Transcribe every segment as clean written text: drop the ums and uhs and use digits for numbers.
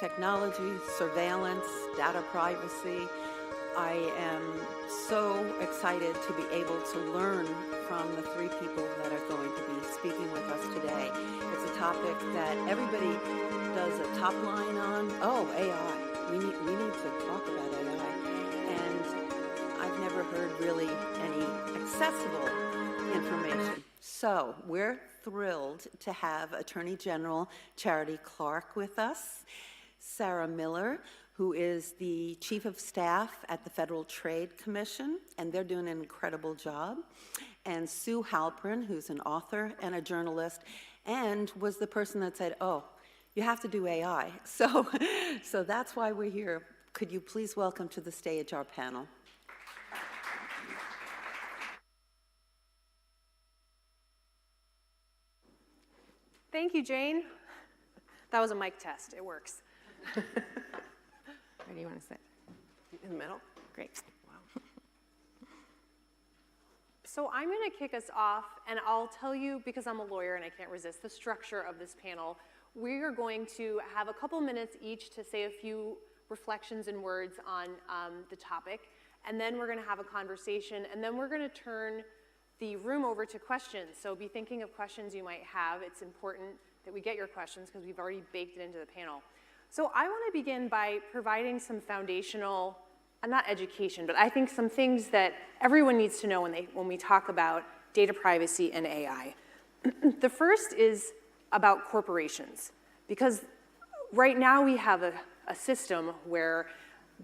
technology, surveillance, data privacy. I am so excited to be able to learn from the three people that are going to be speaking with us today. It's a topic that everybody does a top line on. Oh, AI. We need to talk about AI. And I've never heard really any accessible information. So we're thrilled to have Attorney General Charity Clark with us, Sarah Miller, who is the Chief of Staff at the Federal Trade Commission, and they're doing an incredible job, and Sue Halpern, who's an author and a journalist, and was the person that said, oh, you have to do AI. So that's why we're here. Could you please welcome to the stage our panel? Thank you, Jane. That was a mic test. It works. Where do you want to sit? In the middle? Great. Wow. So I'm going to kick us off, and I'll tell you, because I'm a lawyer and I can't resist, the structure of this panel. We are going to have a couple minutes each to say a few reflections and words on the topic, and then we're going to have a conversation, and then we're going to turn the room over to questions. So be thinking of questions you might have. It's important that we get your questions because we've already baked it into the panel. So I want to begin by providing some foundational, not education, but I think some things that everyone needs to know when we talk about data privacy and AI. The first is about corporations, because right now we have a system where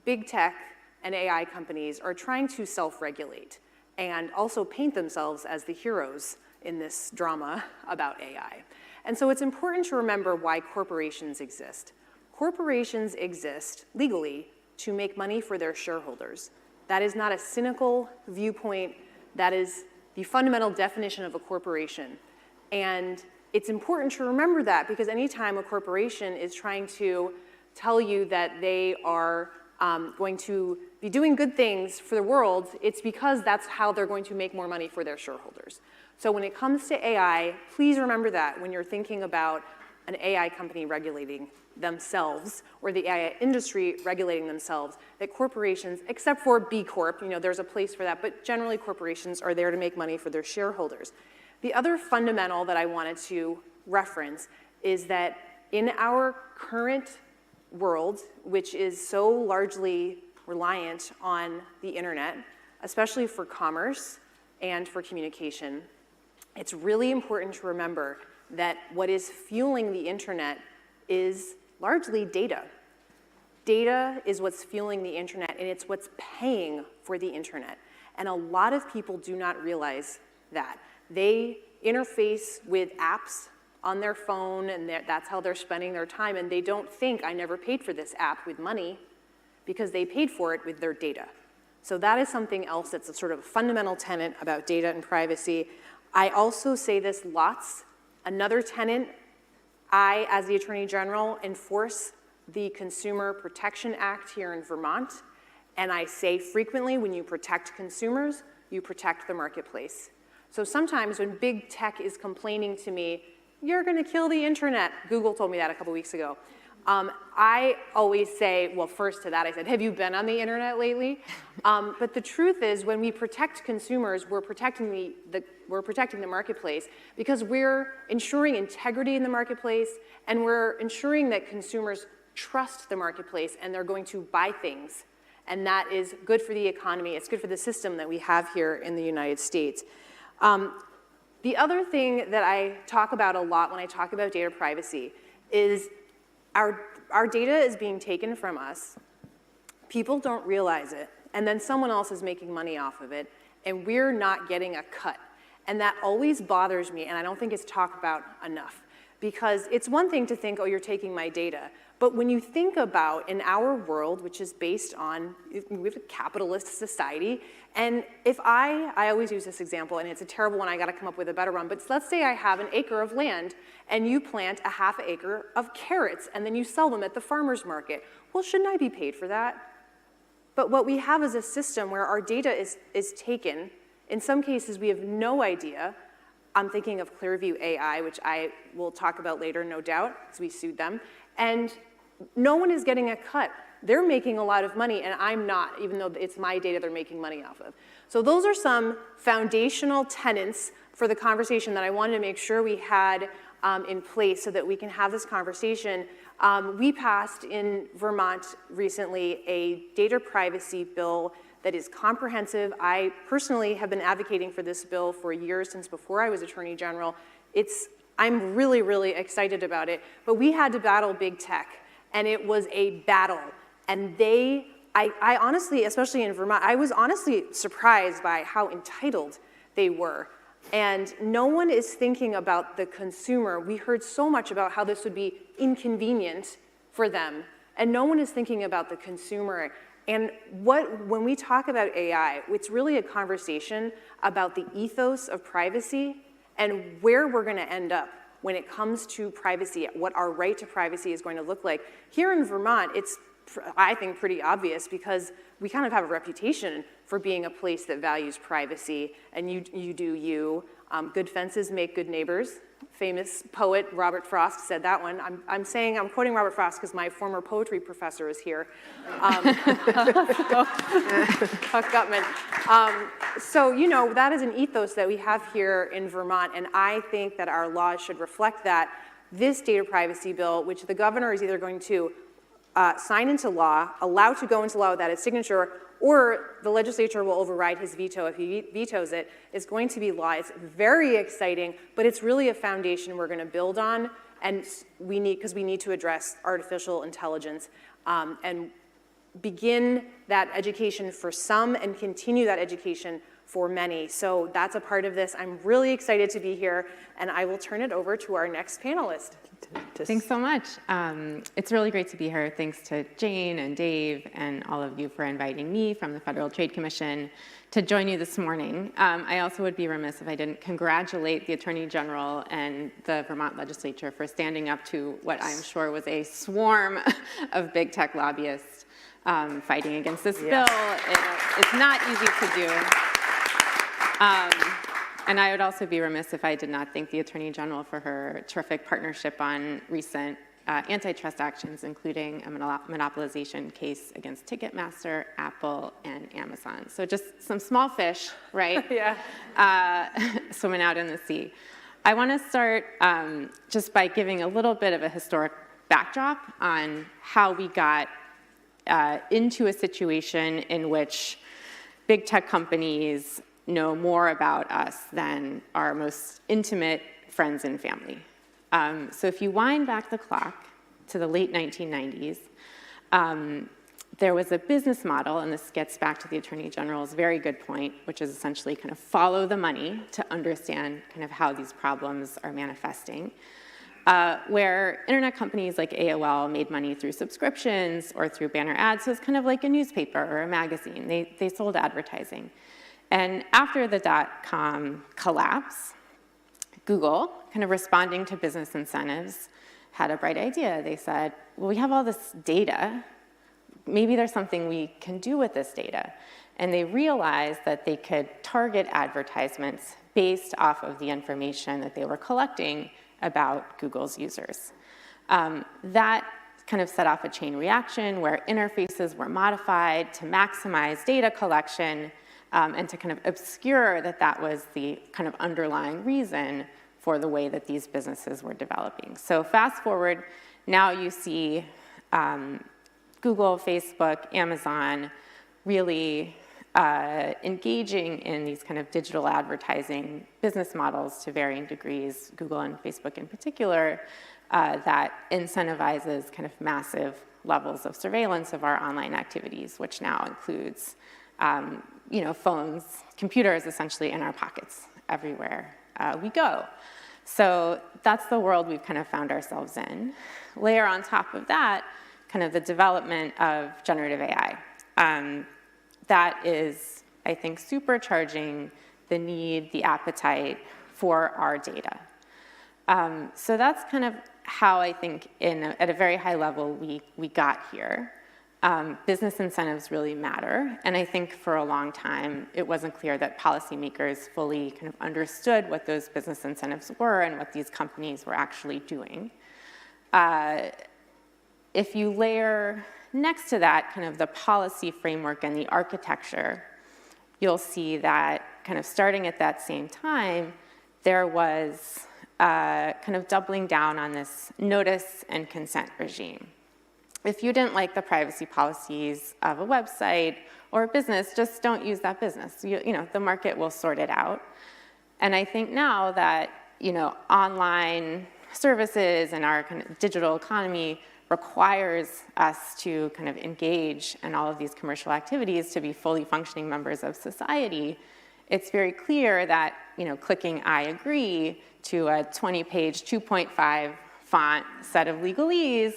big tech and AI companies are trying to self-regulate and also paint themselves as the heroes in this drama about AI. And so it's important to remember why corporations exist. Corporations exist legally to make money for their shareholders. That is not a cynical viewpoint. That is the fundamental definition of a corporation. And it's important to remember that, because anytime a corporation is trying to tell you that they are going to be doing good things for the world, it's because that's how they're going to make more money for their shareholders. So when it comes to AI, please remember that when you're thinking about an AI company regulating themselves, or the AI industry regulating themselves, that corporations, except for B Corp, there's a place for that, but generally corporations are there to make money for their shareholders. The other fundamental that I wanted to reference is that in our current world, which is so largely reliant on the internet, especially for commerce and for communication, it's really important to remember that what is fueling the internet is largely data. Data is what's fueling the internet, and it's what's paying for the internet. And a lot of people do not realize that. They interface with apps on their phone, and that's how they're spending their time, and they don't think, I never paid for this app with money, because they paid for it with their data. So that is something else that's a sort of fundamental tenet about data and privacy. I also say this lots. Another tenet, I, as the Attorney General, enforce the Consumer Protection Act here in Vermont, and I say frequently, when you protect consumers, you protect the marketplace. So sometimes when big tech is complaining to me, you're going to kill the internet. Google told me that a couple weeks ago. I always say, well, first to that, I said, have you been on the internet lately? But the truth is, when we protect consumers, we're protecting the marketplace, because we're ensuring integrity in the marketplace, and we're ensuring that consumers trust the marketplace and they're going to buy things. And that is good for the economy. It's good for the system that we have here in the United States. The other thing that I talk about a lot when I talk about data privacy is our data is being taken from us. People don't realize it, and then someone else is making money off of it, and we're not getting a cut. And that always bothers me, and I don't think it's talked about enough. Because it's one thing to think, oh, you're taking my data. But when you think about, in our world, which is based on, we have a capitalist society, and if I always use this example, and it's a terrible one, I gotta come up with a better one, but let's say I have an acre of land, and you plant a half acre of carrots, and then you sell them at the farmer's market. Well, shouldn't I be paid for that? But what we have is a system where our data is taken. In some cases, we have no idea. I'm thinking of Clearview AI, which I will talk about later, no doubt, because we sued them. And no one is getting a cut. They're making a lot of money, and I'm not, even though it's my data they're making money off of. So those are some foundational tenets for the conversation that I wanted to make sure we had in place so that we can have this conversation. We passed in Vermont recently a data privacy bill that is comprehensive. I personally have been advocating for this bill for years, since before I was Attorney General. I'm really, really excited about it, but we had to battle big tech, and it was a battle. And I honestly, especially in Vermont, I was honestly surprised by how entitled they were. And no one is thinking about the consumer. We heard so much about how this would be inconvenient for them, and no one is thinking about the consumer. And when we talk about AI, it's really a conversation about the ethos of privacy and where we're going to end up when it comes to privacy, what our right to privacy is going to look like. Here in Vermont, it's, I think, pretty obvious, because we kind of have a reputation for being a place that values privacy, and you do you. Good fences make good neighbors. Famous poet Robert Frost said that one. I'm quoting Robert Frost because my former poetry professor is here. Huck Gutman. So, that is an ethos that we have here in Vermont, and I think that our laws should reflect that. This data privacy bill, which the governor is either going to sign into law, allow to go into law without his signature, or the legislature will override his veto if he vetoes it, is going to be law. It's very exciting, but it's really a foundation we're going to build on, and because we need to address artificial intelligence and begin that education for some and continue that education for many. So that's a part of this. I'm really excited to be here, and I will turn it over to our next panelist. Thanks so much. It's really great to be here. Thanks to Jane and Dave and all of you for inviting me from the Federal Trade Commission to join you this morning. I also would be remiss if I didn't congratulate the Attorney General and the Vermont legislature for standing up to what I'm sure was a swarm of big tech lobbyists fighting against this bill. It's not easy to do. And I would also be remiss if I did not thank the Attorney General for her terrific partnership on recent antitrust actions, including a monopolization case against Ticketmaster, Apple, and Amazon. So just some small fish, right? Swimming out in the sea. I want to start just by giving a little bit of a historic backdrop on how we got into a situation in which big tech companies know more about us than our most intimate friends and family. So if you wind back the clock to the late 1990s, there was a business model, and this gets back to the Attorney General's very good point, which is essentially kind of follow the money to understand kind of how these problems are manifesting, where internet companies like AOL made money through subscriptions or through banner ads. So it's kind of like a newspaper or a magazine. They sold advertising. And after the dot-com collapse, Google, kind of responding to business incentives, had a bright idea. They said, well, we have all this data. Maybe there's something we can do with this data. And they realized that they could target advertisements based off of the information that they were collecting about Google's users. That kind of set off a chain reaction where interfaces were modified to maximize data collection and to kind of obscure that that was the kind of underlying reason for the way that these businesses were developing. So fast forward, now you see Google, Facebook, Amazon really engaging in these kind of digital advertising business models to varying degrees, Google and Facebook in particular, that incentivizes kind of massive levels of surveillance of our online activities, which now includes phones, computers essentially in our pockets everywhere we go. So that's the world we've kind of found ourselves in. Layer on top of that, kind of the development of generative AI. That is, I think, supercharging the need, the appetite for our data. So that's kind of how I think at a very high level we got here. Business incentives really matter, and I think for a long time it wasn't clear that policymakers fully kind of understood what those business incentives were and what these companies were actually doing. if you layer next to that kind of the policy framework and the architecture, you'll see that kind of starting at that same time, there was kind of doubling down on this notice and consent regime. If you didn't like the privacy policies of a website or a business, just don't use that business. You know, the market will sort it out. And I think now that, you know, online services and our kind of digital economy requires us to kind of engage in all of these commercial activities to be fully functioning members of society, it's very clear that, you know, clicking I agree to a 20-page, 2.5 font set of legalese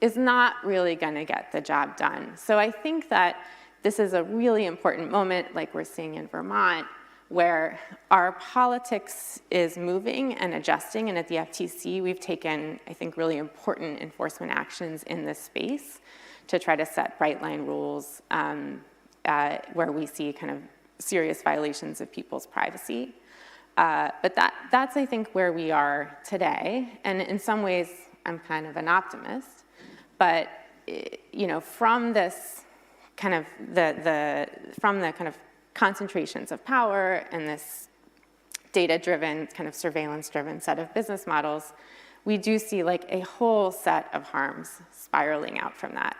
is not really going to get the job done. So I think that this is a really important moment, like we're seeing in Vermont, where our politics is moving and adjusting, and at the FTC, we've taken, I think, really important enforcement actions in this space to try to set bright line rules where we see kind of serious violations of people's privacy. But that's, I think, where we are today, and in some ways, I'm kind of an optimist, but, you know, from this kind of from the kind of concentrations of power and this data-driven, kind of surveillance-driven set of business models, we do see like a whole set of harms spiraling out from that.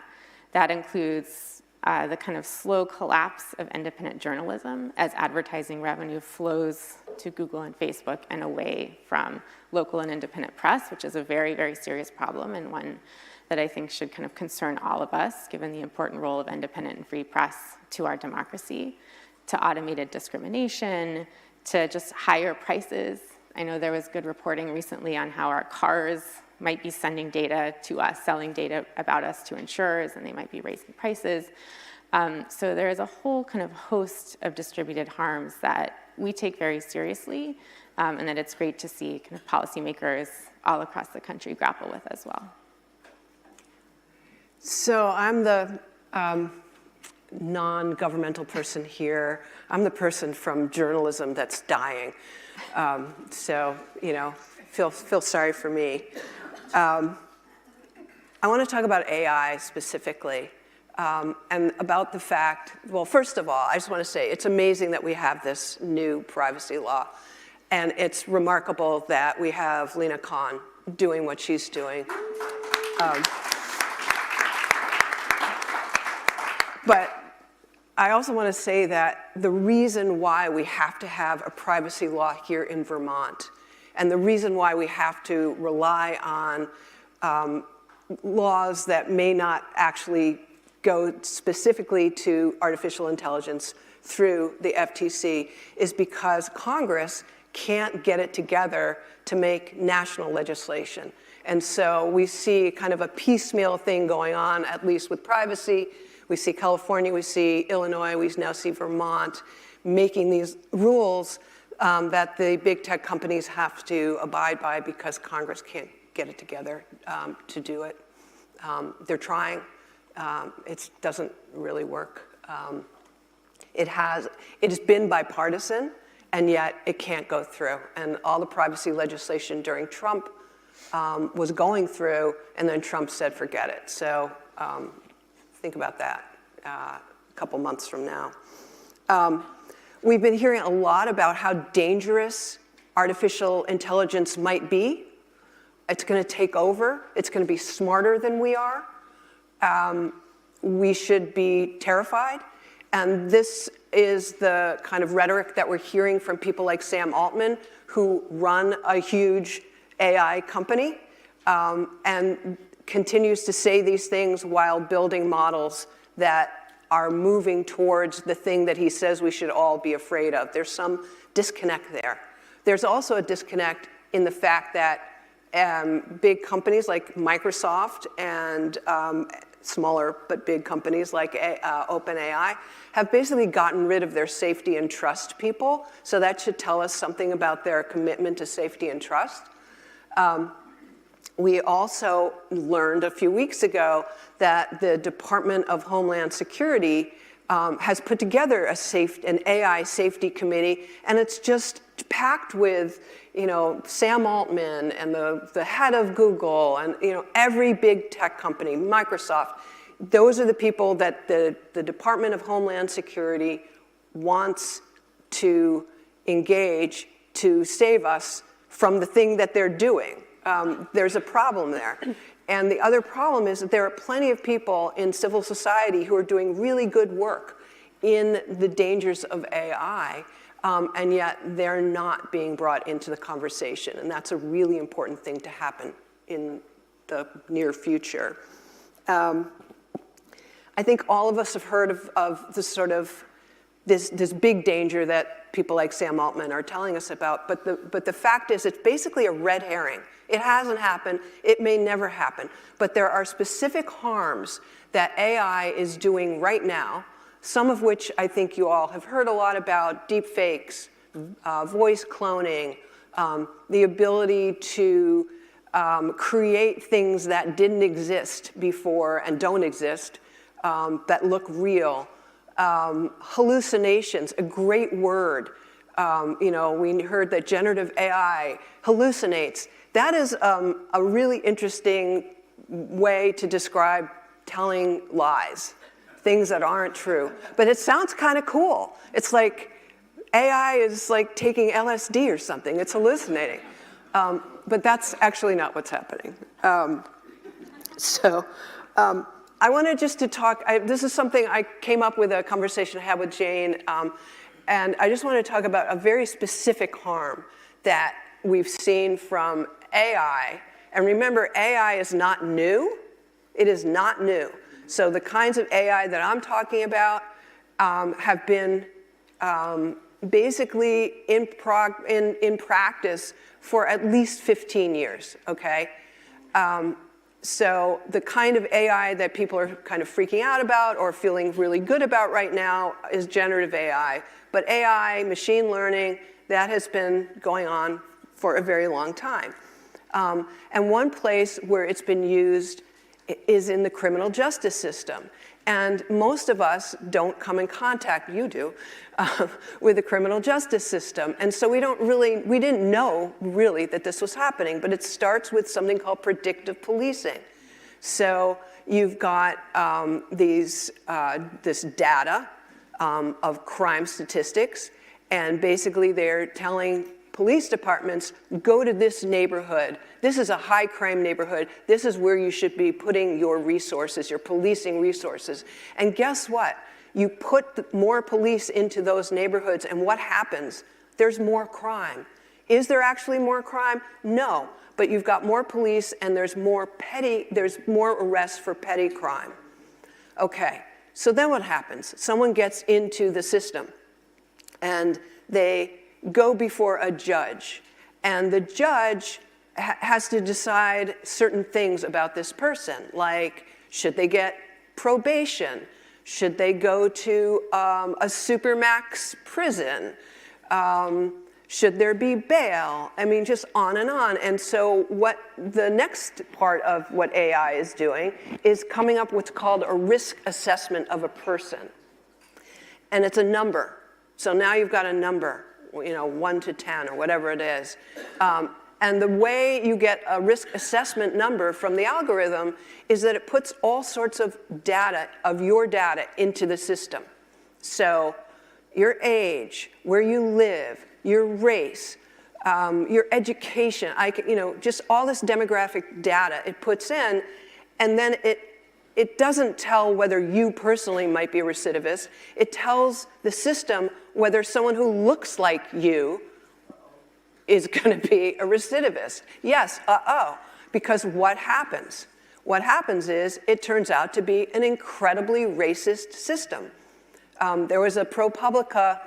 That includes the kind of slow collapse of independent journalism as advertising revenue flows to Google and Facebook and away from local and independent press, which is a very, very serious problem and one that I think should kind of concern all of us, given the important role of independent and free press to our democracy, to automated discrimination, to just higher prices. I know there was good reporting recently on how our cars might be sending data to us, selling data about us to insurers, and they might be raising prices. So there is a whole kind of host of distributed harms that we take very seriously, and that it's great to see kind of policymakers all across the country grapple with as well. So I'm the non-governmental person here. I'm the person from journalism that's dying. So, you know, feel sorry for me. I want to talk about AI specifically, and about the fact, well, first of all, I just want to say it's amazing that we have this new privacy law, and it's remarkable that we have Lina Khan doing what she's doing. But I also want to say that the reason why we have to have a privacy law here in Vermont, and the reason why we have to rely on laws that may not actually go specifically to artificial intelligence through the FTC is because Congress can't get it together to make national legislation. And so we see kind of a piecemeal thing going on, at least with privacy. We see California, we see Illinois, we now see Vermont making these rules that the big tech companies have to abide by because Congress can't get it together to do it. They're trying. It doesn't really work. It has been bipartisan, and yet it can't go through. And all the privacy legislation during Trump was going through, and then Trump said, forget it. So think about that a couple months from now. We've been hearing a lot about how dangerous artificial intelligence might be. It's going to take over. It's going to be smarter than we are. We should be terrified. And this is the kind of rhetoric that we're hearing from people like Sam Altman, who run a huge AI company, and continues to say these things while building models that are moving towards the thing that he says we should all be afraid of. There's some disconnect there. There's also a disconnect in the fact that big companies like Microsoft and smaller but big companies like OpenAI have basically gotten rid of their safety and trust people. So that should tell us something about their commitment to safety and trust. We also learned a few weeks ago that the Department of Homeland Security has put together an AI safety committee, and it's just packed with, Sam Altman and the head of Google and, every big tech company, Microsoft. Those are the people that the Department of Homeland Security wants to engage to save us from the thing that they're doing. There's a problem there. And the other problem is that there are plenty of people in civil society who are doing really good work in the dangers of AI, and yet they're not being brought into the conversation. And that's a really important thing to happen in the near future. I think all of us have heard of this sort of this big danger that people like Sam Altman are telling us about, but the fact is it's basically a red herring. It hasn't happened, it may never happen, but there are specific harms that AI is doing right now, some of which I think you all have heard a lot about: deep fakes, voice cloning, the ability to create things that didn't exist before and don't exist, that look real. Hallucinations, a great word. We heard that generative AI hallucinates. That is a really interesting way to describe telling lies, things that aren't true. But it sounds kind of cool. It's like AI is like taking LSD or something. It's hallucinating. But that's actually not what's happening. I wanted just to talk, this is something I came up with a conversation I had with Jane, and I just want to talk about a very specific harm that we've seen from AI. And remember, AI is not new. It is not new. So the kinds of AI that I'm talking about have been basically in practice for at least 15 years, okay? So the kind of AI that people are kind of freaking out about or feeling really good about right now is generative AI. But AI, machine learning, that has been going on for a very long time. And one place where it's been used is in the criminal justice system. And most of us don't come in contact, you do, with the criminal justice system. And so we didn't know really that this was happening, but it starts with something called predictive policing. So you've got this data of crime statistics, and basically they're telling police departments, go to this neighborhood. This is a high crime neighborhood. This is where you should be putting your resources, your policing resources. And guess what? You put more police into those neighborhoods, and what happens? There's more crime. Is there actually more crime? No, but you've got more police, and there's more arrests for petty crime. Okay, so then what happens? Someone gets into the system, and they go before a judge, and the judge has to decide certain things about this person, like should they get probation? Should they go to a supermax prison? Should there be bail? I mean, just on and on. And so what the next part of what AI is doing is coming up with what's called a risk assessment of a person. And it's a number. So now you've got a number, 1 to 10 or whatever it is. And the way you get a risk assessment number from the algorithm is that it puts all sorts of data, your data, into the system. So your age, where you live, your race, your education, just all this demographic data it puts in, and then it doesn't tell whether you personally might be a recidivist. It tells the system whether someone who looks like you is going to be a recidivist. Yes, because what happens? What happens is it turns out to be an incredibly racist system. There was a ProPublica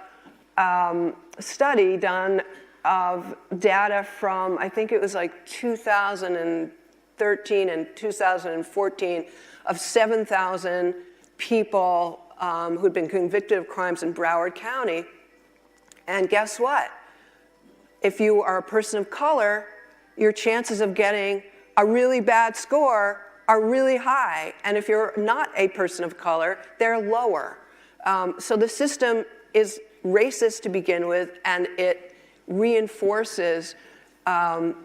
study done of data from, I think it was like 2013 and 2014, of 7,000 people who'd been convicted of crimes in Broward County. And guess what? If you are a person of color, your chances of getting a really bad score are really high. And if you're not a person of color, they're lower. So the system is racist to begin with, and it reinforces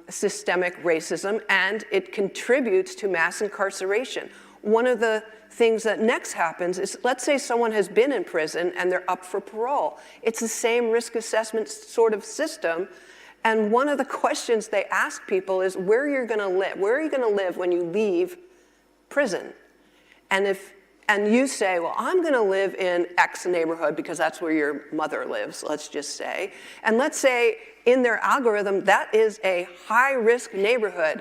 systemic racism, and it contributes to mass incarceration. One of the things that next happens is, let's say someone has been in prison and they're up for parole. It's the same risk assessment sort of system, and one of the questions they ask people is where you're gonna live. Where are you gonna live when you leave prison? And you say, well, I'm gonna live in X neighborhood because that's where your mother lives, let's just say. And let's say in their algorithm, that is a high-risk neighborhood.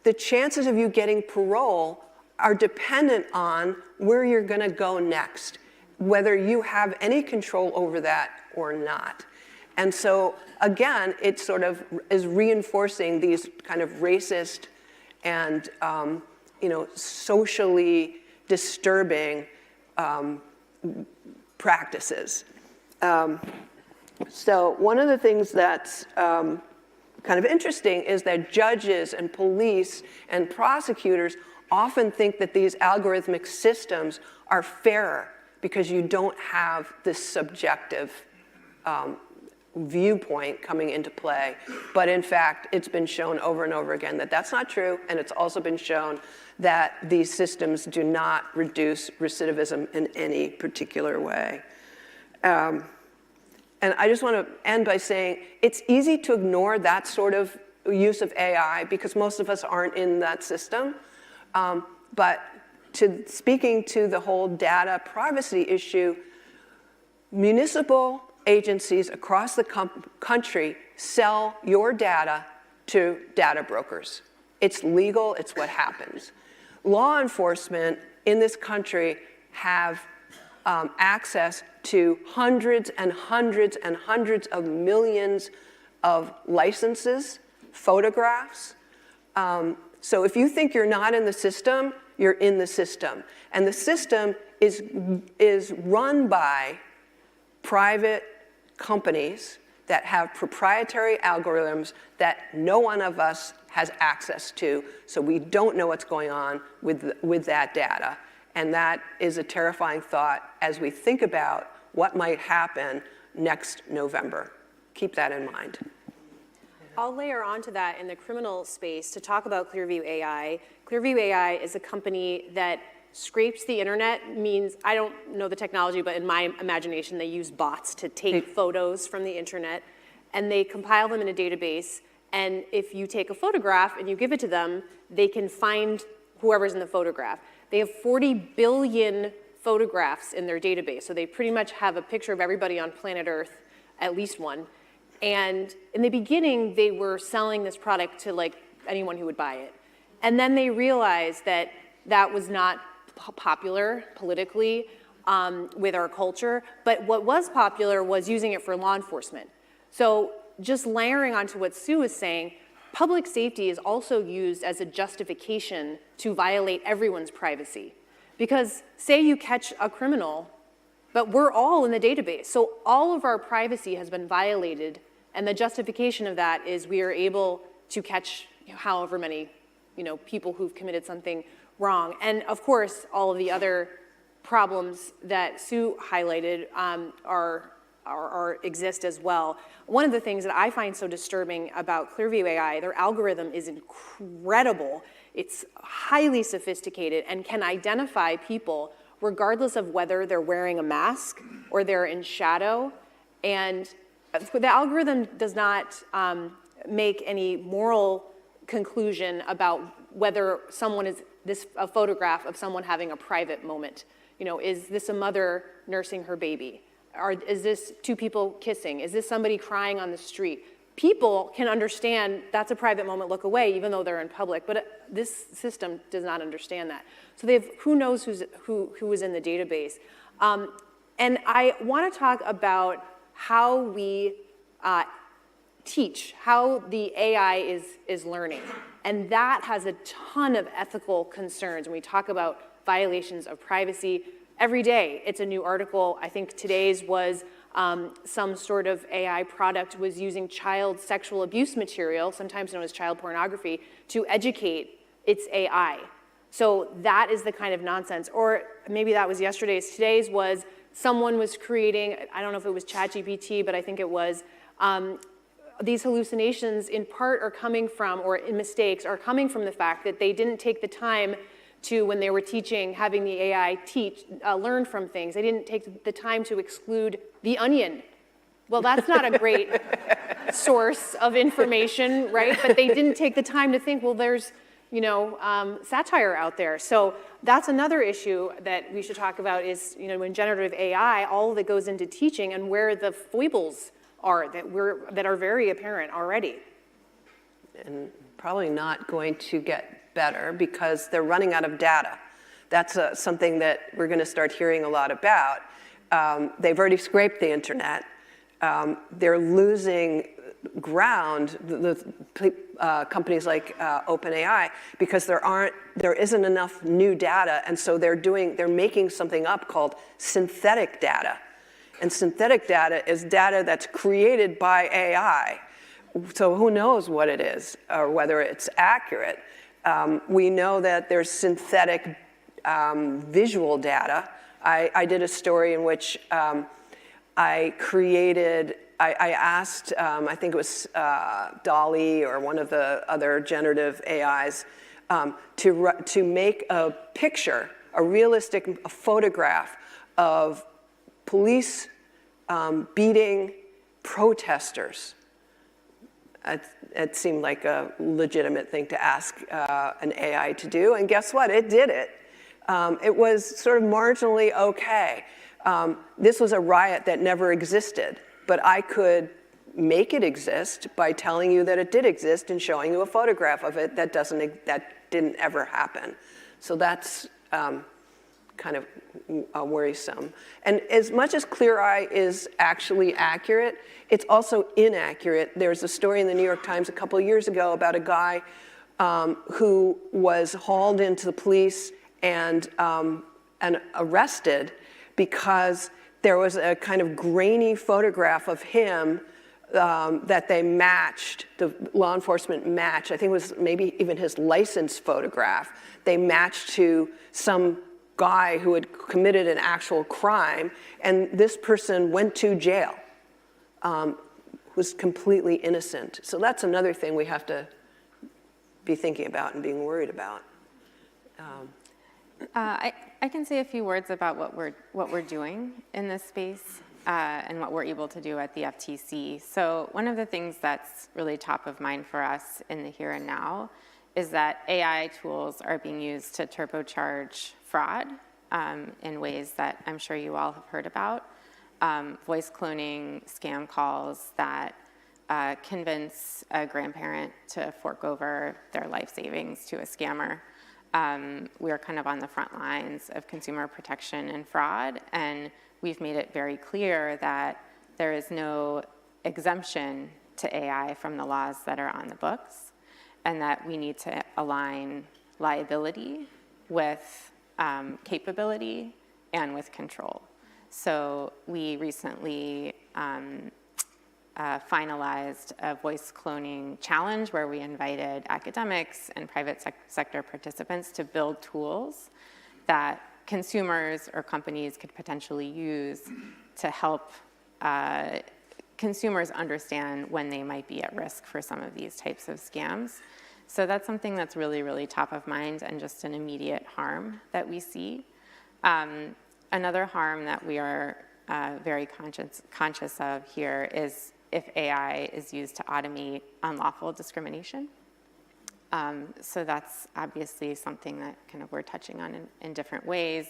The chances of you getting parole are dependent on where you're gonna go next, whether you have any control over that or not. And so, again, it sort of is reinforcing these kind of racist and socially disturbing practices. So one of the things that's kind of interesting is that judges and police and prosecutors often think that these algorithmic systems are fairer because you don't have this subjective viewpoint coming into play. But in fact, it's been shown over and over again that that's not true, and it's also been shown that these systems do not reduce recidivism in any particular way. And I just want to end by saying it's easy to ignore that sort of use of AI because most of us aren't in that system. But speaking to the whole data privacy issue, municipal agencies across the country sell your data to data brokers. It's legal, it's what happens. Law enforcement in this country have access to hundreds and hundreds and hundreds of millions of licenses, photographs. So if you think you're not in the system, you're in the system. And the system is run by private companies that have proprietary algorithms that no one of us has access to, so we don't know what's going on with that data. And that is a terrifying thought as we think about what might happen next November. Keep that in mind. I'll layer onto that in the criminal space to talk about Clearview AI. Clearview AI is a company that scrapes the internet, means, I don't know the technology, but in my imagination, they use bots to take photos from the internet, and they compile them in a database, and if you take a photograph and you give it to them, they can find whoever's in the photograph. They have 40 billion photographs in their database, so they pretty much have a picture of everybody on planet Earth, at least one. And in the beginning, they were selling this product to like anyone who would buy it. And then they realized that that was not popular politically with our culture, but what was popular was using it for law enforcement. So just layering onto what Sue was saying, public safety is also used as a justification to violate everyone's privacy. Because say you catch a criminal, but we're all in the database, so all of our privacy has been violated, and the justification of that is we are able to catch however many people who've committed something wrong. And of course, all of the other problems that Sue highlighted exist as well. One of the things that I find so disturbing about Clearview AI, their algorithm is incredible. It's highly sophisticated and can identify people regardless of whether they're wearing a mask or they're in shadow. And the algorithm does not make any moral conclusion about whether someone is a photograph of someone having a private moment. Is this a mother nursing her baby? Or is this two people kissing? Is this somebody crying on the street? People can understand that's a private moment, look away, even though they're in public, but this system does not understand that. So they have, who knows who is in the database. And I want to talk about how we teach, how the AI is learning. And that has a ton of ethical concerns. When we talk about violations of privacy, every day it's a new article. I think today's was some sort of AI product was using child sexual abuse material, sometimes known as child pornography, to educate its AI. So that is the kind of nonsense. Or maybe that was yesterday's. Today's was someone was creating, I don't know if it was ChatGPT, but I think it was, these hallucinations in part are coming from, or mistakes are coming from the fact that they didn't take the time to, when they were teaching, having the AI learn from things. They didn't take the time to exclude the onion. Well, that's not a great source of information, right? But they didn't take the time to think, well, there's, satire out there. So that's another issue that we should talk about is, in generative AI, all that goes into teaching and where the foibles are that are very apparent already. And probably not going to get better because they're running out of data. That's something that we're going to start hearing a lot about. They've already scraped the internet. They're losing ground, companies like OpenAI, because there isn't enough new data, and so they're making something up called synthetic data. And synthetic data is data that's created by AI. So who knows what it is or whether it's accurate. We know that there's synthetic visual data. I did a story in which I asked, I think it was Dolly or one of the other generative AIs, to make a picture, a realistic photograph of police beating protesters. It seemed like a legitimate thing to ask an AI to do, and guess what? It did it. It was sort of marginally okay. This was a riot that never existed, but I could make it exist by telling you that it did exist and showing you a photograph of it that didn't ever happen. So that's kind of worrisome. And as much as Clear Eye is actually accurate, it's also inaccurate. There's a story in the New York Times a couple of years ago about a guy who was hauled into the police and arrested because there was a kind of grainy photograph of him that they matched, the law enforcement matched. I think it was maybe even his license photograph. They matched to some guy who had committed an actual crime, and this person went to jail, was completely innocent. So that's another thing we have to be thinking about and being worried about. I can say a few words about what we're doing in this space and what we're able to do at the FTC. So one of the things that's really top of mind for us in the here and now is that AI tools are being used to turbocharge fraud in ways that I'm sure you all have heard about. Voice cloning, scam calls that convince a grandparent to fork over their life savings to a scammer. We are kind of on the front lines of consumer protection and fraud, and we've made it very clear that there is no exemption to AI from the laws that are on the books, and that we need to align liability with capability and with control. So we recently finalized a voice cloning challenge where we invited academics and private sector participants to build tools that consumers or companies could potentially use to help consumers understand when they might be at risk for some of these types of scams. So that's something that's really, really top of mind and just an immediate harm that we see. Another harm that we are very conscious of here is if AI is used to automate unlawful discrimination. So that's obviously something that kind of we're touching on in different ways.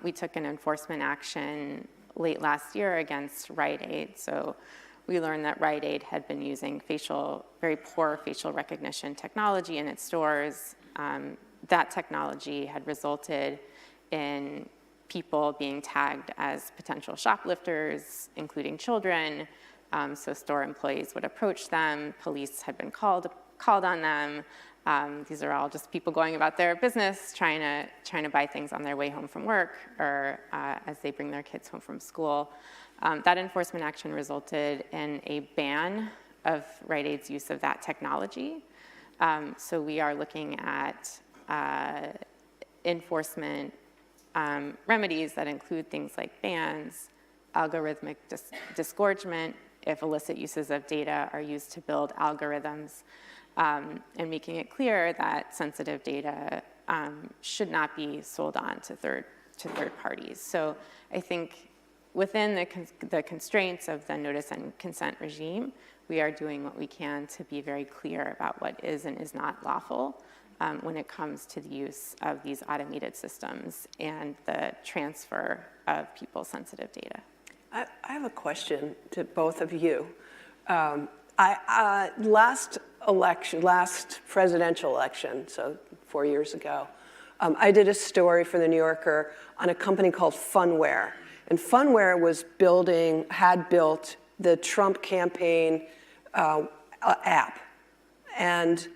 We took an enforcement action late last year against Rite Aid. So we learned that Rite Aid had been using very poor facial recognition technology in its stores. That technology had resulted in people being tagged as potential shoplifters, including children. So store employees would approach them. Police had been called on them. These are all just people going about their business, trying to buy things on their way home from work or as they bring their kids home from school. That enforcement action resulted in a ban of Rite Aid's use of that technology. So we are looking at enforcement remedies that include things like bans, algorithmic disgorgement, if illicit uses of data are used to build algorithms, and making it clear that sensitive data should not be sold on to third parties. So I think within the constraints of the notice and consent regime, we are doing what we can to be very clear about what is and is not lawful when it comes to the use of these automated systems and the transfer of people's sensitive data. I have a question to both of you. Last presidential election, so 4 years ago, I did a story for the New Yorker on a company called Funware. And Funware had built the Trump campaign app. And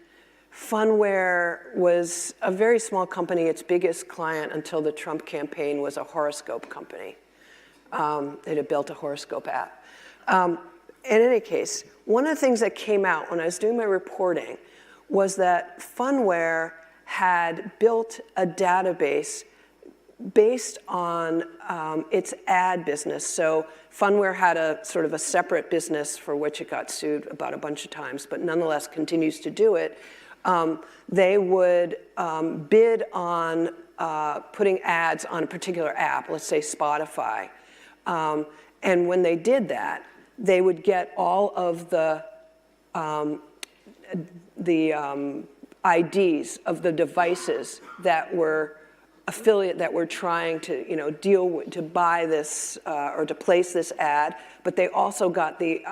Funware was a very small company. Its biggest client until the Trump campaign was a horoscope company. It had built a horoscope app. In any case, one of the things that came out when I was doing my reporting was that Funware had built a database based on its ad business. So Funware had a sort of a separate business for which it got sued about a bunch of times, but nonetheless continues to do it. They would bid on putting ads on a particular app, let's say Spotify. And when they did that, they would get all of the IDs of the devices that were trying to deal with, to buy this or to place this ad, but they also got the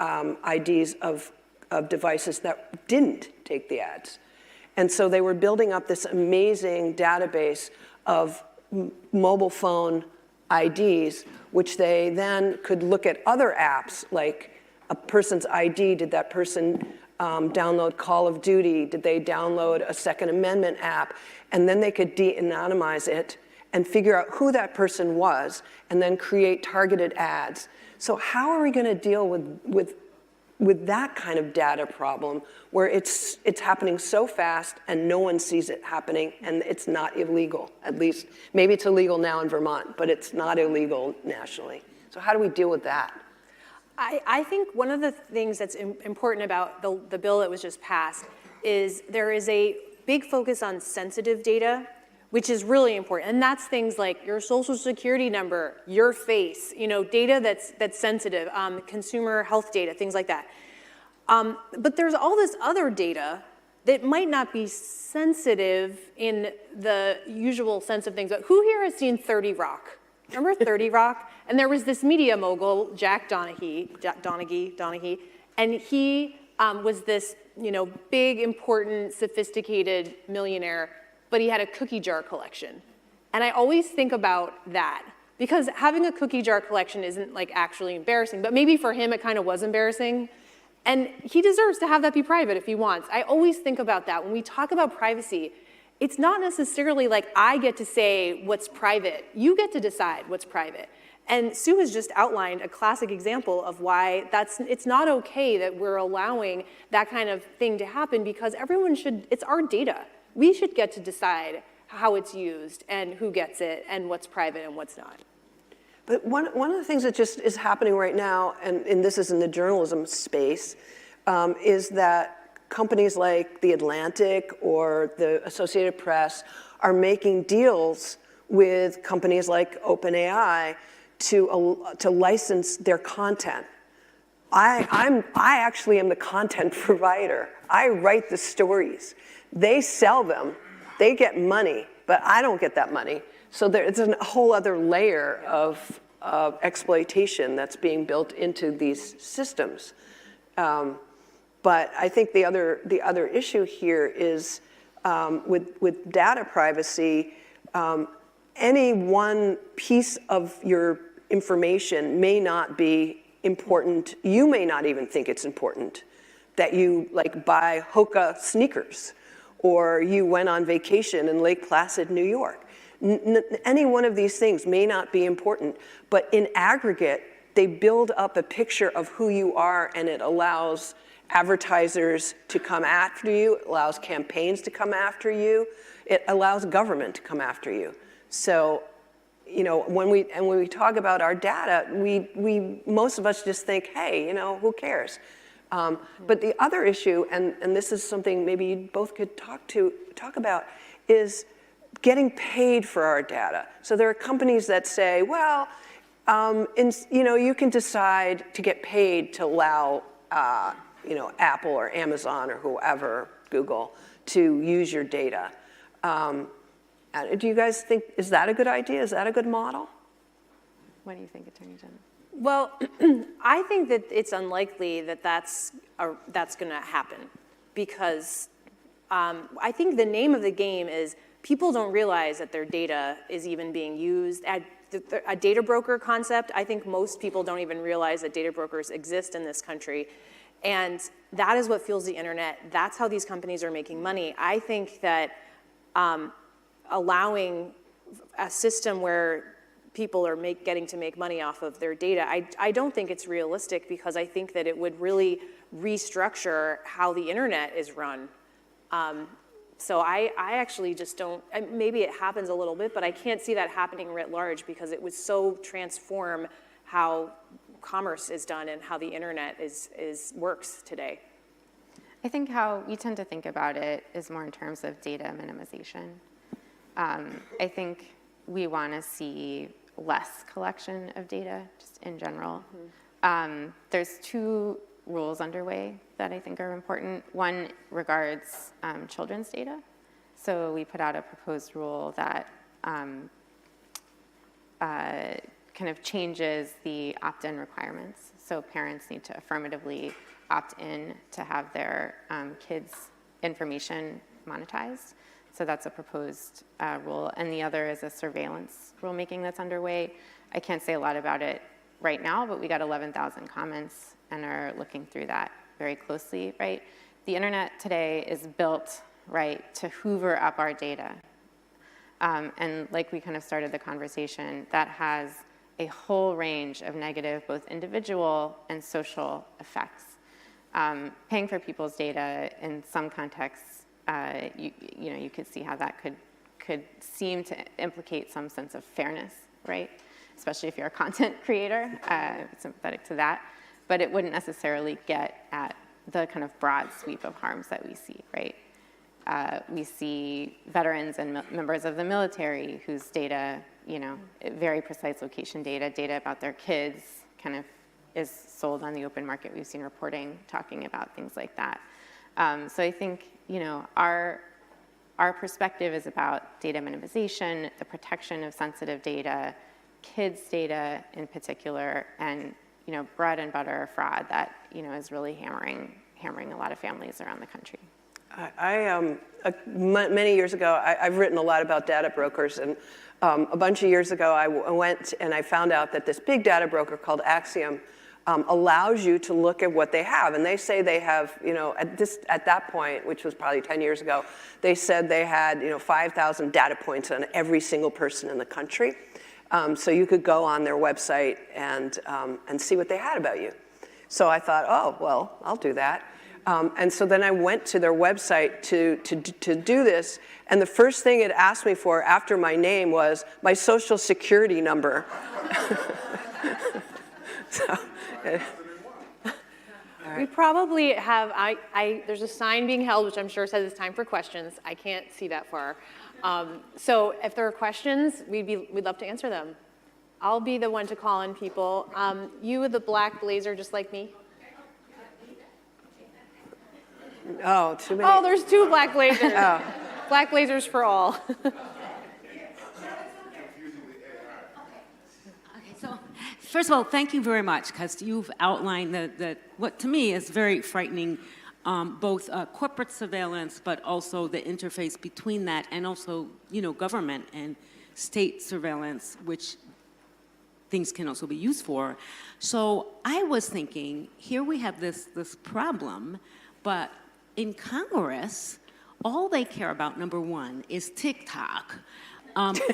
IDs of devices that didn't take the ads. And so they were building up this amazing database of mobile phone IDs, which they then could look at other apps, like a person's ID. Did that person download Call of Duty? Did they download a Second Amendment app? And then they could de-anonymize it and figure out who that person was and then create targeted ads. So how are we going to deal with that kind of data problem where it's happening so fast and no one sees it happening and it's not illegal? At least, maybe it's illegal now in Vermont, but it's not illegal nationally. So how do we deal with that? I think one of the things that's important about the bill that was just passed is there is a big focus on sensitive data, which is really important. And that's things like your social security number, your face, data that's sensitive, consumer health data, things like that. But there's all this other data that might not be sensitive in the usual sense of things. But who here has seen 30 Rock? Remember 30 Rock? And there was this media mogul, Jack Donaghy, and he was this, big, important, sophisticated millionaire, but he had a cookie jar collection. And I always think about that, because having a cookie jar collection isn't like actually embarrassing, but maybe for him it kind of was embarrassing. And he deserves to have that be private if he wants. I always think about that. When we talk about privacy, it's not necessarily like I get to say what's private. You get to decide what's private. And Sue has just outlined a classic example of why it's not okay that we're allowing that kind of thing to happen, because it's our data. We should get to decide how it's used and who gets it and what's private and what's not. But one of the things that just is happening right now, and this is in the journalism space, is that companies like The Atlantic or the Associated Press are making deals with companies like OpenAI to license their content. I actually am the content provider. I write the stories. They sell them, they get money, but I don't get that money. So it's a whole other layer of exploitation that's being built into these systems. But I think the other issue here is with data privacy, any one piece of your information may not be important. You may not even think it's important that you buy Hoka sneakers or you went on vacation in Lake Placid, New York. Any one of these things may not be important, but in aggregate, they build up a picture of who you are, and it allows advertisers to come after you, it allows campaigns to come after you, it allows government to come after you. So, when we talk about our data, most of us just think, hey, who cares? But the other issue, and this is something maybe you both could talk about, is getting paid for our data. So there are companies that say, well, you can decide to get paid to allow, Apple or Amazon or whoever, Google, to use your data. Do you guys think, is that a good idea? Is that a good model? What do you think, Attorney General? Well, I think that it's unlikely that that's going to happen, because I think the name of the game is people don't realize that their data is even being used. A data broker concept, I think most people don't even realize that data brokers exist in this country. And that is what fuels the internet. That's how these companies are making money. I think that allowing a system where people are getting to make money off of their data, I don't think it's realistic, because I think that it would really restructure how the internet is run. So I actually just don't, maybe it happens a little bit, but I can't see that happening writ large, because it would so transform how commerce is done and how the internet works today. I think how we tend to think about it is more in terms of data minimization. I think we want to see less collection of data, just in general. Mm-hmm. There's two rules underway that I think are important. One regards children's data. So we put out a proposed rule that kind of changes the opt-in requirements. So parents need to affirmatively opt in to have their kids' information monetized. So that's a proposed rule. And the other is a surveillance rulemaking that's underway. I can't say a lot about it right now, but we got 11,000 comments and are looking through that very closely, right? The internet today is built, right, to hoover up our data. And like we kind of started the conversation, that has a whole range of negative, both individual and social effects. Paying for people's data in some contexts, you could see how that could seem to implicate some sense of fairness, right? Especially if you're a content creator, sympathetic to that. But it wouldn't necessarily get at the kind of broad sweep of harms that we see, right? We see veterans and members of the military whose data, very precise location data about their kids kind of is sold on the open market. We've seen reporting talking about things like that. So I think, our perspective is about data minimization, the protection of sensitive data, kids' data in particular, and bread and butter fraud that is really hammering a lot of families around the country. Many years ago, I've written a lot about data brokers, and a bunch of years ago, I went and I found out that this big data broker called Axiom allows you to look at what they have, and they say they have, at that point, which was probably 10 years ago, they said they had 5,000 data points on every single person in the country. So you could go on their website and see what they had about you. So I thought, oh, well, I'll do that. And so then I went to their website to do this, and the first thing it asked me for after my name was my social security number. We probably have, there's a sign being held, which I'm sure says it's time for questions. I can't see that far. So if there are questions, we'd love to answer them. I'll be the one to call on people. You with the black blazer, just like me? Oh, too many. Oh, there's two black blazers. Oh. Black blazers for all. Okay, so first of all, thank you very much, because you've outlined what to me is very frightening, both corporate surveillance, but also the interface between that and also, government and state surveillance, which things can also be used for. So I was thinking, here we have this problem, but in Congress, all they care about, number one, is TikTok,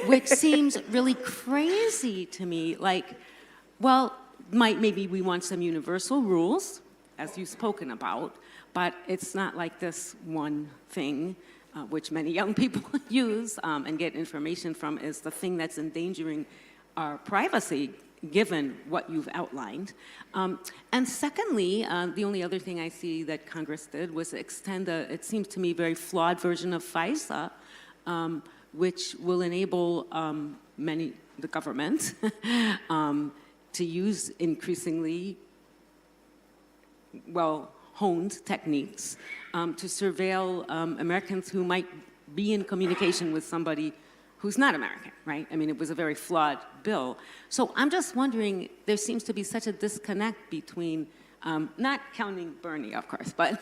which seems really crazy to me. Like, well, maybe we want some universal rules, as you've spoken about, but it's not like this one thing. which many young people use and get information from, is the thing that's endangering our privacy, given what you've outlined. And secondly, the only other thing I see that Congress did was extend it seems to me, very flawed version of FISA, which will enable the government to use increasingly well-honed techniques to surveil Americans who might be in communication with somebody who's not American, right? I mean, it was a very flawed bill. So I'm just wondering, there seems to be such a disconnect between, not counting Bernie, of course, but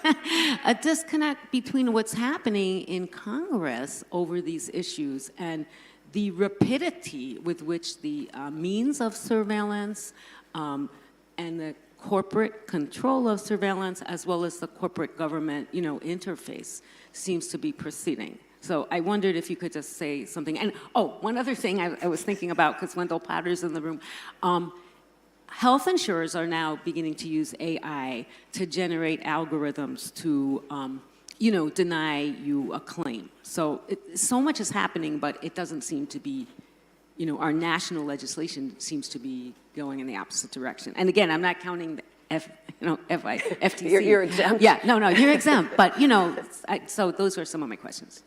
a disconnect between what's happening in Congress over these issues and the rapidity with which the means of surveillance and the corporate control of surveillance, as well as the corporate government, interface, seems to be proceeding. So I wondered if you could just say something. And one other thing I was thinking about, because Wendell Potter's in the room. Health insurers are now beginning to use AI to generate algorithms to, deny you a claim. So so much is happening, but it doesn't seem to be, our national legislation seems to be going in the opposite direction. And again, I'm not counting the FTC. You're exempt. Yeah, no, you're exempt. But, so those were some of my questions.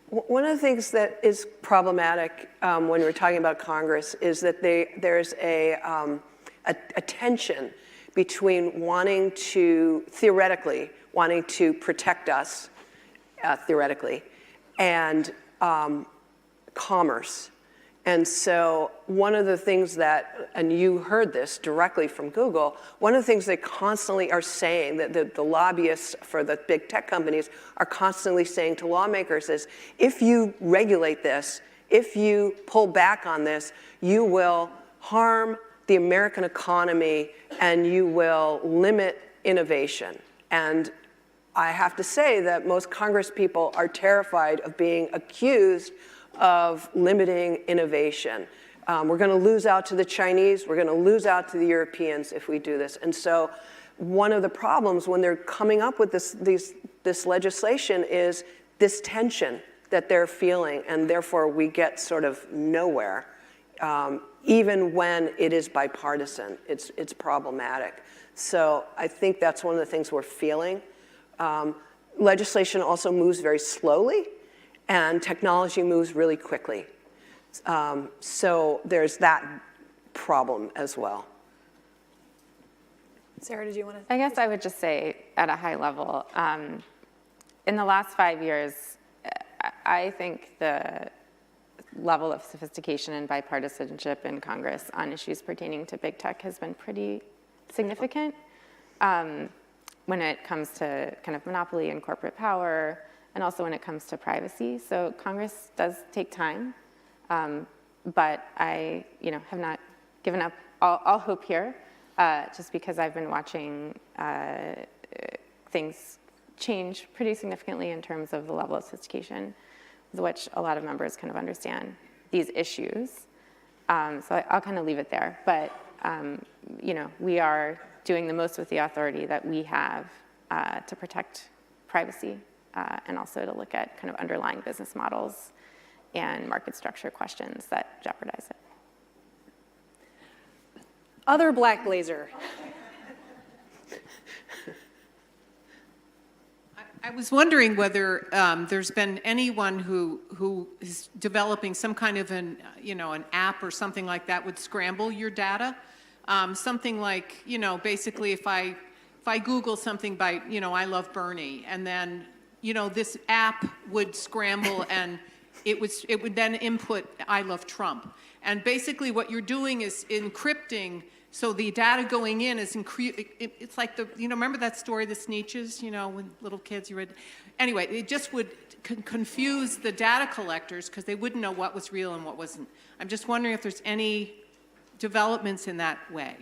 One of the things that is problematic when we're talking about Congress is that there's a tension between theoretically wanting to protect us, theoretically, and commerce. And so one of the things that, and you heard this directly from Google, one of the things they constantly are saying, that the lobbyists for the big tech companies are constantly saying to lawmakers is, if you regulate this, if you pull back on this, you will harm the American economy and you will limit innovation. And I have to say that most Congress people are terrified of being accused of limiting innovation. We're going to lose out to the Chinese. We're going to lose out to the Europeans if we do this. And so one of the problems when they're coming up with this legislation is this tension that they're feeling, and therefore we get sort of nowhere. Even when it is bipartisan, it's problematic. So I think that's one of the things we're feeling. Legislation also moves very slowly, and technology moves really quickly. So there's that problem as well. Sarah, did you want to? I guess I would just say at a high level, in the last 5 years, I think the level of sophistication and bipartisanship in Congress on issues pertaining to big tech has been pretty significant when it comes to kind of monopoly and corporate power, and also when it comes to privacy. So Congress does take time, but I have not given up all hope here, just because I've been watching things change pretty significantly in terms of the level of sophistication with which a lot of members kind of understand these issues. So I'll kind of leave it there. But we are doing the most with the authority that we have to protect privacy and also to look at kind of underlying business models and market structure questions that jeopardize it. Other black blazer. I was wondering whether there's been anyone who is developing some kind of an app or something like that would scramble your data. Something like, basically if I Google something by, I love Bernie, and then, this app would scramble and it would then input I love Trump. And basically what you're doing is encrypting, so the data going in is it's like remember that story, the Sneetches, when little kids, you read. Anyway, it just would confuse the data collectors because they wouldn't know what was real and what wasn't. I'm just wondering if there's any developments in that way.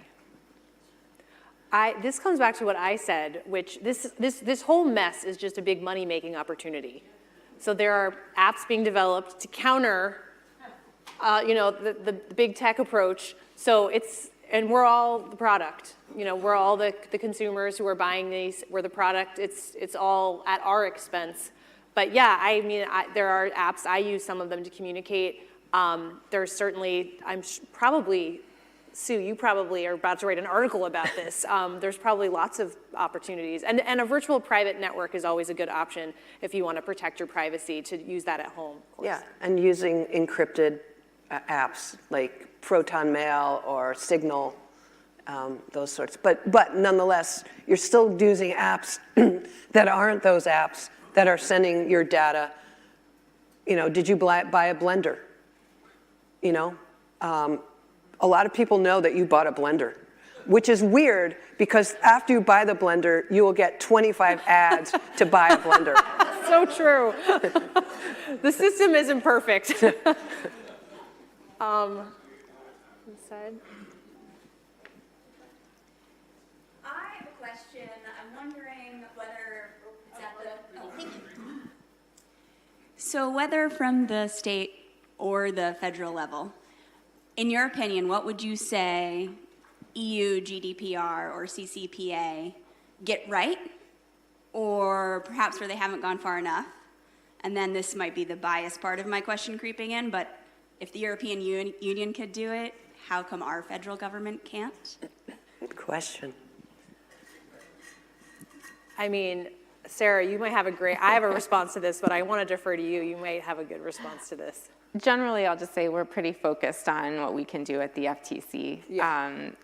This comes back to what I said, which this whole mess is just a big money-making opportunity. So there are apps being developed to counter, the big tech approach. So and we're all the product. You know, we're all the consumers who are buying these. We're the product. It's all at our expense. But yeah, I mean, there are apps. I use some of them to communicate. There's certainly, probably, Sue, you probably are about to write an article about this. There's probably lots of opportunities. And a virtual private network is always a good option if you want to protect your privacy, to use that at home. Yeah, and using encrypted apps like Proton Mail or Signal, those sorts. But nonetheless, you're still using apps that aren't those apps that are sending your data. You know, did you buy a blender? You know, a lot of people know that you bought a blender, which is weird because after you buy the blender, you will get 25 ads to buy a blender. So true. The system isn't perfect. This side. I have a question. I'm wondering whether thank you. So whether from the state or the federal level, in your opinion, what would you say EU GDPR or CCPA get right, or perhaps where they haven't gone far enough? And then this might be the bias part of my question creeping in, but if the European Union could do it, how come our federal government can't? Good question. I mean, Sarah, you might have I have a response to this, but I want to defer to you. You might have a good response to this. Generally, I'll just say we're pretty focused on what we can do at the FTC,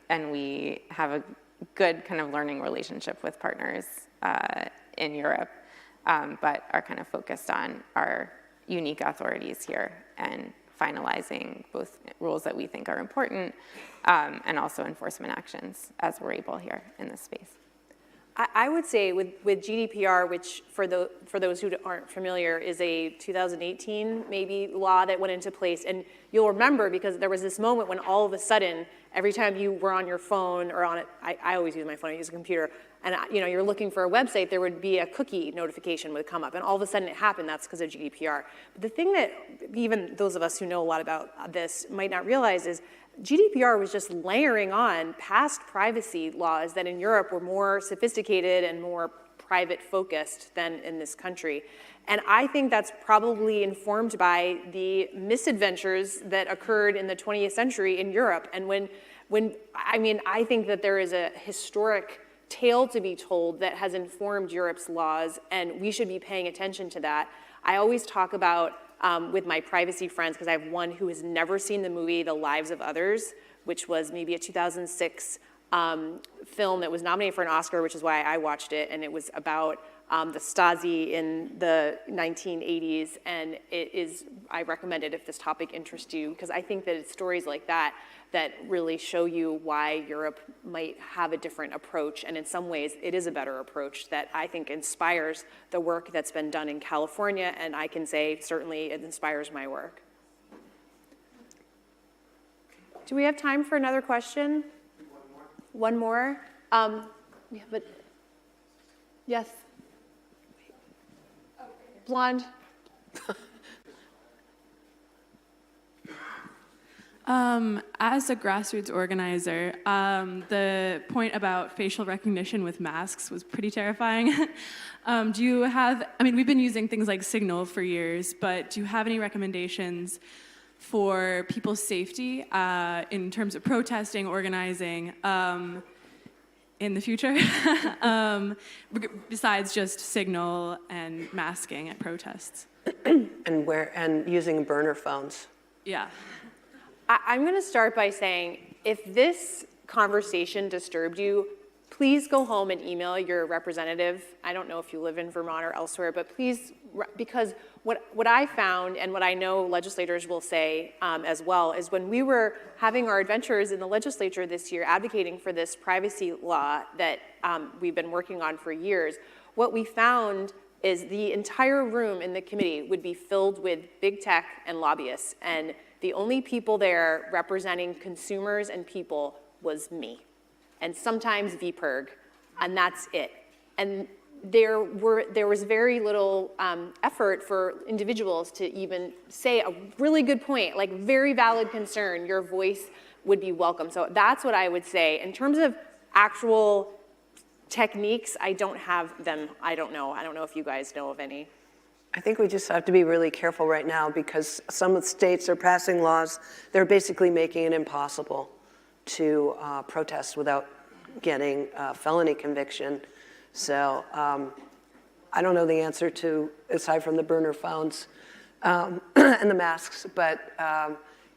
and we have a good kind of learning relationship with partners in Europe, but are kind of focused on our unique authorities here and finalizing both rules that we think are important and also enforcement actions as we're able here in this space. I would say with GDPR, which for those who aren't familiar is a 2018 maybe law that went into place, and you'll remember because there was this moment when all of a sudden every time you were on your phone or on it, I always use my phone, I use a computer, and you know, you're looking for a website, there would be a cookie notification would come up, and all of a sudden it happened. That's because of GDPR. But the thing that even those of us who know a lot about this might not realize is GDPR was just layering on past privacy laws that in Europe were more sophisticated and more private focused than in this country. And I think that's probably informed by the misadventures that occurred in the 20th century in Europe. And I think that there is a historic tale to be told that has informed Europe's laws, and we should be paying attention to that. I always talk about with my privacy friends, because I have one who has never seen the movie The Lives of Others, which was maybe a 2006 film that was nominated for an Oscar, which is why I watched it, and it was about the Stasi in the 1980s, and I recommend it if this topic interests you, because I think that it's stories like that that really show you why Europe might have a different approach, and in some ways it is a better approach that I think inspires the work that's been done in California, and I can say certainly it inspires my work. Do we have time for another question? One more? Yeah, but yes. Blonde. As a grassroots organizer, the point about facial recognition with masks was pretty terrifying. Do you have, we've been using things like Signal for years, but do you have any recommendations for people's safety in terms of protesting, organizing in the future, besides just Signal and masking at protests? And using burner phones. Yeah. I'm going to start by saying, if this conversation disturbed you, please go home and email your representative. I don't know if you live in Vermont or elsewhere, but please, because what I found and what I know legislators will say as well is when we were having our adventures in the legislature this year advocating for this privacy law that we've been working on for years, what we found is the entire room in the committee would be filled with big tech and lobbyists, and the only people there representing consumers and people was me, and sometimes VPIRG, and that's it. And there was very little effort for individuals to even say a really good point, like very valid concern. Your voice would be welcome. So that's what I would say. In terms of actual techniques, I don't have them. I don't know. I don't know if you guys know of any. I think we just have to be really careful right now because some of the states are passing laws. They're basically making it impossible to protest without getting a felony conviction. So I don't know the answer to, aside from the burner phones and the masks, but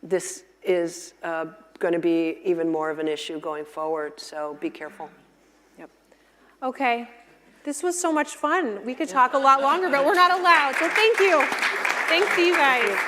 this is going to be even more of an issue going forward, so be careful. Yep. Okay. This was so much fun. We could talk a lot longer, but we're not allowed, so thank you. Thanks to you guys.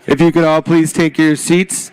If you could all please take your seats.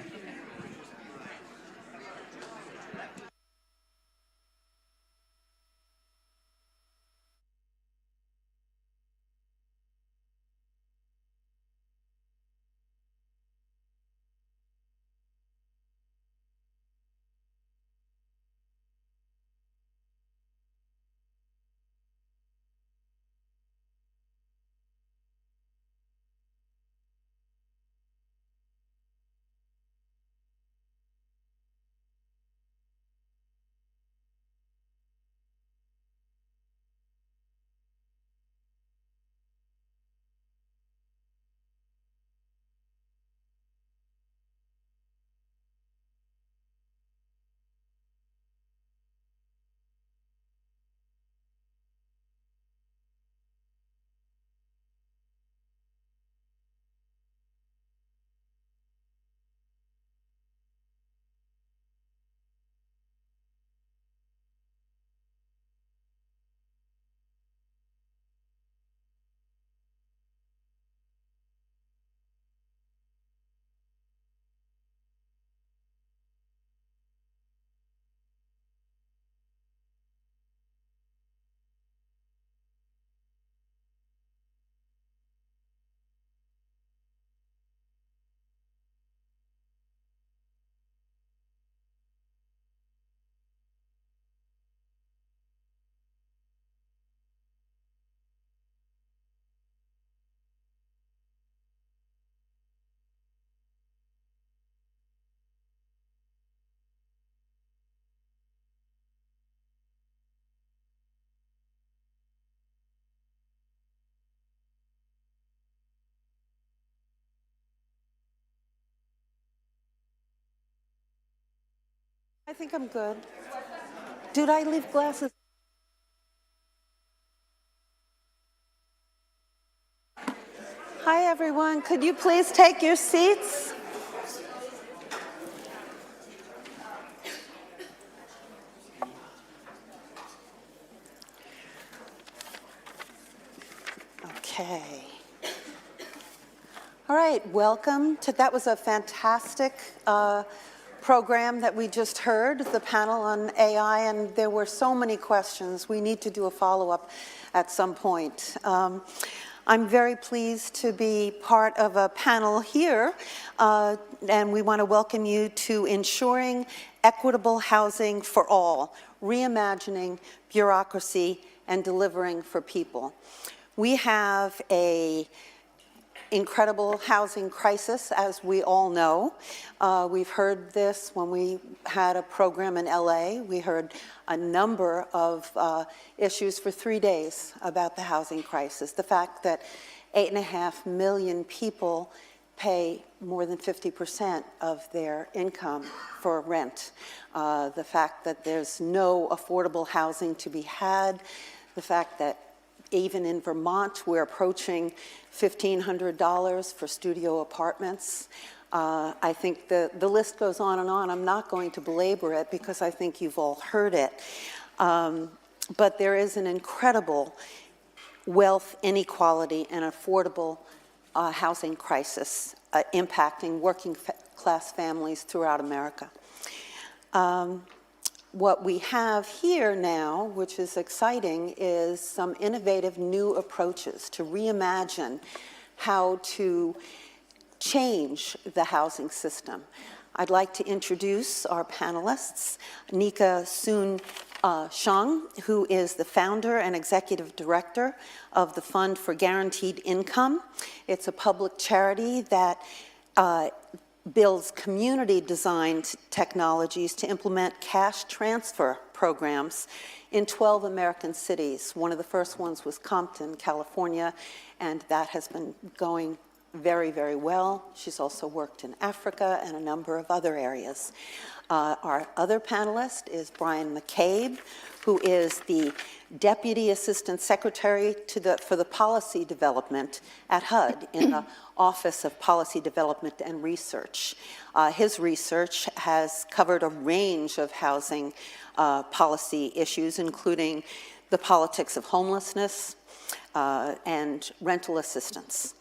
I think I'm good. Did I leave glasses? Hi, everyone. Could you please take your seats? Okay. All right, welcome to, that was a fantastic program that we just heard, the panel on AI, and there were so many questions. We need to do a follow-up at some point. I'm very pleased to be part of a panel here, and we want to welcome you to Ensuring Equitable Housing for All, Reimagining, Bureaucracy, and Delivering for People. We have an incredible housing crisis, as we all know. We've heard this when we had a program in LA. We heard a number of issues for 3 days about the housing crisis. The fact that 8.5 million people pay more than 50% of their income for rent. The fact that there's no affordable housing to be had. The fact that even in Vermont, we're approaching $1,500 for studio apartments. I think the list goes on and on. I'm not going to belabor it because I think you've all heard it. But there is an incredible wealth inequality and affordable housing crisis impacting working class families throughout America. What we have here now, which is exciting, is some innovative new approaches to reimagine how to change the housing system. I'd like to introduce our panelists, Nika Soon Shang, who is the founder and executive director of the Fund for Guaranteed Income. It's a public charity that builds community-designed technologies to implement cash transfer programs in 12 American cities. One of the first ones was Compton, California, and that has been going very, very well. She's also worked in Africa and a number of other areas. Our other panelist is Brian McCabe, who is the Deputy Assistant Secretary for the Policy Development at HUD in the Office of Policy Development and Research. His research has covered a range of housing policy issues, including the politics of homelessness and rental assistance.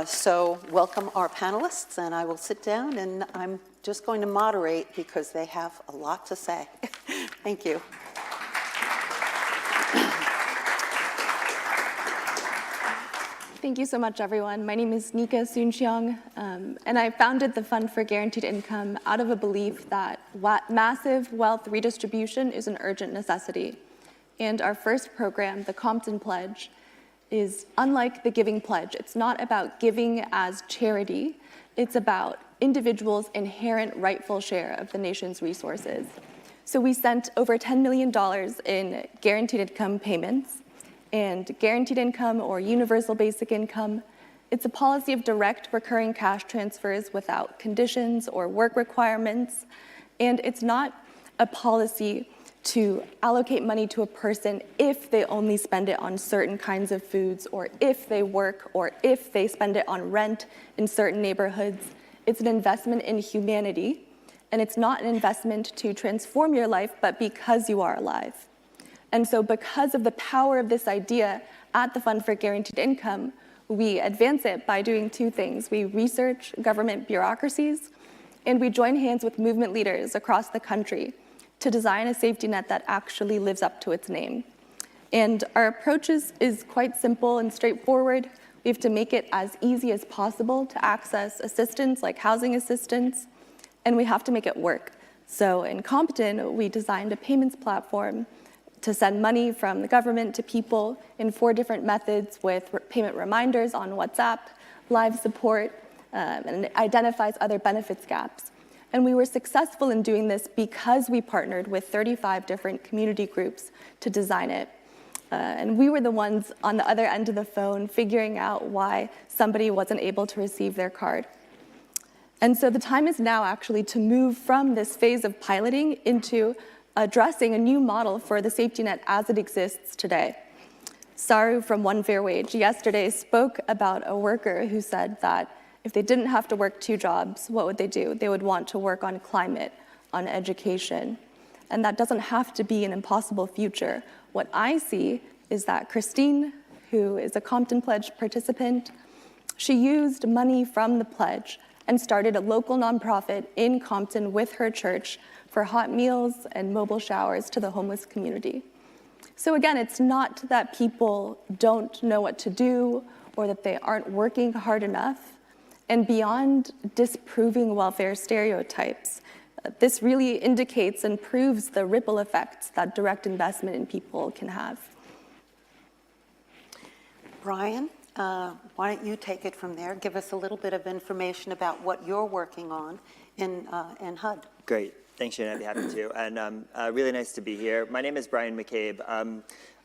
So welcome our panelists, and I will sit down, and I'm just going to moderate because they have a lot to say. Thank you. Thank you so much, everyone. My name is Nika Sooncheong, and I founded the Fund for Guaranteed Income out of a belief that massive wealth redistribution is an urgent necessity. And our first program, the Compton Pledge, is unlike the Giving Pledge. It's not about giving as charity. It's about individuals' inherent rightful share of the nation's resources. So we sent over $10 million in guaranteed income payments. And guaranteed income or universal basic income, it's a policy of direct recurring cash transfers without conditions or work requirements. And it's not a policy to allocate money to a person if they only spend it on certain kinds of foods, or if they work, or if they spend it on rent in certain neighborhoods. It's an investment in humanity, and it's not an investment to transform your life, but because you are alive. And so because of the power of this idea at the Fund for Guaranteed Income, we advance it by doing two things. We research government bureaucracies, and we join hands with movement leaders across the country to design a safety net that actually lives up to its name. And our approach is quite simple and straightforward. We have to make it as easy as possible to access assistance like housing assistance, and we have to make it work. So in Compton, we designed a payments platform to send money from the government to people in 4 different methods with payment reminders on WhatsApp, live support, and it identifies other benefits gaps. And we were successful in doing this because we partnered with 35 different community groups to design it. And we were the ones on the other end of the phone figuring out why somebody wasn't able to receive their card. And so the time is now actually to move from this phase of piloting into addressing a new model for the safety net as it exists today. Saru from One Fair Wage yesterday spoke about a worker who said that if they didn't have to work 2 jobs, what would they do? They would want to work on climate, on education. And that doesn't have to be an impossible future. What I see is that Christine, who is a Compton Pledge participant, she used money from the pledge and started a local nonprofit in Compton with her church for hot meals and mobile showers to the homeless community. So again, it's not that people don't know what to do or that they aren't working hard enough. And beyond disproving welfare stereotypes, this really indicates and proves the ripple effects that direct investment in people can have. Brian, why don't you take it from there? Give us a little bit of information about what you're working on in HUD. Great. Thanks, Shannon. I'd be happy to. And really nice to be here. My name is Brian McCabe.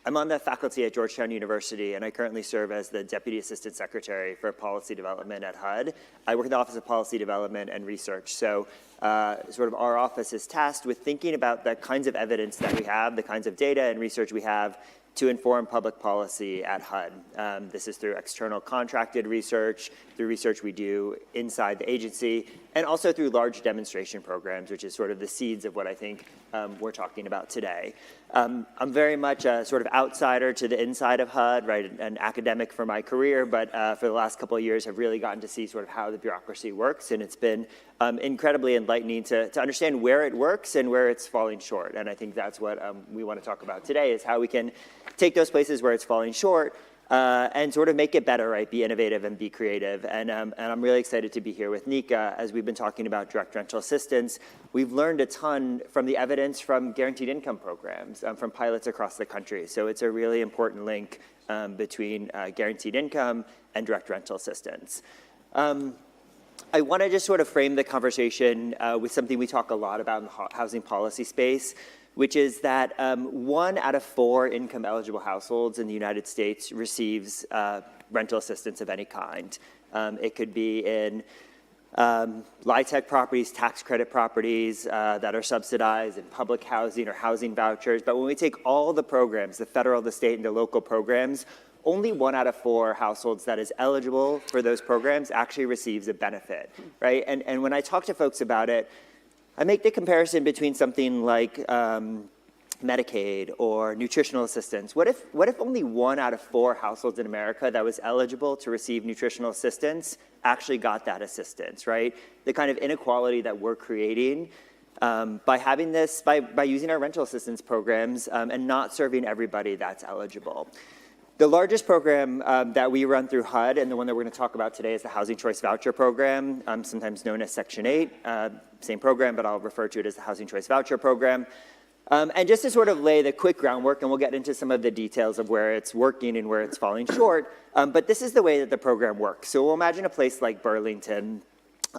I'm on the faculty at Georgetown University, and I currently serve as the Deputy Assistant Secretary for Policy Development at HUD. I work in the Office of Policy Development and Research. So sort of our office is tasked with thinking about the kinds of evidence that we have, the kinds of data and research we have to inform public policy at HUD. This is through external contracted research, through research we do inside the agency, and also through large demonstration programs, which is sort of the seeds of what I think we're talking about today. I'm very much a sort of outsider to the inside of HUD, right, an academic for my career, but for the last couple of years have really gotten to see sort of how the bureaucracy works, and it's been incredibly enlightening to understand where it works and where it's falling short. And I think that's what we want to talk about today, is how we can take those places where it's falling short and sort of make it better, right? Be innovative and be creative. And I'm really excited to be here with Nika. As we've been talking about direct rental assistance, we've learned a ton from the evidence from guaranteed income programs, from pilots across the country. So it's a really important link between guaranteed income and direct rental assistance. I want to just sort of frame the conversation with something we talk a lot about in the housing policy space, which is that 1 out of 4 income-eligible households in the United States receives rental assistance of any kind. It could be in LIHTC properties, tax credit properties that are subsidized, in public housing or housing vouchers. But when we take all the programs, the federal, the state, and the local programs, only 1 out of 4 households that is eligible for those programs actually receives a benefit, right? And when I talk to folks about it, I make the comparison between something like Medicaid or nutritional assistance? What if only 1 out of 4 households in America that was eligible to receive nutritional assistance actually got that assistance, right? The kind of inequality that we're creating by having this, by using our rental assistance programs and not serving everybody that's eligible. The largest program that we run through HUD, and the one that we're going to talk about today, is the Housing Choice Voucher Program, sometimes known as Section 8. Same program, but I'll refer to it as the Housing Choice Voucher Program. And just to sort of lay the quick groundwork, and we'll get into some of the details of where it's working and where it's falling short, but this is the way that the program works. So we'll imagine a place like Burlington.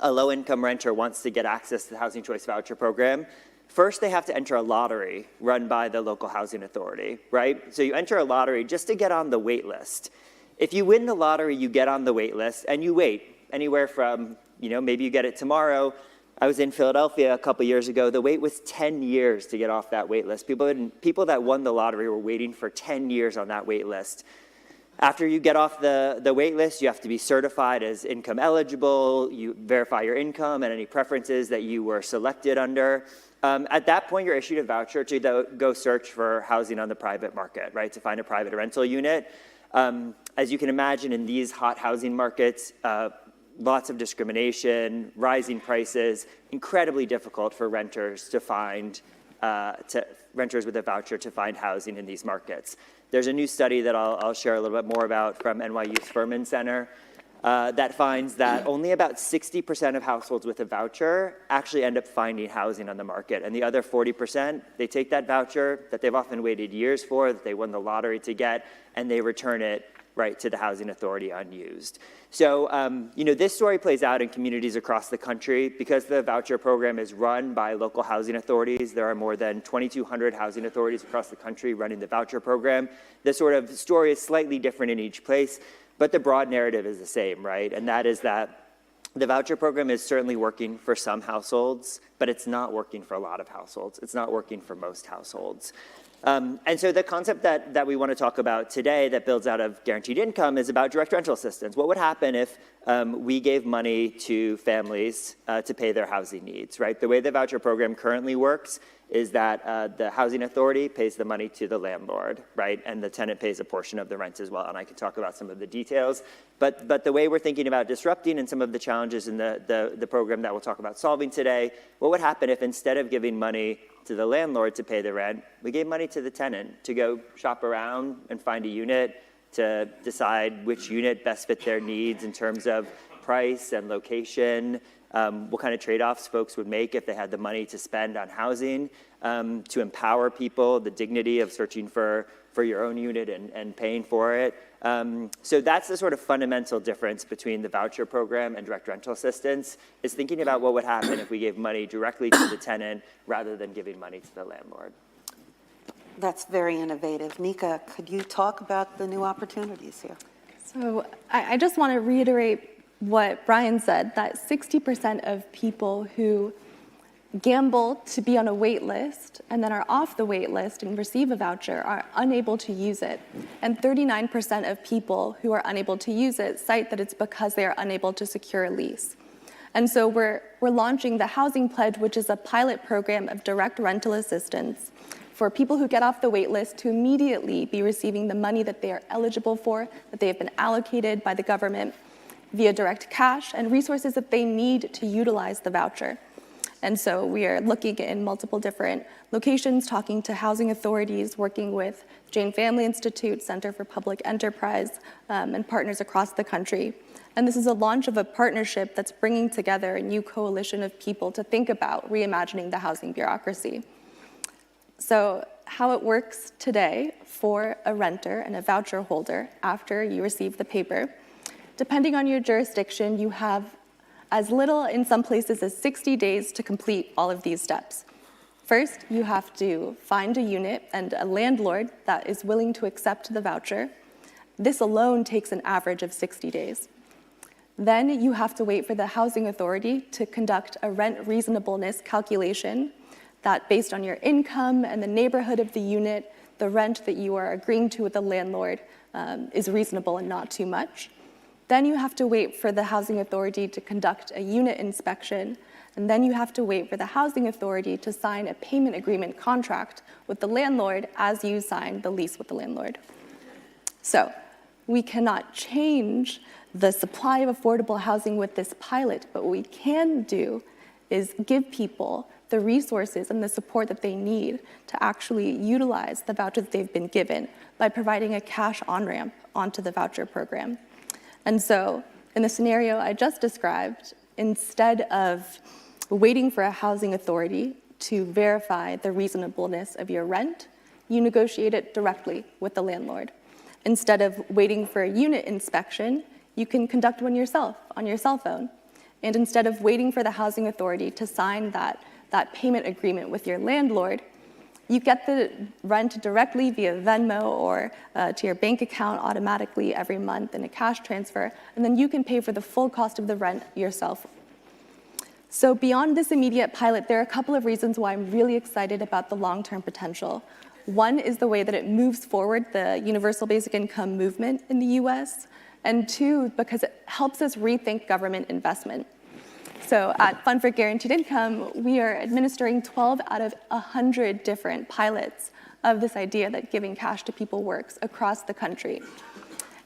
A low-income renter wants to get access to the Housing Choice Voucher Program. First, they have to enter a lottery run by the local housing authority, right? So you enter a lottery just to get on the wait list. If you win the lottery, you get on the wait list, and you wait anywhere from, maybe you get it tomorrow. I was in Philadelphia a couple years ago. The wait was 10 years to get off that wait list. People that won the lottery were waiting for 10 years on that wait list. After you get off the wait list, you have to be certified as income eligible. You verify your income and any preferences that you were selected under. At that point, you're issued a voucher to go search for housing on the private market, right, to find a private rental unit. As you can imagine, in these hot housing markets, lots of discrimination, rising prices, incredibly difficult for renters to find, renters with a voucher to find housing in these markets. There's a new study that I'll share a little bit more about from NYU's Furman Center that finds that only about 60% of households with a voucher actually end up finding housing on the market. And the other 40%, they take that voucher that they've often waited years for, that they won the lottery to get, and they return it right to the housing authority unused. So, this story plays out in communities across the country. Because the voucher program is run by local housing authorities, there are more than 2,200 housing authorities across the country running the voucher program. The sort of story is slightly different in each place, but the broad narrative is the same, right? And that is that the voucher program is certainly working for some households, but it's not working for a lot of households. It's not working for most households. And so the concept that we want to talk about today that builds out of guaranteed income is about direct rental assistance. What would happen if we gave money to families to pay their housing needs, right? The way the voucher program currently works is that the housing authority pays the money to the landlord, right? And the tenant pays a portion of the rent as well. And I can talk about some of the details. But the way we're thinking about disrupting and some of the challenges in the program that we'll talk about solving today, what would happen if instead of giving money to the landlord to pay the rent, we gave money to the tenant to go shop around and find a unit, to decide which unit best fit their needs in terms of price and location, what kind of trade-offs folks would make if they had the money to spend on housing, to empower people, the dignity of searching for your own unit and paying for it. So that's the sort of fundamental difference between the voucher program and direct rental assistance, is thinking about what would happen if we gave money directly to the tenant rather than giving money to the landlord. That's very innovative. Nika, could you talk about the new opportunities here? So I just want to reiterate what Brian said, that 60% of people who gamble to be on a wait list and then are off the wait list and receive a voucher are unable to use it. And 39% of people who are unable to use it cite that it's because they are unable to secure a lease. And so we're launching the Housing Pledge, which is a pilot program of direct rental assistance for people who get off the wait list to immediately be receiving the money that they are eligible for, that they have been allocated by the government via direct cash and resources that they need to utilize the voucher. And so we are looking in multiple different locations, talking to housing authorities, working with Jane Family Institute, Center for Public Enterprise, and partners across the country. And this is a launch of a partnership that's bringing together a new coalition of people to think about reimagining the housing bureaucracy. So how it works today for a renter and a voucher holder after you receive the paper, depending on your jurisdiction, you have as little in some places as 60 days to complete all of these steps. First, you have to find a unit and a landlord that is willing to accept the voucher. This alone takes an average of 60 days. Then you have to wait for the housing authority to conduct a rent reasonableness calculation that, based on your income and the neighborhood of the unit, the rent that you are agreeing to with the landlord is reasonable and not too much. Then you have to wait for the housing authority to conduct a unit inspection And then you have to wait for the housing authority to sign a payment agreement contract with the landlord as you sign the lease with the landlord. So we cannot change the supply of affordable housing with this pilot, but what we can do is give people the resources and the support that they need to actually utilize the voucher that they've been given by providing a cash on-ramp onto the voucher program. And so in the scenario I just described, instead of waiting for a housing authority to verify the reasonableness of your rent, you negotiate it directly with the landlord. Instead of waiting for a unit inspection, you can conduct one yourself on your cell phone. And instead of waiting for the housing authority to sign that payment agreement with your landlord, you get the rent directly via Venmo or to your bank account automatically every month in a cash transfer, and then you can pay for the full cost of the rent yourself. So beyond this immediate pilot, there are a couple of reasons why I'm really excited about the long-term potential. One is the way that it moves forward the universal basic income movement in the US, and two, because it helps us rethink government investment. So at Fund for Guaranteed Income, we are administering 12 out of 100 different pilots of this idea that giving cash to people works across the country.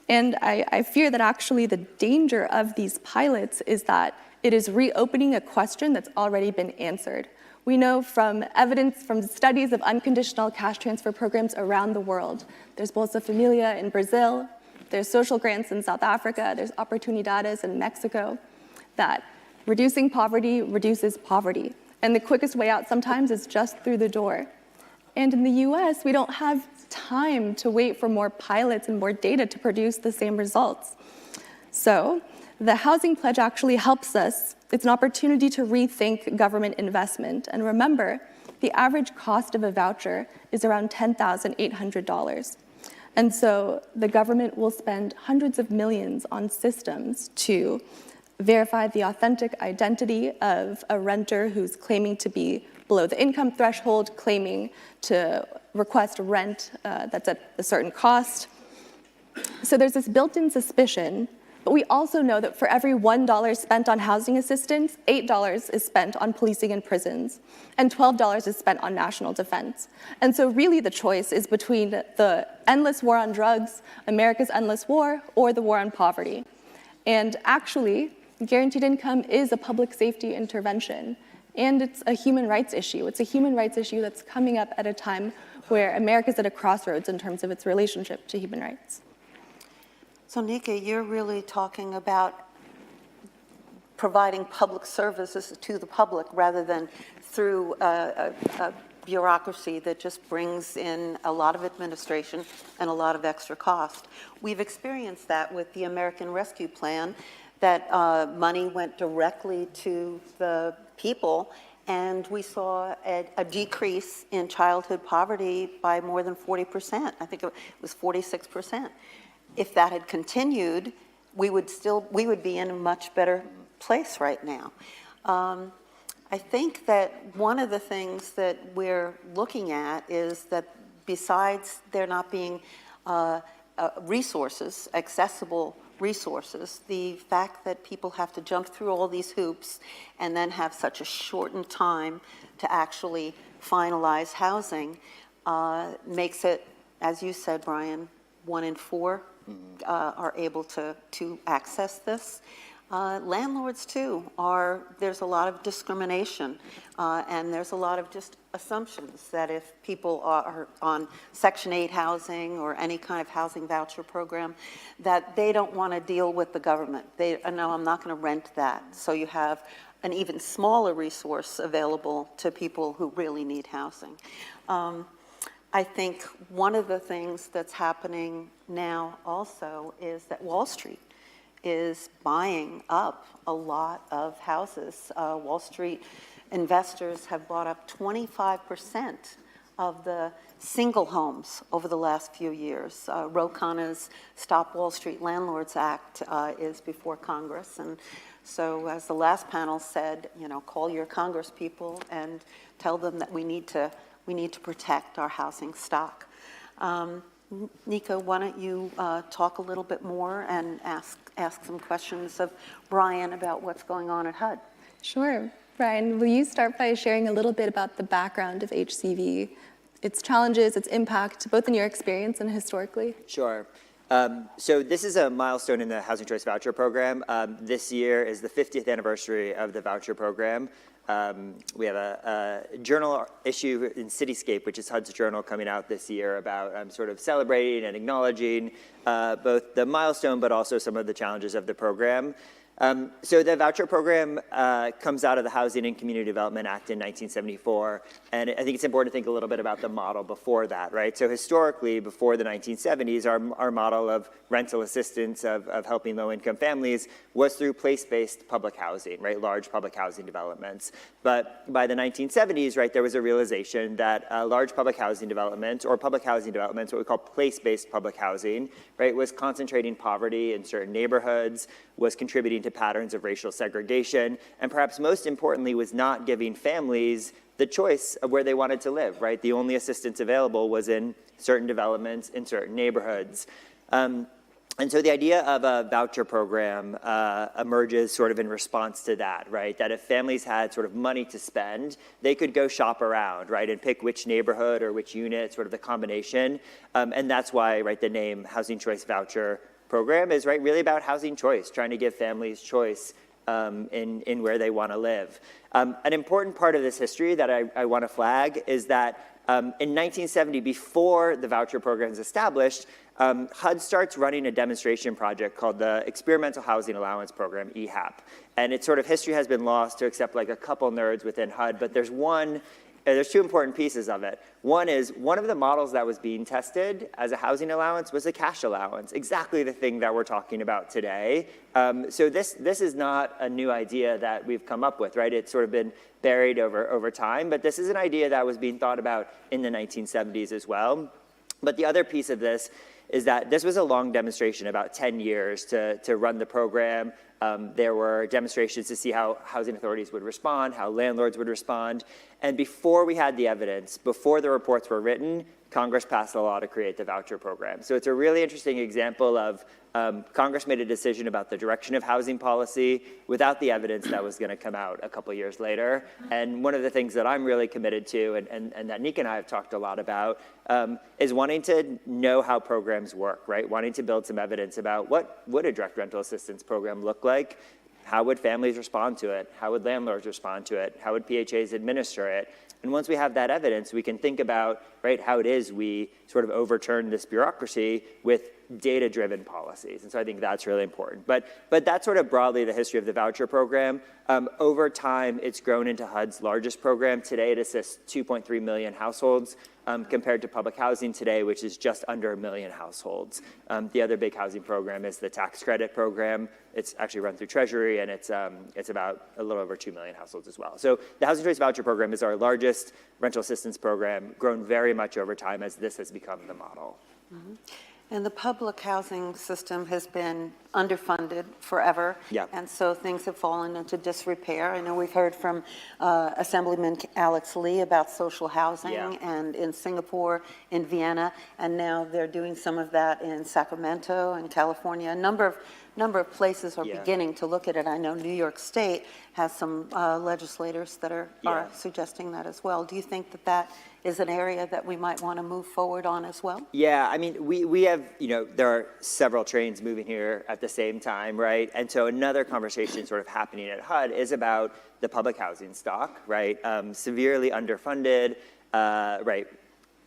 And I fear that actually the danger of these pilots is that it is reopening a question that's already been answered. We know from evidence from studies of unconditional cash transfer programs around the world. There's Bolsa Familia in Brazil, there's social grants in South Africa, there's Oportunidades in Mexico, that reducing poverty reduces poverty. And the quickest way out sometimes is just through the door. And in the US, we don't have time to wait for more pilots and more data to produce the same results. So the Housing Pledge actually helps us. It's an opportunity to rethink government investment. And remember, the average cost of a voucher is around $10,800. And so the government will spend hundreds of millions on systems to verify the authentic identity of a renter who's claiming to be below the income threshold, claiming to request rent that's at a certain cost. So there's this built-in suspicion, but we also know that for every $1 spent on housing assistance, $8 is spent on policing and prisons, and $12 is spent on national defense. And so really the choice is between the endless war on drugs, America's endless war, or the war on poverty. And actually, guaranteed income is a public safety intervention, and it's a human rights issue. It's a human rights issue that's coming up at a time where America's at a crossroads in terms of its relationship to human rights. So Nika, you're really talking about providing public services to the public rather than through a bureaucracy that just brings in a lot of administration and a lot of extra cost. We've experienced that with the American Rescue Plan, that money went directly to the people, and we saw a decrease in childhood poverty by more than 40%. I think it was 46%. If that had continued, we would be in a much better place right now. I think that one of the things that we're looking at is that besides there not being resources, accessible resources, the fact that people have to jump through all these hoops and then have such a shortened time to actually finalize housing makes it, as you said, Brian, 1 in 4 are able to access this. Landlords too there's a lot of discrimination and there's a lot of just assumptions that if people are on Section 8 housing or any kind of housing voucher program, that they don't want to deal with the government. No, I'm not going to rent that. So you have an even smaller resource available to people who really need housing. I think one of the things that's happening now also is that Wall Street is buying up a lot of houses. Wall Street investors have bought up 25% of the single homes over the last few years. Ro Khanna's Stop Wall Street Landlords Act is before Congress. And so as the last panel said, call your Congress people and tell them that we need to protect our housing stock. Nika, why don't you talk a little bit more and ask some questions of Brian about what's going on at HUD? Sure. Brian, will you start by sharing a little bit about the background of HCV, its challenges, its impact, both in your experience and historically? Sure. So this is a milestone in the Housing Choice Voucher Program. This year is the 50th anniversary of the voucher program. We have a journal issue in Cityscape, which is HUD's journal, coming out this year about sort of celebrating and acknowledging both the milestone but also some of the challenges of the program. So the voucher program comes out of the Housing and Community Development Act in 1974, and I think it's important to think a little bit about the model before that, right? So historically, before the 1970s, our model of rental assistance, of helping low-income families, was through place-based public housing, right? Large public housing developments. But by the 1970s, right, there was a realization that large public housing development, or public housing developments, what we call place-based public housing, right, was concentrating poverty in certain neighborhoods, was contributing to patterns of racial segregation, and perhaps most importantly was not giving families the choice of where they wanted to live, right? The only assistance available was in certain developments, in certain neighborhoods. And so the idea of a voucher program emerges sort of in response to that, right? That if families had sort of money to spend, they could go shop around, right, and pick which neighborhood or which unit, sort of the combination. And that's why, right, the name Housing Choice Voucher Program is, right, really about housing choice, trying to give families choice in where they want to live. An important part of this history that I want to flag is that in 1970, before the voucher program is established, HUD starts running a demonstration project called the Experimental Housing Allowance Program, EHAP. And its sort of history has been lost to except like a couple nerds within HUD, but there's two important pieces of it. One is, one of the models that was being tested as a housing allowance was a cash allowance, exactly the thing that we're talking about today. So this is not a new idea that we've come up with, right? It's sort of been buried over time, but this is an idea that was being thought about in the 1970s as well. But the other piece of this is that this was a long demonstration, about 10 years to run the program. There were demonstrations to see how housing authorities would respond, how landlords would respond. And before we had the evidence, before the reports were written, Congress passed a law to create the voucher program. So it's a really interesting example of Congress made a decision about the direction of housing policy without the evidence that was going to come out a couple years later. And one of the things that I'm really committed to, and that Nika and I have talked a lot about, is wanting to know how programs work, right? Wanting to build some evidence about what would a direct rental assistance program look like? How would families respond to it? How would landlords respond to it? How would PHAs administer it? And once we have that evidence, we can think about, right, how it is we sort of overturn this bureaucracy with data-driven policies. And so I think that's really important. But that's sort of broadly the history of the voucher program. Over time, it's grown into HUD's largest program. Today, it assists 2.3 million households, compared to public housing today, which is just under 1 million households. The other big housing program is the tax credit program. It's actually run through Treasury, and it's about a little over 2 million households as well. So the Housing Choice Voucher Program is our largest rental assistance program, grown very much over time as this has become the model. Mm-hmm. And the public housing system has been underfunded forever. Yeah. And so things have fallen into disrepair. I know we've heard from Assemblyman Alex Lee about social housing, and in Singapore, in Vienna, and now they're doing some of that in Sacramento and California. A number of places are beginning to look at it. I know New York State has some legislators that are suggesting that as well. Do you think that that is an area that we might want to move forward on as well? Yeah, I mean, we have, there are several trains moving here at the same time, right? And so another conversation sort of happening at HUD is about the public housing stock, right? Severely underfunded, right?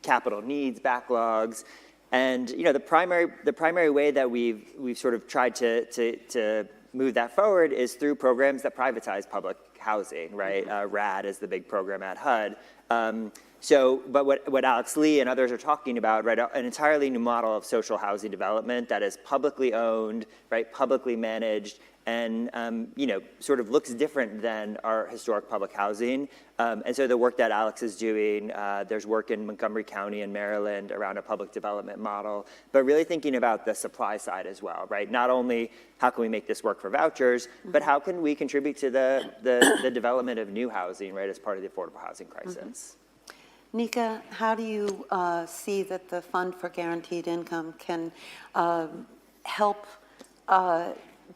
Capital needs, backlogs. And the primary way that we've sort of tried to move that forward is through programs that privatize public housing, right? RAD is the big program at HUD. But what Alex Lee and others are talking about, right, an entirely new model of social housing development that is publicly owned, right, publicly managed, and sort of looks different than our historic public housing. And so the work that Alex is doing, there's work in Montgomery County in Maryland around a public development model, but really thinking about the supply side as well, right? Not only how can we make this work for vouchers, but how can we contribute to the development of new housing, right, as part of the affordable housing crisis. Nika, how do you see that the Fund for Guaranteed Income can help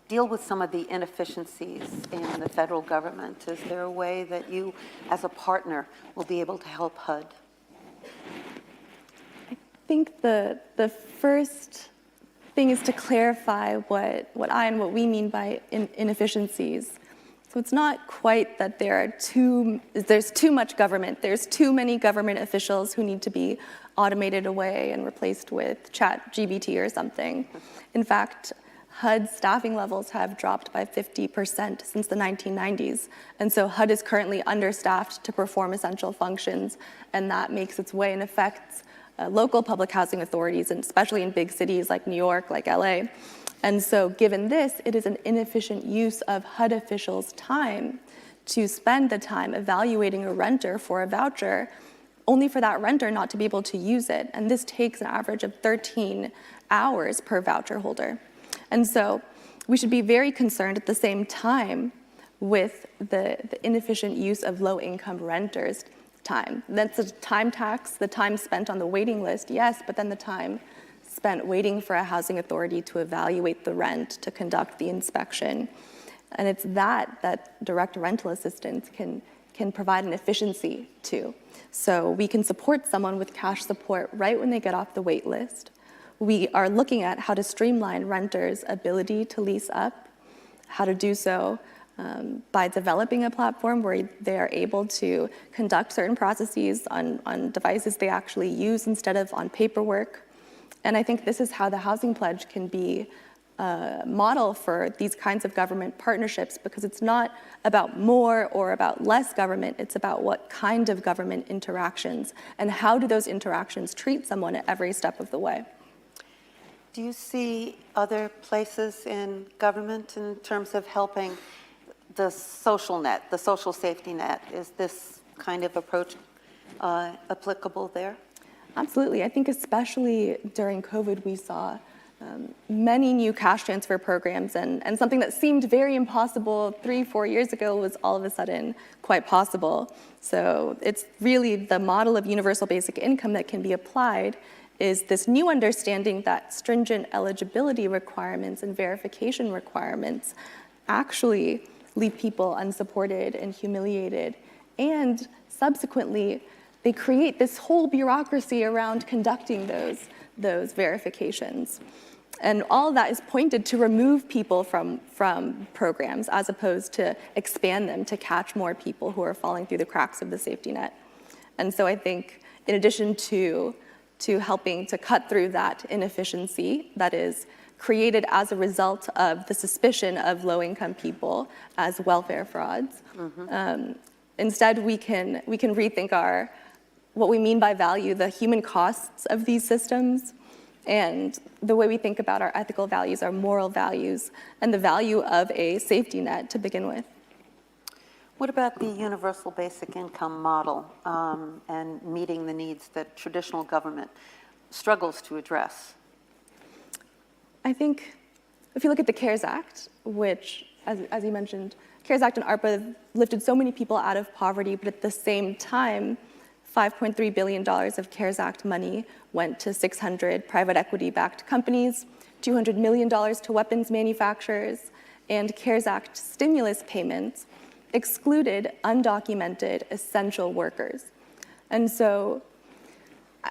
deal with some of the inefficiencies in the federal government? Is there a way that you, as a partner, will be able to help HUD? I think the first thing is to clarify what I and what we mean by inefficiencies. So it's not quite that there's too much government. There's too many government officials who need to be automated away and replaced with ChatGPT or something. In fact, HUD's staffing levels have dropped by 50% since the 1990s. And so HUD is currently understaffed to perform essential functions, and that makes its way and affects local public housing authorities, and especially in big cities like New York, like LA. And so given this, it is an inefficient use of HUD officials' time to spend the time evaluating a renter for a voucher, only for that renter not to be able to use it. And this takes an average of 13 hours per voucher holder. And so we should be very concerned at the same time with the inefficient use of low-income renters' time. That's a time tax, the time spent on the waiting list, yes, but then the time spent waiting for a housing authority to evaluate the rent, to conduct the inspection. And it's that direct rental assistance can provide an efficiency to. So we can support someone with cash support right when they get off the wait list. We are looking at how to streamline renters' ability to lease up, how to do so by developing a platform where they are able to conduct certain processes on devices they actually use instead of on paperwork. And I think this is how the Housing Pledge can be a model for these kinds of government partnerships, because it's not about more or about less government, it's about what kind of government interactions and how do those interactions treat someone at every step of the way. Do you see other places in government in terms of helping the social net, the social safety net? Is this kind of approach applicable there? Absolutely. I think especially during COVID, we saw many new cash transfer programs, and something that seemed very impossible 3-4 years ago was all of a sudden quite possible. So it's really the model of universal basic income that can be applied is this new understanding that stringent eligibility requirements and verification requirements actually leave people unsupported and humiliated, and subsequently they create this whole bureaucracy around conducting those verifications. And all of that is pointed to remove people from programs as opposed to expand them to catch more people who are falling through the cracks of the safety net. And so I think in addition to helping to cut through that inefficiency that is created as a result of the suspicion of low-income people as welfare frauds, instead we can rethink what we mean by value, the human costs of these systems, and the way we think about our ethical values, our moral values, and the value of a safety net to begin with. What about the universal basic income model and meeting the needs that traditional government struggles to address? I think if you look at the CARES Act, which, as you mentioned, CARES Act and ARPA lifted so many people out of poverty, but at the same time, $5.3 billion of CARES Act money went to 600 private equity-backed companies, $200 million to weapons manufacturers, and CARES Act stimulus payments excluded undocumented essential workers. And so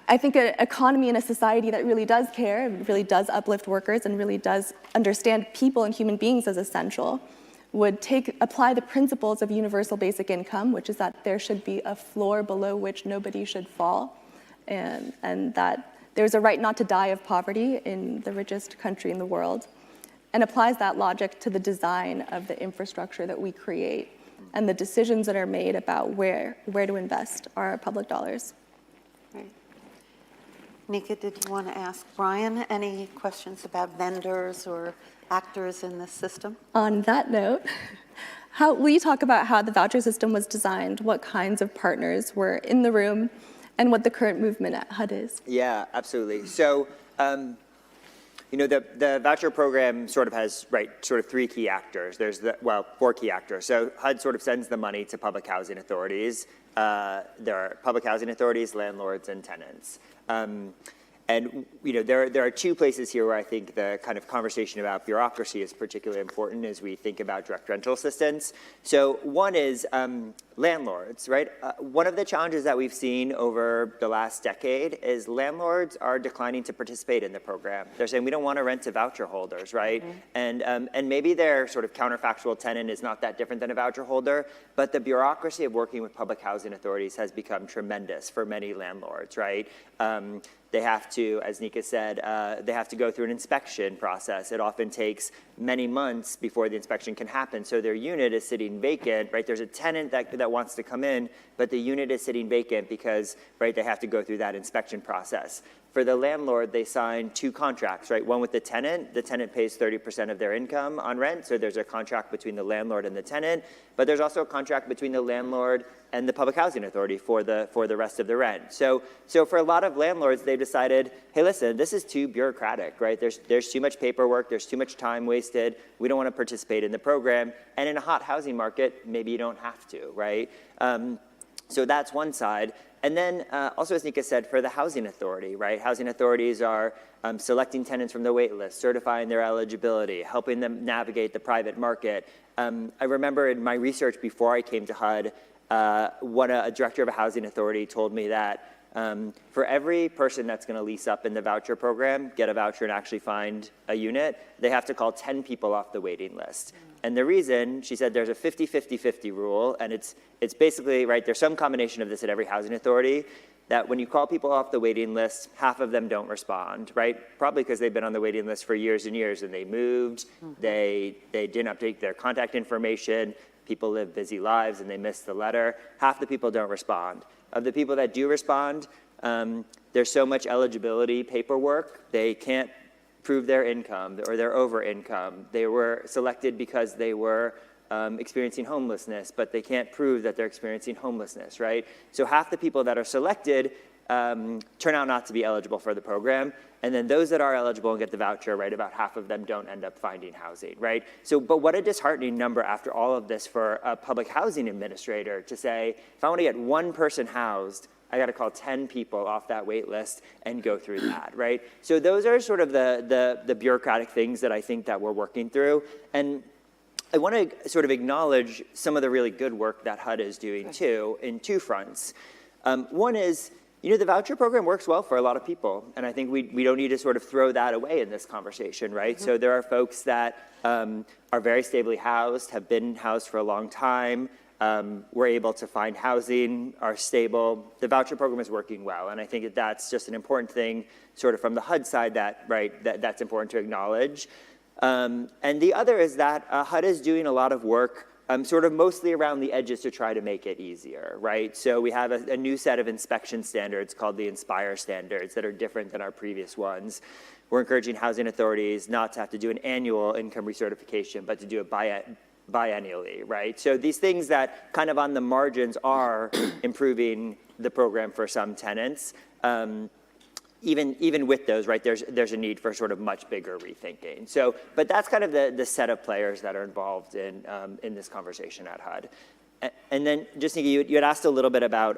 I think an economy and a society that really does care, really does uplift workers, and really does understand people and human beings as essential would apply the principles of universal basic income, which is that there should be a floor below which nobody should fall, and that there's a right not to die of poverty in the richest country in the world, and applies that logic to the design of the infrastructure that we create and the decisions that are made about where to invest our public dollars. Right. Nika, did you want to ask Brian any questions about vendors or actors in this system? On that note, will you talk about how the voucher system was designed, what kinds of partners were in the room, and what the current movement at HUD is? Yeah, absolutely. So, the voucher program sort of has, three key actors. There's four key actors. So HUD sort of sends the money to public housing authorities. There are public housing authorities, landlords, and tenants. And there are two places here where I think the kind of conversation about bureaucracy is particularly important as we think about direct rental assistance. So one is landlords, right? One of the challenges that we've seen over the last decade is landlords are declining to participate in the program. They're saying we don't want to rent to voucher holders, right? Mm-hmm. And maybe their sort of counterfactual tenant is not that different than a voucher holder, but the bureaucracy of working with public housing authorities has become tremendous for many landlords, right? They have to, as Nika said, they have to go through an inspection process. It often takes many months before the inspection can happen. So their unit is sitting vacant, right? There's a tenant that wants to come in, but the unit is sitting vacant because, right, they have to go through that inspection process. For the landlord, they sign two contracts, right? One with the tenant pays 30% of their income on rent, so there's a contract between the landlord and the tenant, but there's also a contract between the landlord and the public housing authority for the rest of the rent. So for a lot of landlords, they've decided, hey, listen, this is too bureaucratic, right? There's too much paperwork, there's too much time wasted, we don't want to participate in the program, and in a hot housing market, maybe you don't have to, right? So that's one side. And then also, as Nika said, for the housing authority, right? Housing authorities are selecting tenants from the wait list, certifying their eligibility, helping them navigate the private market. I remember in my research before I came to HUD, a director of a housing authority told me that for every person that's going to lease up in the voucher program, get a voucher and actually find a unit, they have to call 10 people off the waiting list. And the reason, she said, there's a 50-50-50 rule, and it's basically, right, there's some combination of this at every housing authority, that when you call people off the waiting list, half of them don't respond, right? Probably because they've been on the waiting list for years and years, and they moved, they didn't update their contact information, people live busy lives, and they missed the letter. Half the people don't respond. Of the people that do respond, there's so much eligibility paperwork, they can't prove their income or their over income. They were selected because they were experiencing homelessness, but they can't prove that they're experiencing homelessness, right? So half the people that are selected turn out not to be eligible for the program. And then those that are eligible and get the voucher, right, about half of them don't end up finding housing, right? So, but what a disheartening number after all of this for a public housing administrator to say, if I want to get one person housed, I got to call 10 people off that wait list and go through that, right? So those are sort of the bureaucratic things that I think that we're working through. And I want to sort of acknowledge some of the really good work that HUD is doing too, in two fronts. One is, the voucher program works well for a lot of people, and I think we don't need to sort of throw that away in this conversation, right? Mm-hmm. So there are folks that are very stably housed, have been housed for a long time, we're able to find housing, are stable. The voucher program is working well, and I think that's just an important thing sort of from the HUD side that's important to acknowledge. And the other is that HUD is doing a lot of work sort of mostly around the edges to try to make it easier, right? So we have a new set of inspection standards called the Inspire standards that are different than our previous ones. We're encouraging housing authorities not to have to do an annual income recertification, but to do it biennially, right? So these things that kind of on the margins are improving the program for some tenants. Even with those, right, there's a need for sort of much bigger rethinking. So, but that's kind of the set of players that are involved in this conversation at HUD. And then, just Nika, you had asked a little bit about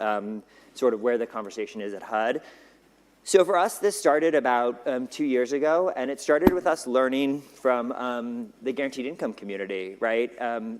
sort of where the conversation is at HUD. So for us, this started about 2 years ago, and it started with us learning from the guaranteed income community, right?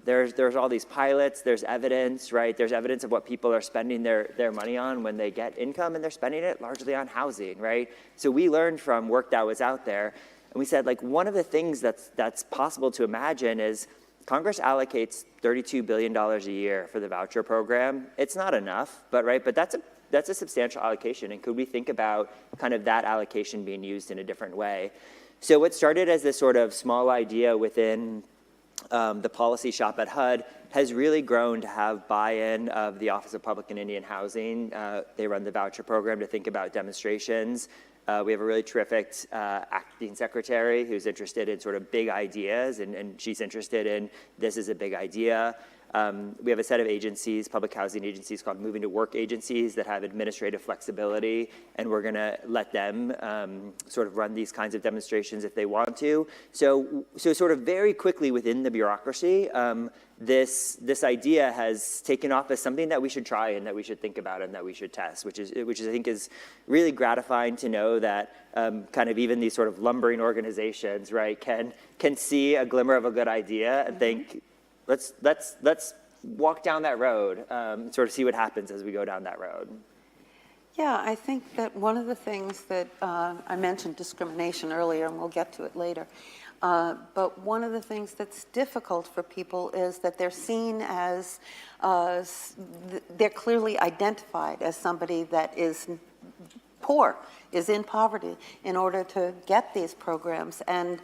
There's all these pilots, there's evidence, right? There's evidence of what people are spending their money on when they get income, and they're spending it largely on housing, right? So we learned from work that was out there, and we said, like, one of the things that's possible to imagine is Congress allocates $32 billion a year for the voucher program. It's not enough, but that's a substantial allocation, and could we think about kind of that allocation being used in a different way? So what started as this sort of small idea within the policy shop at HUD has really grown to have buy-in of the Office of Public and Indian Housing. They run the voucher program to think about demonstrations. We have a really terrific acting secretary who's interested in sort of big ideas, and she's interested in this is a big idea. we have a set of agencies, public housing agencies called moving to work agencies that have administrative flexibility, and we're going to let them sort of run these kinds of demonstrations if they want to. So sort of very quickly within the bureaucracy, this idea has taken off as something that we should try and that we should think about and that we should test, which I think is really gratifying to know that kind of even these sort of lumbering organizations, right, can see a glimmer of a good idea and think, let's walk down that road, sort of see what happens as we go down that road. Yeah, I think that one of the things that I mentioned discrimination earlier, and we'll get to it later. But one of the things that's difficult for people is that they're seen as, they're clearly identified as somebody that is poor, is in poverty in order to get these programs. And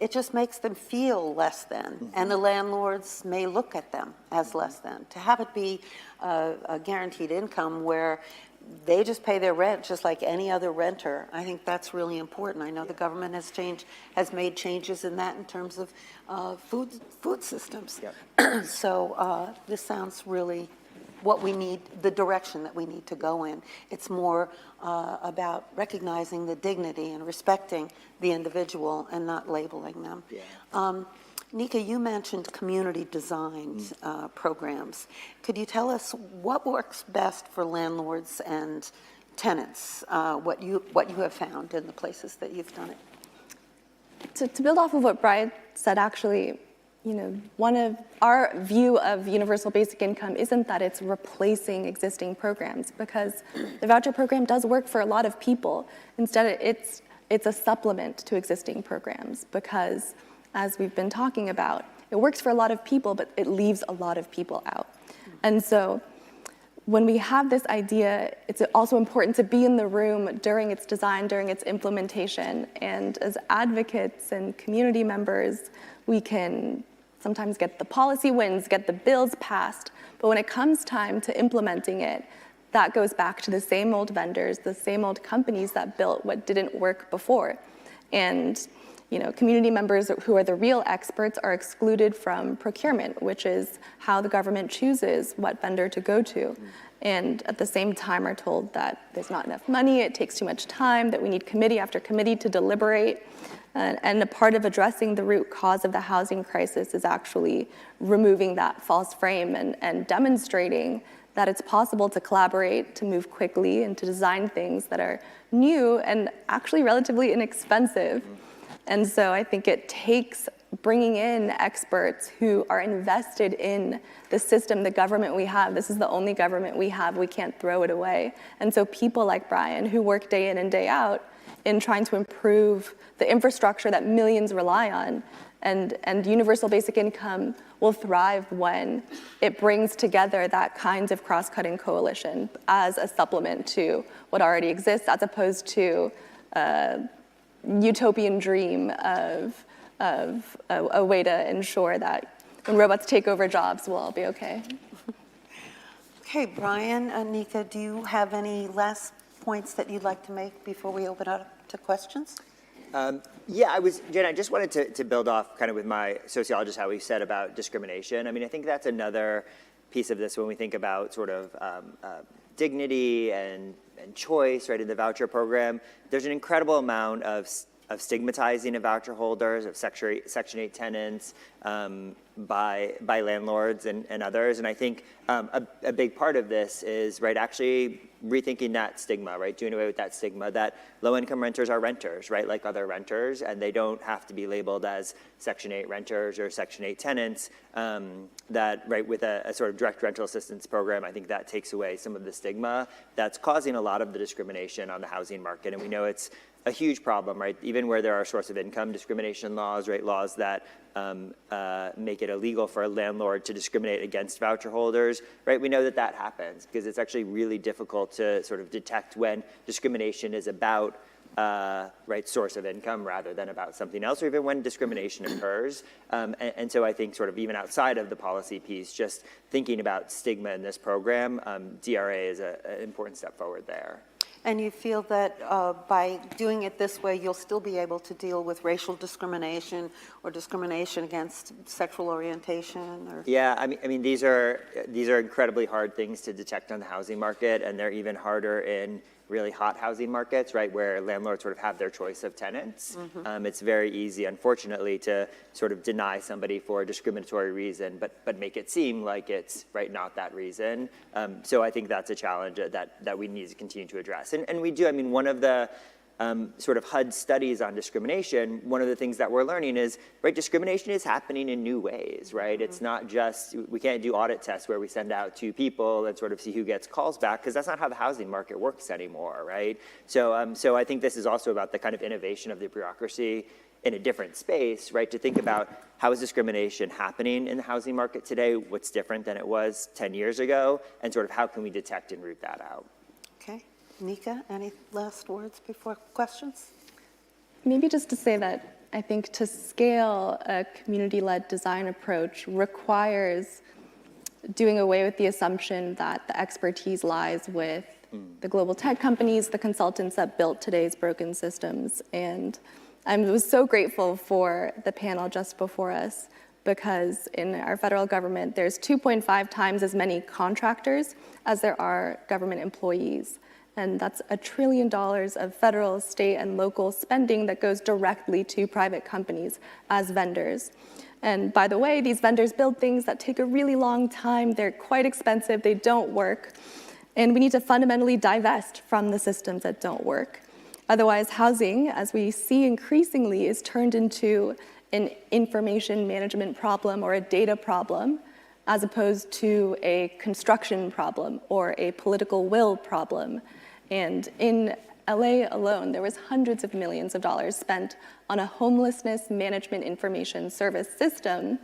it just makes them feel less than. And the landlords may look at them as less than. To have it be a guaranteed income where they just pay their rent just like any other renter, I think that's really important. I know the government has made changes in that in terms of food systems. Yep. So this sounds really what we need, the direction that we need to go in. It's more about recognizing the dignity and respecting the individual and not labeling them. Yeah. Nika, you mentioned community design programs. Could you tell us what works best for landlords and tenants, what you have found in the places that you've done it? To build off of what Brian said, actually, one of our view of universal basic income isn't that it's replacing existing programs, because the voucher program does work for a lot of people. Instead, it's a supplement to existing programs, because as we've been talking about, it works for a lot of people, but it leaves a lot of people out. And so when we have this idea, it's also important to be in the room during its design, during its implementation. And as advocates and community members, we can sometimes get the policy wins, get the bills passed, but when it comes time to implementing it, that goes back to the same old vendors, the same old companies that built what didn't work before. And community members who are the real experts are excluded from procurement, which is how the government chooses what vendor to go to. And at the same time are told that there's not enough money, it takes too much time, that we need committee after committee to deliberate. And a part of addressing the root cause of the housing crisis is actually removing that false frame and demonstrating that it's possible to collaborate, to move quickly, and to design things that are new and actually relatively inexpensive. And so I think it takes bringing in experts who are invested in the system, the government we have. This is the only government we have. We can't throw it away. And so people like Brian, who work day in and day out in trying to improve the infrastructure that millions rely on, and universal basic income will thrive when it brings together that kind of cross-cutting coalition as a supplement to what already exists, as opposed to utopian dream of a way to ensure that when robots take over jobs, we'll all be okay. Okay, Brian and Nika, do you have any last points that you'd like to make before we open up to questions? Yeah, Jen, I just wanted to build off kind of with my sociologist, how we said about discrimination. I mean, I think that's another piece of this when we think about sort of dignity and choice, right, in the voucher program. There's an incredible amount of stigmatizing of voucher holders, of Section 8 tenants, by landlords and others. And I think a big part of this is, right, actually rethinking that stigma, right, doing away with that stigma that low-income renters are renters, right, like other renters, and they don't have to be labeled as Section 8 renters or Section 8 tenants. That, right, with a sort of direct rental assistance program, I think that takes away some of the stigma that's causing a lot of the discrimination on the housing market. And we know it's a huge problem, right? Even where there are source of income discrimination laws, right? Laws that make it illegal for a landlord to discriminate against voucher holders, right? We know that that happens because it's actually really difficult to sort of detect when discrimination is about right, source of income rather than about something else, or even when discrimination occurs. And so I think sort of even outside of the policy piece, just thinking about stigma in this program, DRA is an important step forward there. And you feel that by doing it this way, you'll still be able to deal with racial discrimination or discrimination against sexual orientation? Or? Yeah, I mean, these are incredibly hard things to detect on the housing market, and they're even harder in really hot housing markets, right, where landlords sort of have their choice of tenants. It's very easy, unfortunately, to sort of deny somebody for a discriminatory reason, but make it seem like it's, right, not that reason. So I think that's a challenge that we need to continue to address. And we do, I mean, one of the sort of HUD studies on discrimination, one of the things that we're learning is, right, discrimination is happening in new ways, right? It's not just, we can't do audit tests where we send out 2 people and sort of see who gets calls back, because that's not how the housing market works anymore, right? So, so I think this is also about the kind of innovation of the bureaucracy in a different space, right? To think about how is discrimination happening in the housing market today, what's different than it was 10 years ago, and sort of how can we detect and root that out? Okay. Nika, any last words before questions? Maybe just to say that I think to scale a community-led design approach requires doing away with the assumption that the expertise lies with the global tech companies, the consultants that built today's broken systems. And I was so grateful for the panel just before us, because in our federal government, there's 2.5 times as many contractors as there are government employees. And that's $1 trillion of federal, state, and local spending that goes directly to private companies as vendors. And by the way, these vendors build things that take a really long time. They're quite expensive. They don't work. And we need to fundamentally divest from the systems that don't work. Otherwise, housing, as we see increasingly, is turned into an information management problem or a data problem, as opposed to a construction problem or a political will problem. And in LA alone, there was hundreds of millions of dollars spent on a homelessness management information service system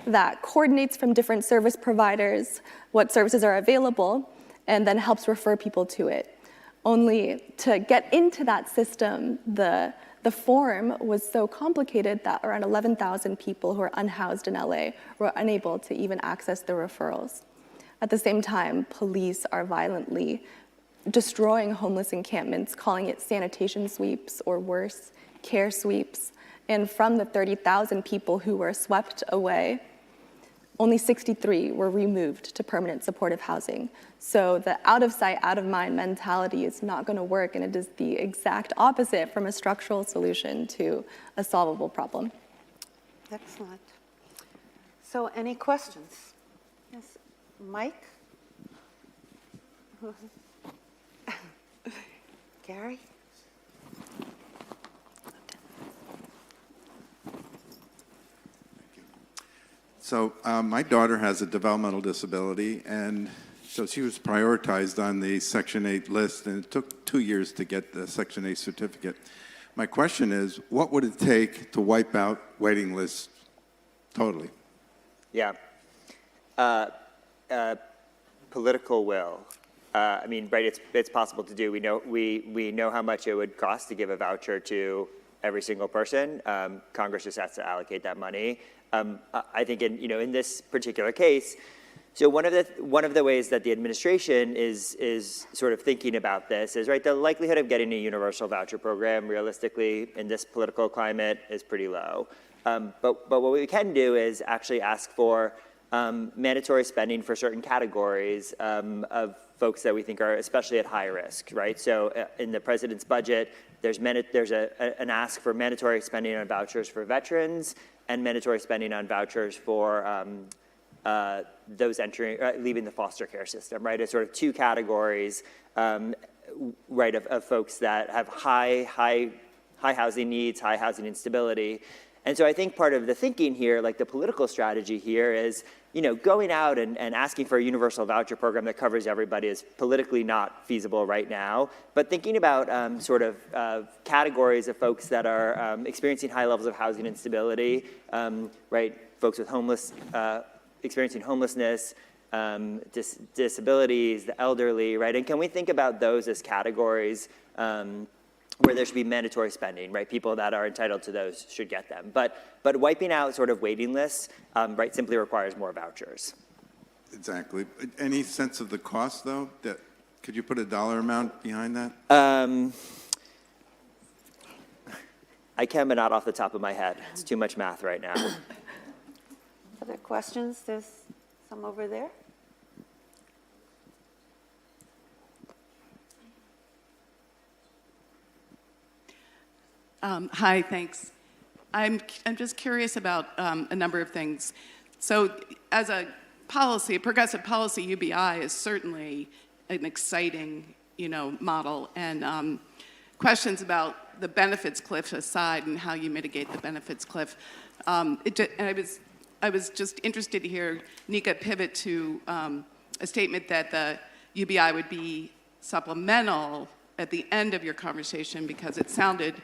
that coordinates from different service providers what services are available and then helps refer people to it. Only to get into that system, the form was so complicated that around 11,000 people who are unhoused in LA were unable to even access the referrals. At the same time, police are violently destroying homeless encampments, calling it sanitation sweeps or worse, care sweeps. And from the 30,000 people who were swept away, only 63 were removed to permanent supportive housing. So the out of sight, out of mind mentality is not going to work, and it is the exact opposite from a structural solution to a solvable problem. Excellent. So any questions? Yes, Mike? Gary? So my daughter has a developmental disability, and so she was prioritized on the Section 8 list, and it took 2 years to get the Section 8 certificate. My question is, what would it take to wipe out waiting lists totally? Yeah. Political will. I mean, right, it's possible to do. We know how much it would cost to give a voucher to every single person. Congress just has to allocate that money. I think in this particular case, so one of the ways that the administration is sort of thinking about this is, right, the likelihood of getting a universal voucher program realistically in this political climate is pretty low. But what we can do is actually ask for mandatory spending for certain categories of folks that we think are especially at high risk, right? So in the president's budget, there's an ask for mandatory spending on vouchers for veterans and mandatory spending on vouchers for those leaving the foster care system, right? It's sort of 2 categories, right, of folks that have high housing needs, high housing instability. And so I think part of the thinking here, like the political strategy here is, going out and asking for a universal voucher program that covers everybody is politically not feasible right now. But thinking about sort of categories of folks that are experiencing high levels of housing instability, right, folks with experiencing homelessness, disabilities, the elderly, right? And can we think about those as categories where there should be mandatory spending, right? People that are entitled to those should get them. But wiping out sort of waiting lists, right, simply requires more vouchers. Exactly. Any sense of the cost, though, that Could you put a dollar amount behind that? I can, but not off the top of my head. It's too much math right now. Other questions? There's some over there. Hi, thanks. I'm just curious about a number of things. So as a policy, a progressive policy, UBI is certainly an exciting, model. And questions about the benefits cliff aside and how you mitigate the benefits cliff. I was just interested to hear Nika pivot to a statement that the UBI would be supplemental at the end of your conversation, because it sounded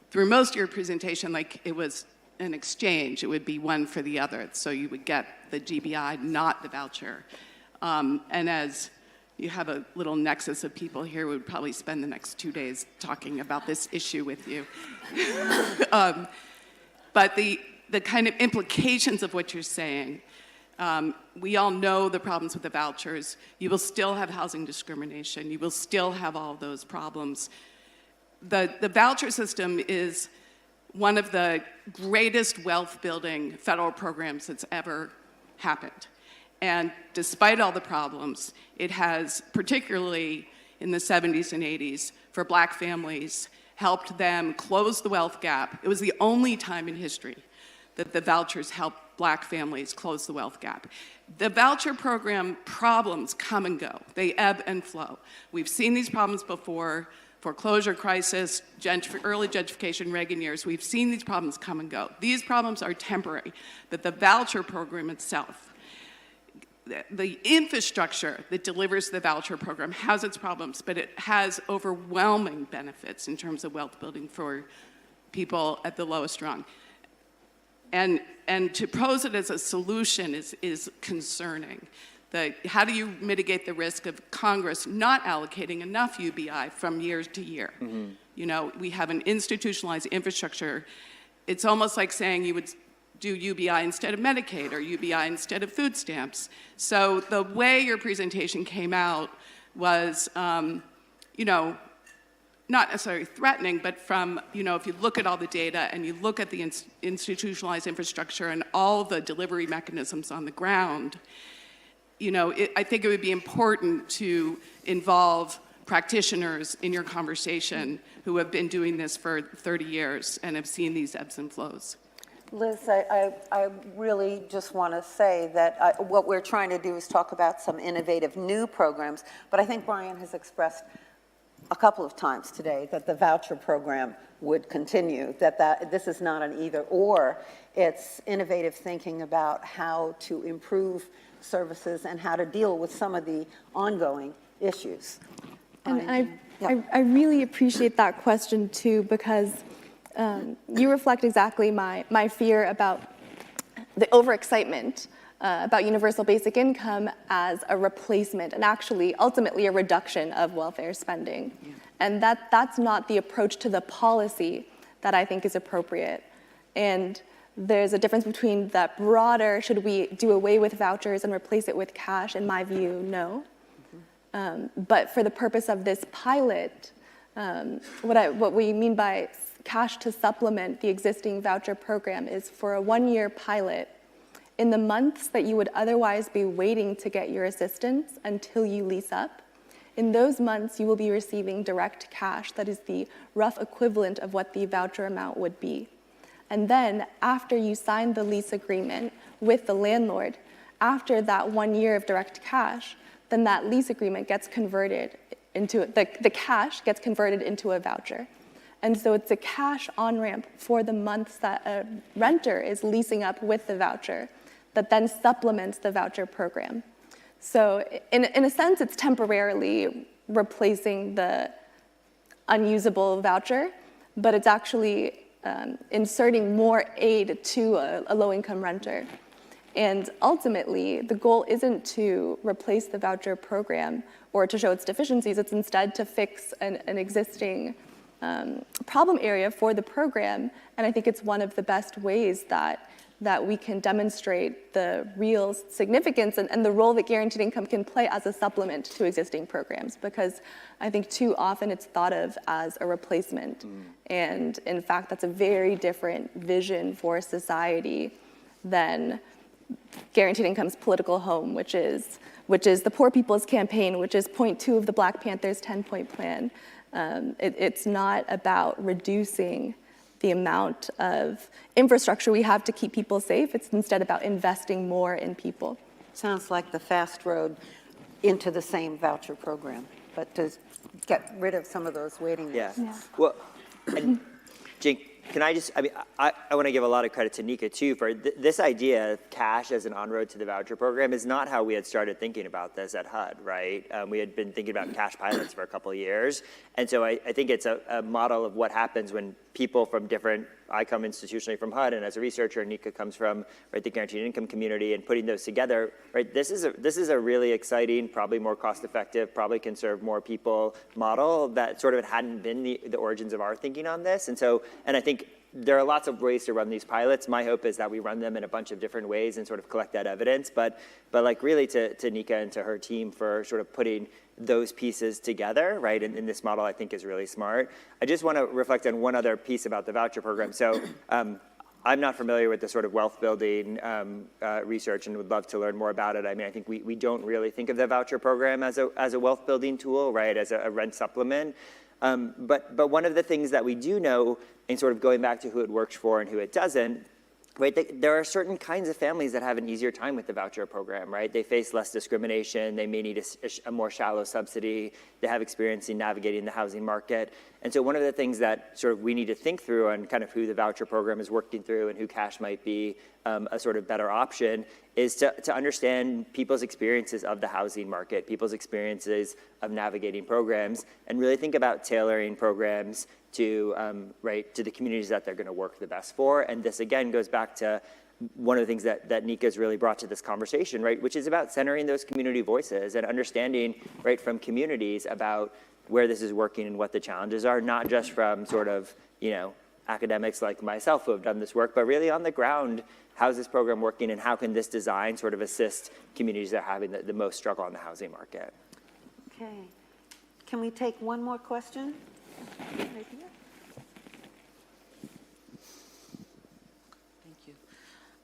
through most of your presentation like it was an exchange. It would be one for the other. So you would get the GBI, not the voucher. And as you have a little nexus of people here who would probably spend the next 2 days talking about this issue with you. But the kind of implications of what you're saying, we all know the problems with the vouchers. You will still have housing discrimination. You will still have all those problems. The voucher system is one of the greatest wealth-building federal programs that's ever happened. And despite all the problems, it has, particularly in the 70s and 80s, for Black families, helped them close the wealth gap. It was the only time in history that the vouchers helped Black families close the wealth gap. The voucher program problems come and go. They ebb and flow. We've seen these problems before. Foreclosure crisis, early gentrification, Reagan years, we've seen these problems come and go. These problems are temporary, but the voucher program itself, the infrastructure that delivers the voucher program has its problems, but it has overwhelming benefits in terms of wealth building for people at the lowest rung. And to pose it as a solution is concerning. How do you mitigate the risk of Congress not allocating enough UBI from year to year? Mm-hmm. We have an institutionalized infrastructure. It's almost like saying you would do UBI instead of Medicaid or UBI instead of food stamps. So the way your presentation came out was, not necessarily threatening, but from, if you look at all the data and you look at the institutionalized infrastructure and all the delivery mechanisms on the ground, I think it would be important to involve practitioners in your conversation who have been doing this for 30 years and have seen these ebbs and flows. Liz, I really just want to say that what we're trying to do is talk about some innovative new programs, but I think Brian has expressed a couple of times today that the voucher program would continue, that this is not an either or. It's innovative thinking about how to improve services and how to deal with some of the ongoing issues. And I really appreciate that question too, because you reflect exactly my fear about the overexcitement about universal basic income as a replacement and actually ultimately a reduction of welfare spending. Yeah. And that's not the approach to the policy that I think is appropriate. And there's a difference between that broader, should we do away with vouchers and replace it with cash? In my view, no. Mm-hmm. But for the purpose of this pilot, what we mean by cash to supplement the existing voucher program is for a 1-year pilot. In the months that you would otherwise be waiting to get your assistance until you lease up, in those months you will be receiving direct cash that is the rough equivalent of what the voucher amount would be. And then after you sign the lease agreement with the landlord, after that 1 year of direct cash, then that lease agreement gets converted into, the cash gets converted into a voucher. And so it's a cash on-ramp for the months that a renter is leasing up with the voucher that then supplements the voucher program. So in a sense, it's temporarily replacing the unusable voucher, but it's actually inserting more aid to a low-income renter. And ultimately, the goal isn't to replace the voucher program or to show its deficiencies. It's instead to fix an existing problem area for the program. And I think it's one of the best ways that that we can demonstrate the real significance and the role that guaranteed income can play as a supplement to existing programs, because I think too often it's thought of as a replacement. And in fact, that's a very different vision for society than guaranteed income's political home, which is the Poor People's Campaign, which is point 2 of the Black Panthers' 10-point plan. It's not about reducing the amount of infrastructure we have to keep people safe. It's instead about investing more in people. Sounds like the fast road into the same voucher program, but to get rid of some of those waiting lists. Yeah. Well, and Jake, can I just, I want to give a lot of credit to Nika too for this idea of cash as an on-road to the voucher program is not how we had started thinking about this at HUD, right? We had been thinking about cash pilots for a couple of years. And so I think it's a model of what happens when people from different, I come institutionally from HUD, and as a researcher, Nika comes from the guaranteed income community, and putting those together, right? This is a really exciting, probably more cost-effective, probably can serve more people model that sort of hadn't been the origins of our thinking on this. And I think there are lots of ways to run these pilots. My hope is that we run them in a bunch of different ways and sort of collect that evidence. But like really to Nika and to her team for sort of putting those pieces together, right, in this model, I think is really smart. I just want to reflect on one other piece about the voucher program. So I'm not familiar with the sort of wealth building research and would love to learn more about it. I mean, I think we don't really think of the voucher program as a wealth building tool, right, as a rent supplement. But one of the things that we do know, and sort of going back to who it works for and who it doesn't, right, there are certain kinds of families that have an easier time with the voucher program, right? They face less discrimination. They may need a more shallow subsidy. They have experience in navigating the housing market. And so one of the things that sort of we need to think through on kind of who the voucher program is working through and who cash might be a sort of better option is to understand people's experiences of the housing market, people's experiences of navigating programs, and really think about tailoring programs to the communities that they're going to work the best for. And this again goes back to one of the things that Nika's really brought to this conversation, right, which is about centering those community voices and understanding, right, from communities about where this is working and what the challenges are, not just from sort of, academics like myself who have done this work, but really on the ground, how's this program working and how can this design sort of assist communities that are having the most struggle on the housing market? Okay. Can we take one more question? Right here. Thank you.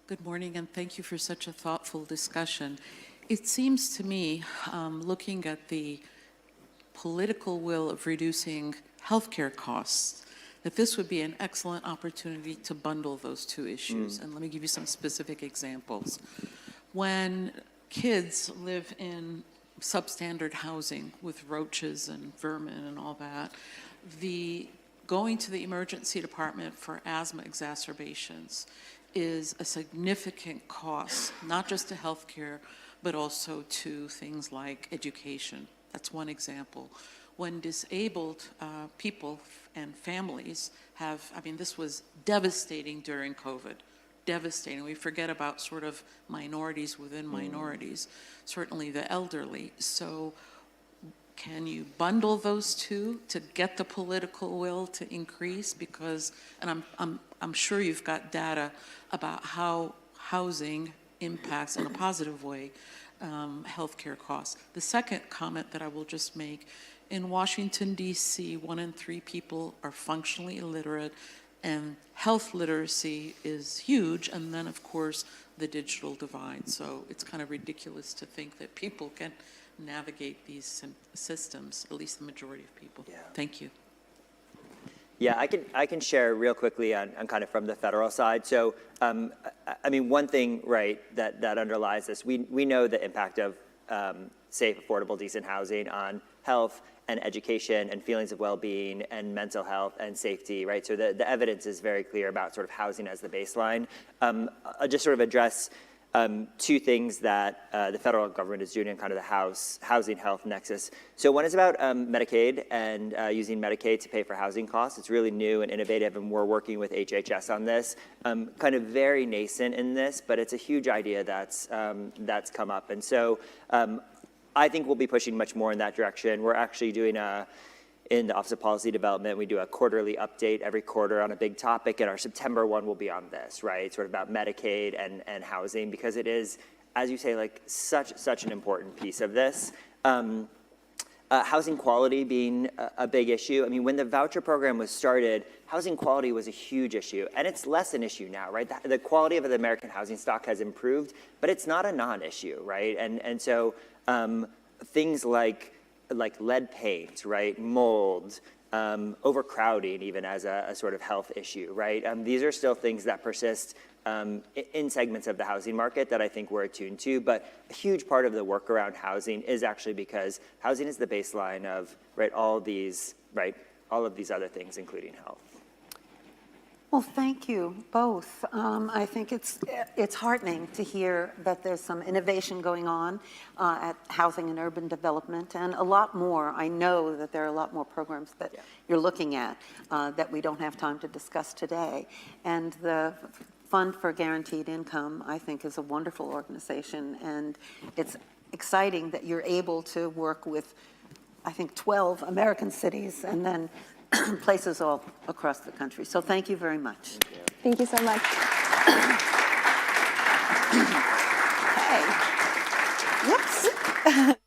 Good morning, and thank you for such a thoughtful discussion. It seems to me, looking at the political will of reducing healthcare costs, that this would be an excellent opportunity to bundle those two issues. And let me give you some specific examples. When kids live in substandard housing with roaches and vermin and all that, going to the emergency department for asthma exacerbations is a significant cost, not just to healthcare, but also to things like education. That's one example. When disabled people and families this was devastating during COVID, devastating. We forget about sort of minorities within minorities, certainly the elderly. So can you bundle those two to get the political will to increase? Because, and I'm sure you've got data about how housing impacts in a positive way healthcare costs. The second comment that I will just make, in Washington, D.C., 1 in 3 people are functionally illiterate, and health literacy is huge, and then, of course, the digital divide. So it's kind of ridiculous to think that people can navigate these systems, at least the majority of people. Yeah. Thank you. Yeah, I can share real quickly on kind of from the federal side. So, one thing, right, that underlies this, we know the impact of safe, affordable, decent housing on health and education and feelings of well-being and mental health and safety, right? So the evidence is very clear about sort of housing as the baseline. I'll just sort of address two things that the federal government is doing in kind of the housing health nexus. So one is about Medicaid and using Medicaid to pay for housing costs. It's really new and innovative, and we're working with HHS on this. Kind of very nascent in this, but it's a huge idea that's come up. And so I think we'll be pushing much more in that direction. We're actually doing in the Office of Policy Development, we do a quarterly update every quarter on a big topic, and our September one will be on this, right? Sort of about Medicaid and housing, because it is, as you say, like such an important piece of this. Housing quality being a big issue. I mean, when the voucher program was started, housing quality was a huge issue, and it's less an issue now, right? The quality of the American housing stock has improved, but it's not a non-issue, right? And so things like lead paint, right, mold, overcrowding even as a sort of health issue, right? These are still things that persist in segments of the housing market that I think we're attuned to, but a huge part of the work around housing is actually because housing is the baseline of, right, all of these other things, including health. Well, thank you both. I think it's heartening to hear that there's some innovation going on at Housing and Urban Development, and a lot more. I know that there are a lot more programs that you're looking at that we don't have time to discuss today. And the Fund for Guaranteed Income, I think, is a wonderful organization, and it's exciting that you're able to work with, I think, 12 American cities and then places all across the country. So thank you very much. Thank you so much. Hey. Whoops.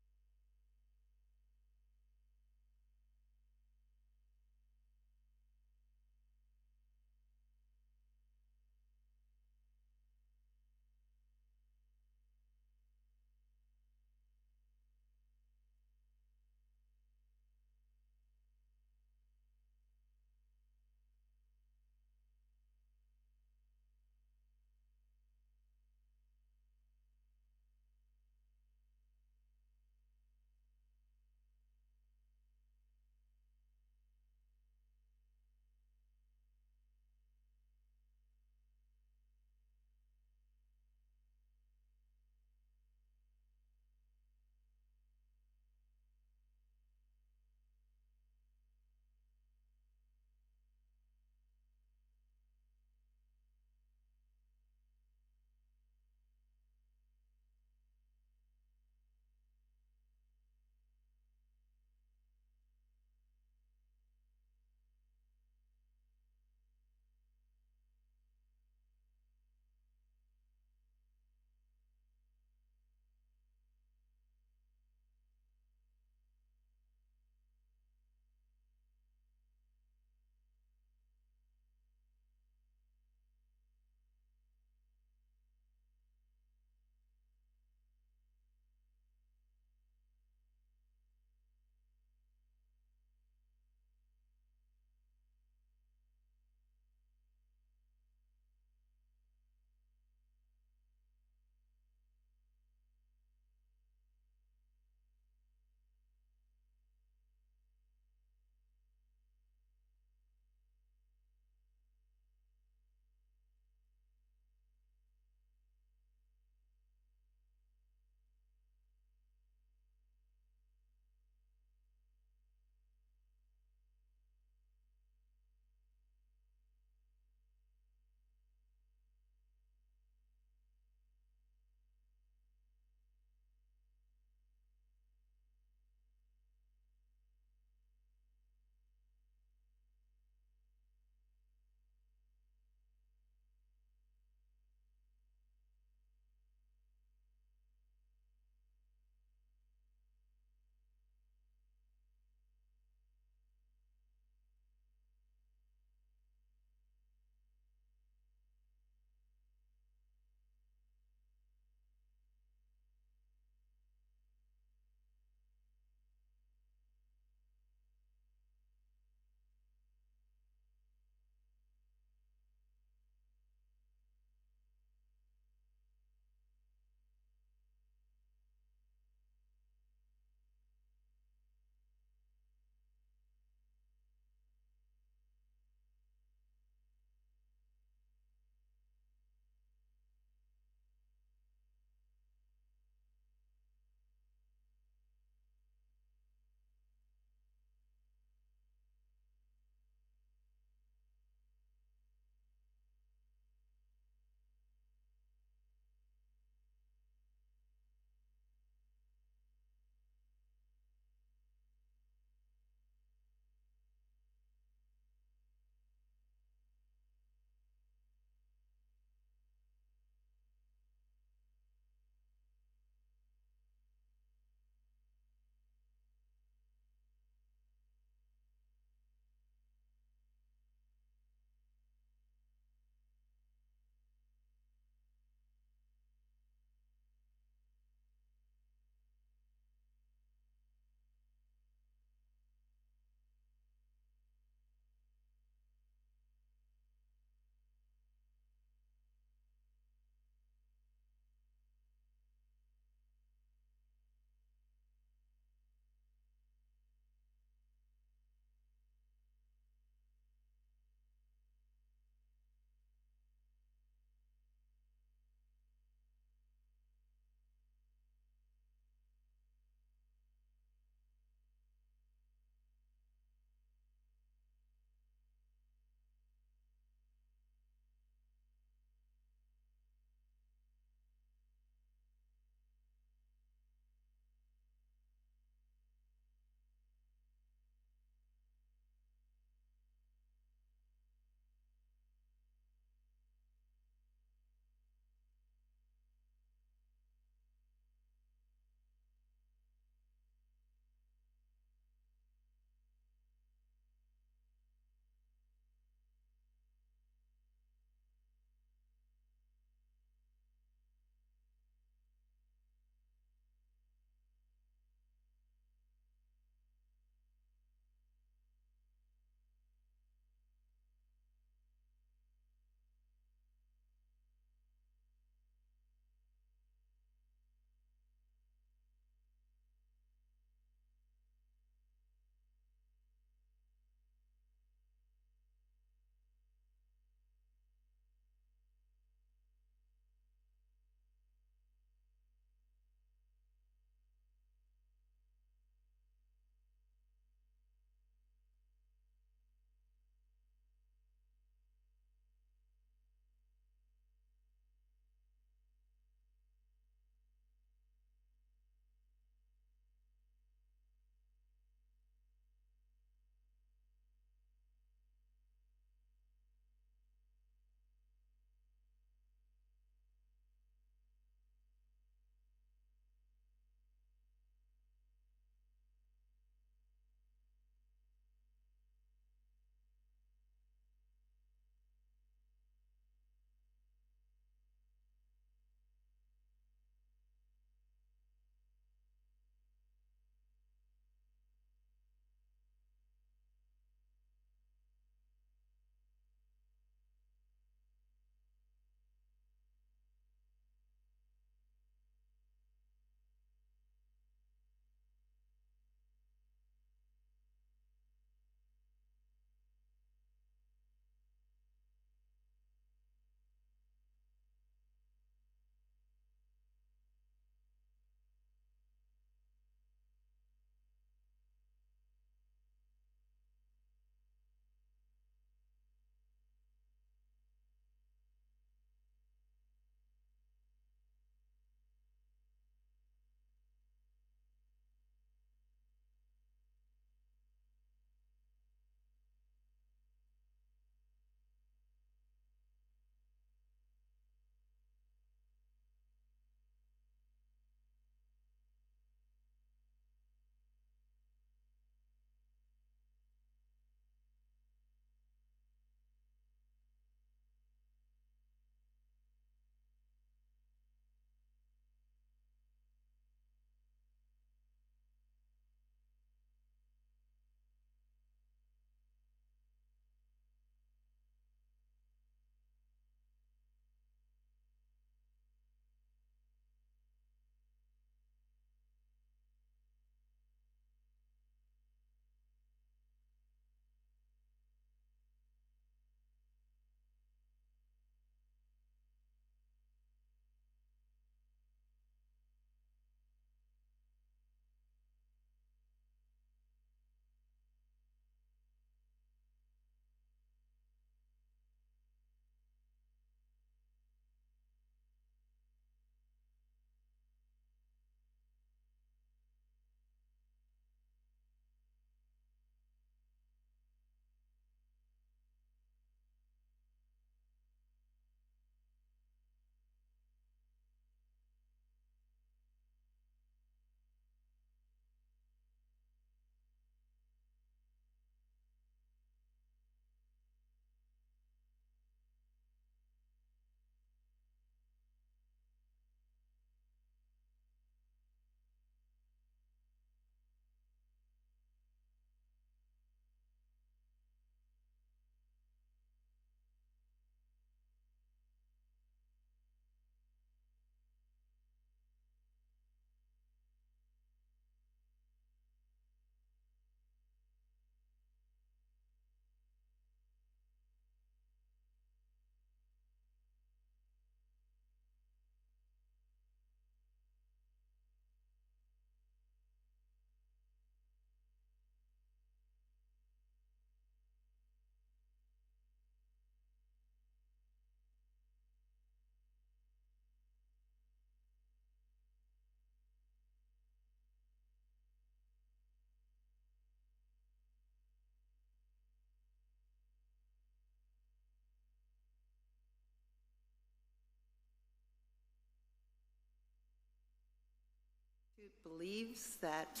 believes that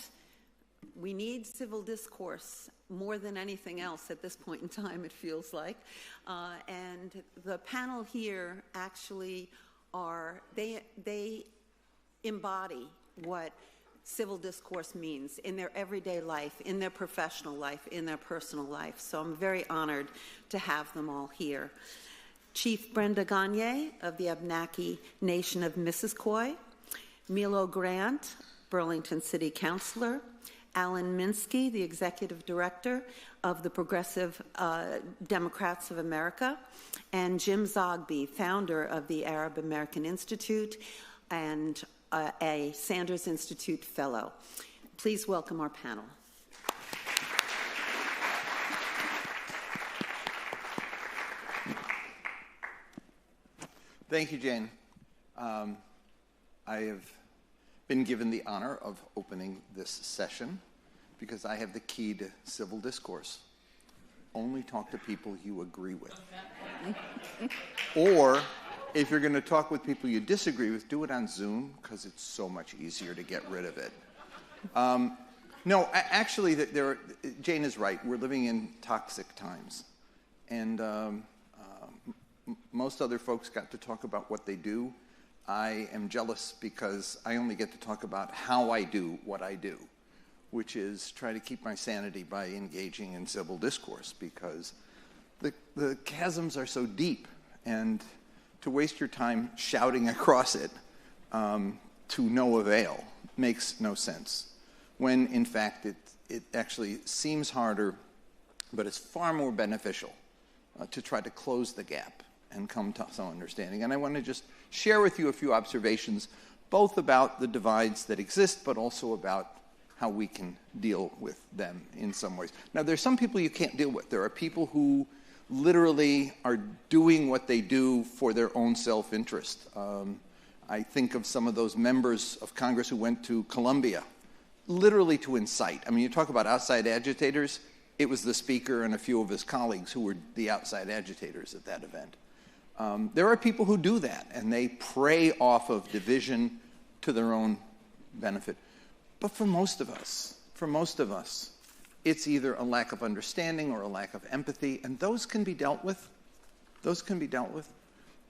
we need civil discourse more than anything else at this point in time, it feels like. And the panel here actually they embody what civil discourse means in their everyday life, in their professional life, in their personal life. So I'm very honored to have them all here. Chief Brenda Gagne of the Abenaki Nation of Missisquoi, Milo Grant, Burlington City Councilor, Alan Minsky, the Executive Director of the Progressive Democrats of America, and Jim Zogby, founder of the Arab American Institute and a Sanders Institute Fellow. Please welcome our panel. Thank you, Jane. I have been given the honor of opening this session because I have the key to civil discourse. Only talk to people you agree with. Or if you're going to talk with people you disagree with, do it on Zoom because it's so much easier to get rid of it. No, actually, Jane is right. We're living in toxic times. And most other folks got to talk about what they do. I am jealous because I only get to talk about how I do what I do, which is try to keep my sanity by engaging in civil discourse, because the chasms are so deep, and to waste your time shouting across it to no avail makes no sense, when in fact it actually seems harder, but it's far more beneficial to try to close the gap and come to some understanding. And I want to just share with you a few observations, both about the divides that exist, but also about how we can deal with them in some ways. Now, there's some people you can't deal with. There are people who literally are doing what they do for their own self-interest. I think of some of those members of Congress who went to Colombia, literally to incite. I mean, you talk about outside agitators. It was the speaker and a few of his colleagues who were the outside agitators at that event. There are people who do that, and they prey off of division to their own benefit. But for most of us, it's either a lack of understanding or a lack of empathy, and those can be dealt with.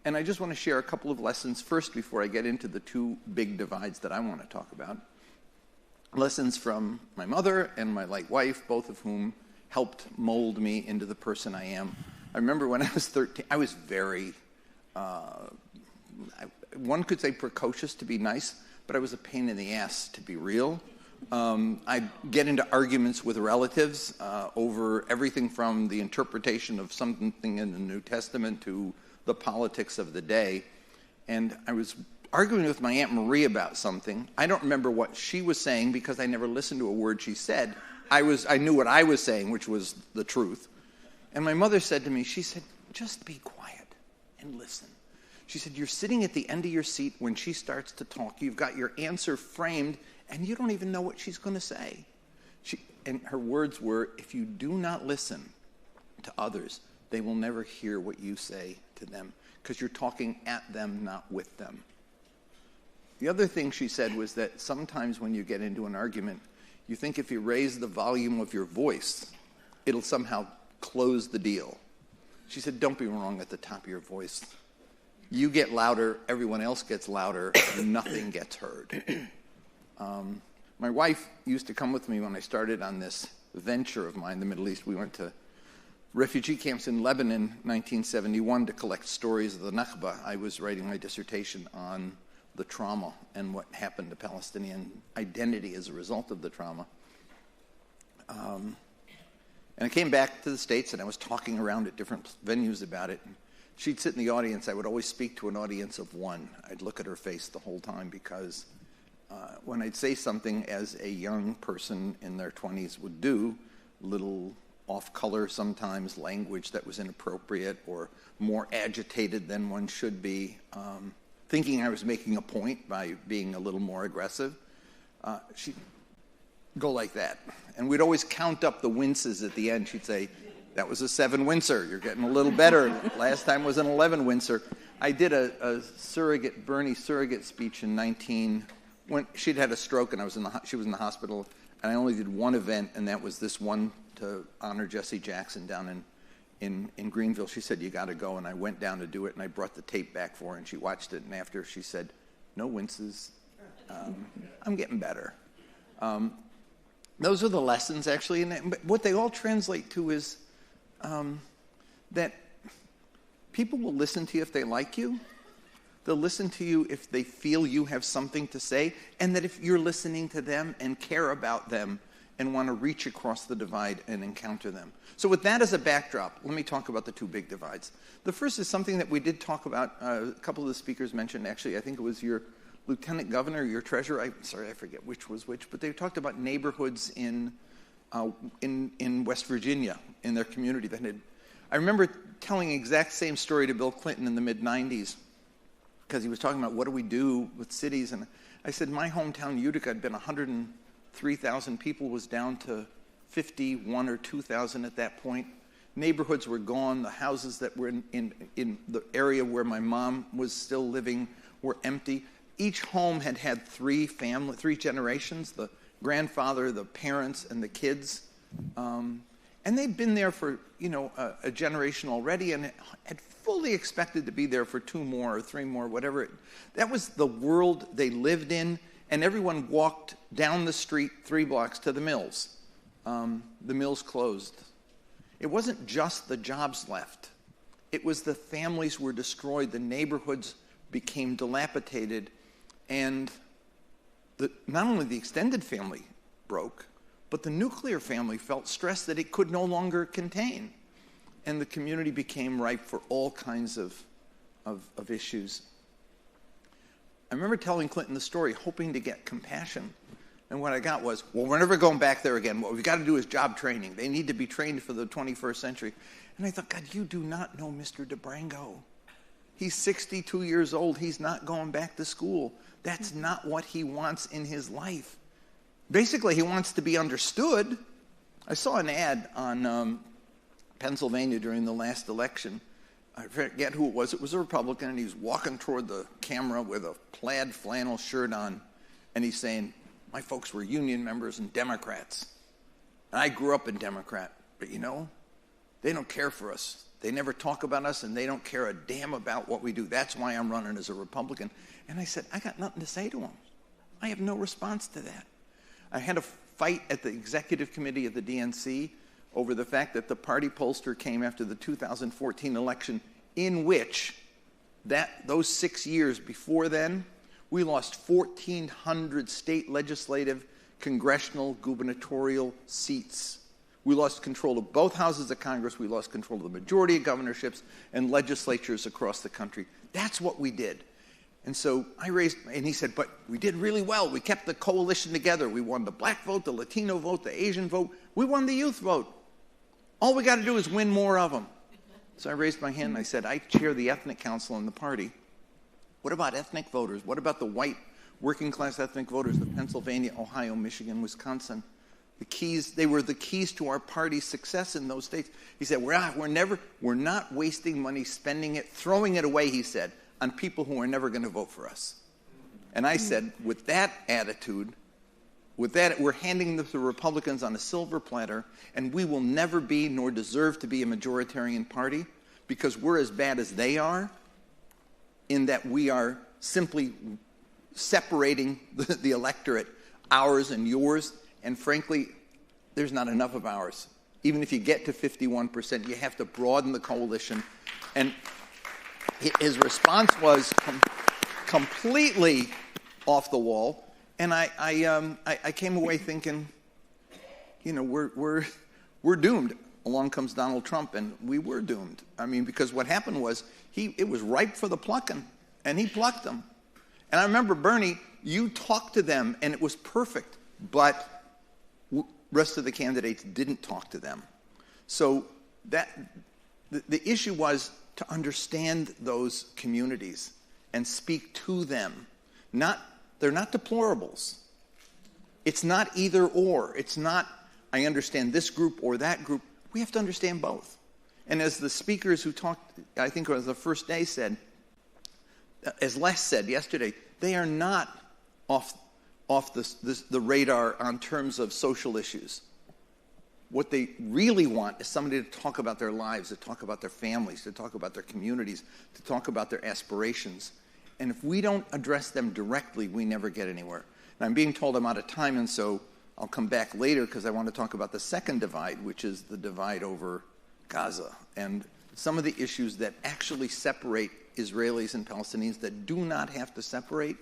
And I just want to share a couple of lessons first before I get into the two big divides that I want to talk about. Lessons from my mother and my late wife, both of whom helped mold me into the person I am. I remember when I was 13, I was very, one could say precocious to be nice, but I was a pain in the ass to be real. I'd get into arguments with relatives over everything from the interpretation of something in the New Testament to the politics of the day. And I was arguing with my Aunt Marie about something. I don't remember what she was saying because I never listened to a word she said. I knew what I was saying, which was the truth. And my mother said to me, she said, just be quiet and listen. She said, you're sitting at the end of your seat when she starts to talk. You've got your answer framed, and you don't even know what she's going to say. And her words were, if you do not listen to others, they will never hear what you say to them, because you're talking at them, not with them. The other thing she said was that sometimes when you get into an argument, you think if you raise the volume of your voice, it'll somehow close the deal. She said, don't be wrong at the top of your voice. You get louder, everyone else gets louder, and nothing gets heard. My wife used to come with me when I started on this venture of mine, the Middle East. We went to refugee camps in Lebanon in 1971 to collect stories of the Nakba. I was writing my dissertation on the trauma and what happened to Palestinian identity as a result of the trauma. And I came back to the States, and I was talking around at different venues about it. She'd sit in the audience. I would always speak to an audience of one. I'd look at her face the whole time, because when I'd say something as a young person in their 20s would do, little off-color sometimes, language that was inappropriate or more agitated than one should be, thinking I was making a point by being a little more aggressive, she'd go like that. And we'd always count up the winces at the end. She'd say, that was a 7 wincer. You're getting a little better. Last time was an 11 wincer. I did a Bernie surrogate speech in 19 when she'd had a stroke and she was in the hospital, and I only did one event, and that was this one to honor Jesse Jackson down in Greenville. She said, "You got to go," and I went down to do it, and I brought the tape back for her, and she watched it, and after she said, "No winces, I'm getting better." Those are the lessons, actually, and what they all translate to is that people will listen to you if they like you. They'll listen to you if they feel you have something to say, and that if you're listening to them and care about them and want to reach across the divide and encounter them. So with that as a backdrop, let me talk about the two big divides. The first is something that we did talk about, a couple of the speakers mentioned, actually, I think it was your lieutenant governor, your treasurer, I forget which was which, but they talked about neighborhoods in West Virginia, in their community that had, I remember telling the exact same story to Bill Clinton in the mid-90s, because he was talking about what do we do with cities, and I said my hometown Utica had been 103,000 people, was down to 51 or 2,000 at that point. Neighborhoods were gone. The houses that were in the area where my mom was still living were empty. Each home had three generations, the grandfather, the parents, and the kids. And they'd been there for, a generation already and had fully expected to be there for 2 more or 3 more, whatever. That was the world they lived in, and everyone walked down the street 3 blocks to the mills. The mills closed. It wasn't just the jobs left. It was the families were destroyed, the neighborhoods became dilapidated, and not only the extended family broke, but the nuclear family felt stress that it could no longer contain. And the community became ripe for all kinds of issues. I remember telling Clinton the story, hoping to get compassion. And what I got was, well, we're never going back there again. What we've got to do is job training. They need to be trained for the 21st century. And I thought, God, you do not know Mr. DeBrango. He's 62 years old. He's not going back to school. That's not what he wants in his life. Basically, he wants to be understood. I saw an ad on Pennsylvania during the last election. I forget who it was. It was a Republican, and he was walking toward the camera with a plaid flannel shirt on, and he's saying, my folks were union members and Democrats. And I grew up a Democrat, but they don't care for us. They never talk about us, and they don't care a damn about what we do. That's why I'm running as a Republican. And I said, I got nothing to say to them. I have no response to that. I had a fight at the executive committee of the DNC over the fact that the party pollster came after the 2014 election, in which those 6 years before then, we lost 1,400 state legislative, congressional, gubernatorial seats. We lost control of both houses of Congress. We lost control of the majority of governorships and legislatures across the country. That's what we did. And so and he said, but we did really well. We kept the coalition together. We won the black vote, the Latino vote, the Asian vote. We won the youth vote. All we got to do is win more of them. So I raised my hand and I said, I chair the ethnic council in the party. What about ethnic voters? What about the white working class ethnic voters of Pennsylvania, Ohio, Michigan, Wisconsin? They were the keys to our party's success in those states. He said, we're not wasting money, spending it, throwing it away, he said, on people who are never going to vote for us. And I said, with that attitude, we're handing this to Republicans on a silver platter, and we will never be nor deserve to be a majoritarian party because we're as bad as they are in that we are simply separating the electorate, ours and yours, and frankly, there's not enough of ours. Even if you get to 51%, you have to broaden the coalition. And his response was completely off the wall. And I came away thinking, we're doomed. Along comes Donald Trump, and we were doomed. I mean, because what happened was it was ripe for the plucking, and he plucked them. And I remember, Bernie, you talked to them, and it was perfect, but rest of the candidates didn't talk to them. So the issue was to understand those communities and speak to them. They're not deplorables. It's not either or. It's not, I understand this group or that group. We have to understand both. And as the speakers who talked, I think it was the first day said, as Les said yesterday, they are not off off the radar on terms of social issues. What they really want is somebody to talk about their lives, to talk about their families, to talk about their communities, to talk about their aspirations. And if we don't address them directly, we never get anywhere. Now, I'm being told I'm out of time, and so I'll come back later because I want to talk about the second divide, which is the divide over Gaza, and some of the issues that actually separate Israelis and Palestinians that do not have to separate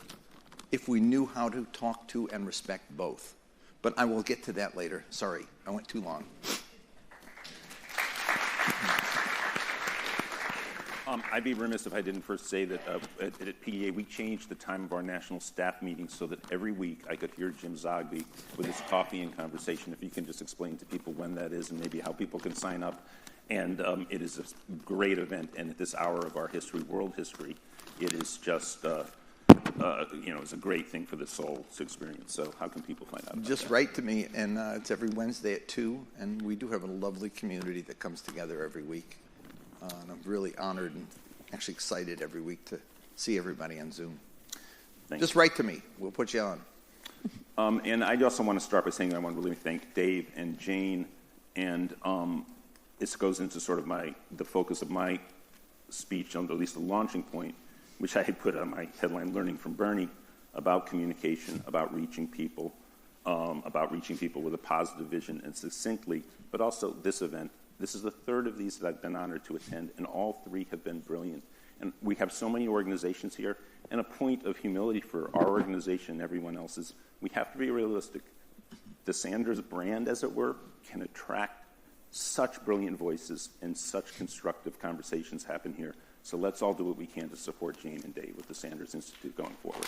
if we knew how to talk to and respect both. But I will get to that later. Sorry, I went too long. I'd be remiss if I didn't first say that at PDA we changed the time of our national staff meetings so that every week I could hear Jim Zogby with his coffee and conversation. If you can just explain to people when that is and maybe how people can sign up. And it is a great event, and at this hour of our history, world history, it is just, it's a great thing for the soul to experience. So how can people find out about Just that? write to me, and it's every Wednesday at 2, and we do have a lovely community that comes together every week. And I'm really honored and actually excited every week to see everybody on Zoom. Just write to me. We'll put you on. And I also want to start by saying that I want to really thank Dave and Jane, and this goes into sort of the focus of my speech, at least the launching point, which I had put on my headline, Learning from Bernie, about communication, about reaching people with a positive vision and succinctly, but also this event. This is the third of these that I've been honored to attend, and all three have been brilliant. And we have so many organizations here, and a point of humility for our organization and everyone else is we have to be realistic. The Sanders brand, as it were, can attract such brilliant voices and such constructive conversations happen here. So let's all do what we can to support Jane and Dave with the Sanders Institute going forward.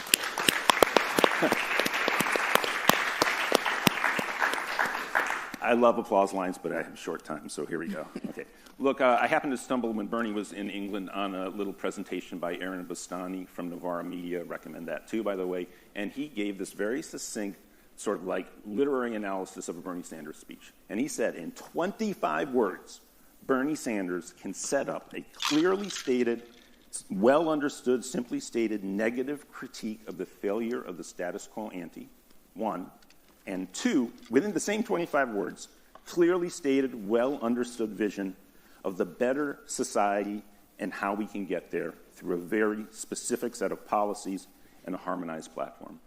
I love applause lines, but I have a short time, so here we go. Okay. Look, I happened to stumble when Bernie was in England on a little presentation by Aaron Bastani from Novara Media, recommend that too, by the way, and he gave this very succinct sort of like literary analysis of a Bernie Sanders speech. And he said, in 25 words, Bernie Sanders can set up a clearly stated, well understood, simply stated negative critique of the failure of the status quo ante, one, and two, within the same 25 words, clearly stated, well understood vision of the better society and how we can get there through a very specific set of policies and a harmonized platform.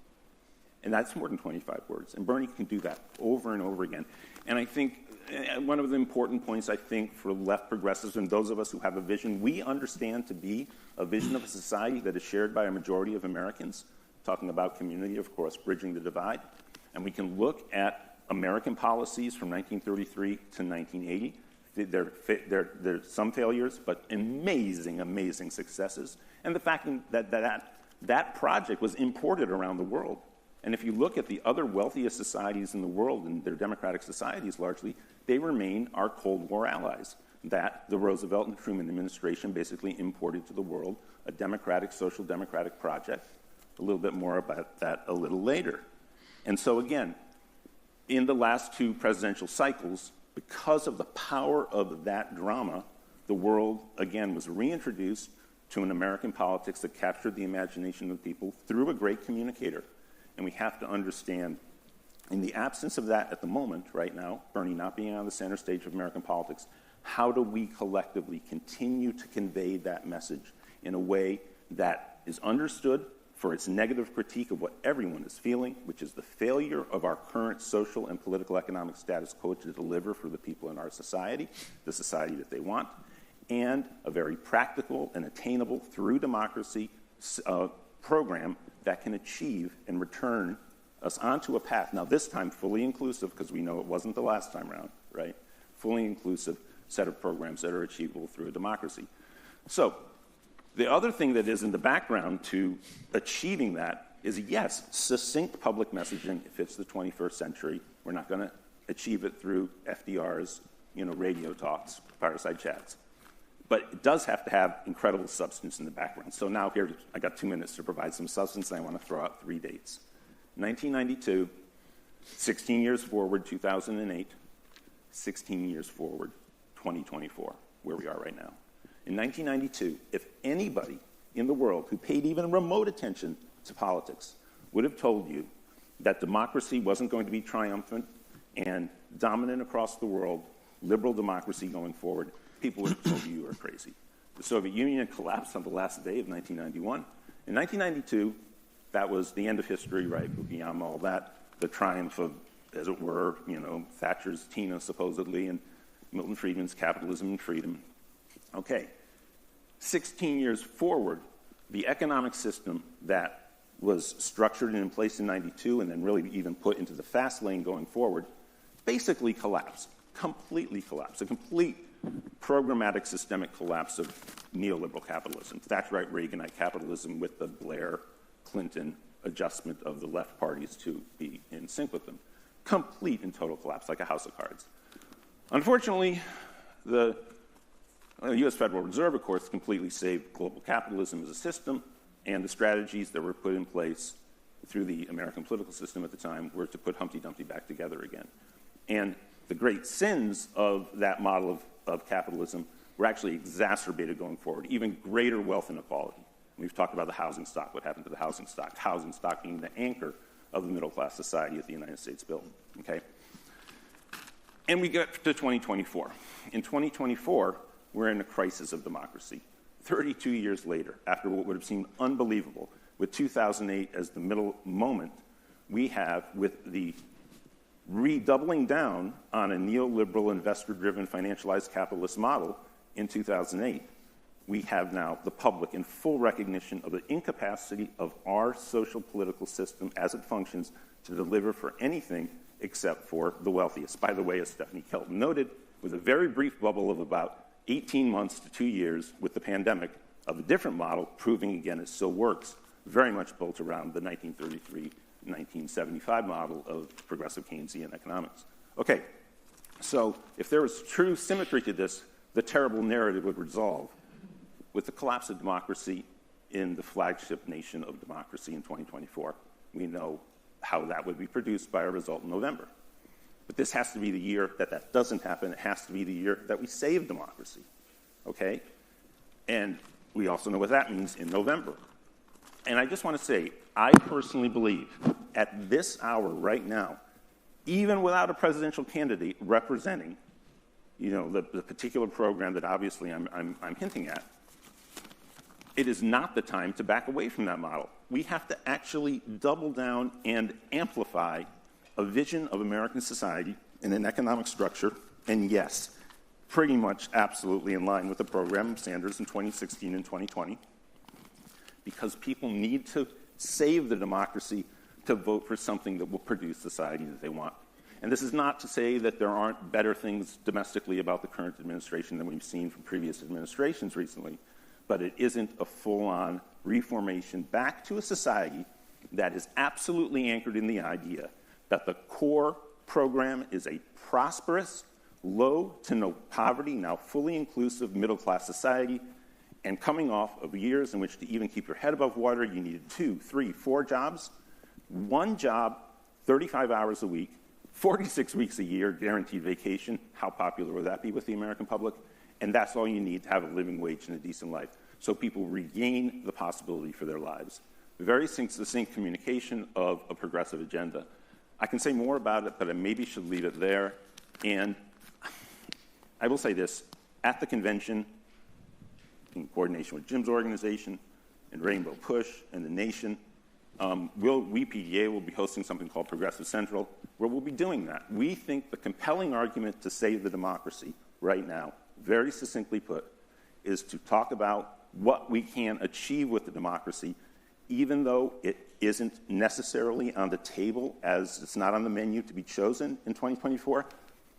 And that's more than 25 words. And Bernie can do that over and over again. And I think one of the important points, I think, for left progressives and those of us who have a vision, we understand to be a vision of a society that is shared by a majority of Americans, talking about community, of course, bridging the divide. And we can look at American policies from 1933 to 1980. There are some failures, but amazing, amazing successes. And the fact that project was imported around the world. And if you look at the other wealthiest societies in the world, and they're democratic societies largely, they remain our Cold War allies. That the Roosevelt and Truman administration basically imported to the world a democratic, social democratic project. A little bit more about that a little later. And so again, in the last two presidential cycles, because of the power of that drama, the world, again, was reintroduced to an American politics that captured the imagination of people through a great communicator. And we have to understand, in the absence of that at the moment, right now, Bernie not being on the center stage of American politics, how do we collectively continue to convey that message in a way that is understood for its negative critique of what everyone is feeling, which is the failure of our current social and political economic status quo to deliver for the people in our society, the society that they want, and a very practical and attainable, through democracy, program that can achieve and return us onto a path, now this time fully inclusive, because we know it wasn't the last time around, right? Fully inclusive set of programs that are achievable through a democracy. So the other thing that is in the background to achieving that is, yes, succinct public messaging if it's the 21st century. We're not going to achieve it through FDR's, radio talks, fireside chats. But it does have to have incredible substance in the background. So now here, I got 2 minutes to provide some substance, and I want to throw out 3 dates. 1992, 16 years forward, 2008, 16 years forward, 2024, where we are right now. In 1992, if anybody in the world who paid even remote attention to politics would have told you that democracy wasn't going to be triumphant and dominant across the world, liberal democracy going forward, people would have told you were crazy. The Soviet Union collapsed on the last day of 1991. In 1992, that was the end of history, right? Beyond all that, the triumph of, as it were, Thatcher's Tina, supposedly, and Milton Friedman's Capitalism and Freedom. Okay. 16 years forward, the economic system that was structured and in place in 92 and then really even put into the fast lane going forward basically collapsed, completely collapsed, a complete programmatic systemic collapse of neoliberal capitalism, Thatcherite Reaganite capitalism with the Blair-Clinton adjustment of the left parties to be in sync with them. Complete and total collapse, like a house of cards. Unfortunately, the U.S. Federal Reserve, of course, completely saved global capitalism as a system, and the strategies that were put in place through the American political system at the time were to put Humpty Dumpty back together again. And the great sins of that model of capitalism were actually exacerbated going forward, even greater wealth inequality. We've talked about the housing stock, what happened to the housing stock being the anchor of the middle-class society as the United States built, okay? And we get to 2024. In 2024, we're in a crisis of democracy. 32 years later, after what would have seemed unbelievable, with 2008 as the middle moment, we have, with the redoubling down on a neoliberal, investor-driven, financialized capitalist model in 2008, we have now the public in full recognition of the incapacity of our social political system as it functions to deliver for anything except for the wealthiest. By the way, as Stephanie Kelton noted, with a very brief bubble of about 18 months to 2 years with the pandemic of a different model, proving again it still works, very much built around the 1933-1975 model of progressive Keynesian economics. Okay, so if there was true symmetry to this, the terrible narrative would resolve with the collapse of democracy in the flagship nation of democracy in 2024. We know how that would be produced by a result in November. But this has to be the year that doesn't happen. It has to be the year that we save democracy, okay? And we also know what that means in November. And I just want to say, I personally believe at this hour right now, even without a presidential candidate representing, the particular program that obviously I'm hinting at, it is not the time to back away from that model. We have to actually double down and amplify a vision of American society in an economic structure, and yes, pretty much absolutely in line with the program of Sanders in 2016 and 2020, because people need to save the democracy to vote for something that will produce society that they want. And this is not to say that there aren't better things domestically about the current administration than we've seen from previous administrations recently, but it isn't a full-on reformation back to a society that is absolutely anchored in the idea that the core program is a prosperous, low to no poverty, now fully inclusive middle-class society, and coming off of years in which to even keep your head above water, you needed 2, 3, 4 jobs, 1 job, 35 hours a week, 46 weeks a year, guaranteed vacation. How popular would that be with the American public? And that's all you need to have a living wage and a decent life. So people regain the possibility for their lives. Very succinct communication of a progressive agenda. I can say more about it, but I maybe should leave it there. And I will say this, at the convention, in coordination with Jim's organization and Rainbow Push and the Nation, we PDA will be hosting something called Progressive Central, where we'll be doing that. We think the compelling argument to save the democracy right now, very succinctly put, is to talk about what we can achieve with the democracy, even though it isn't necessarily on the table, as it's not on the menu to be chosen in 2024,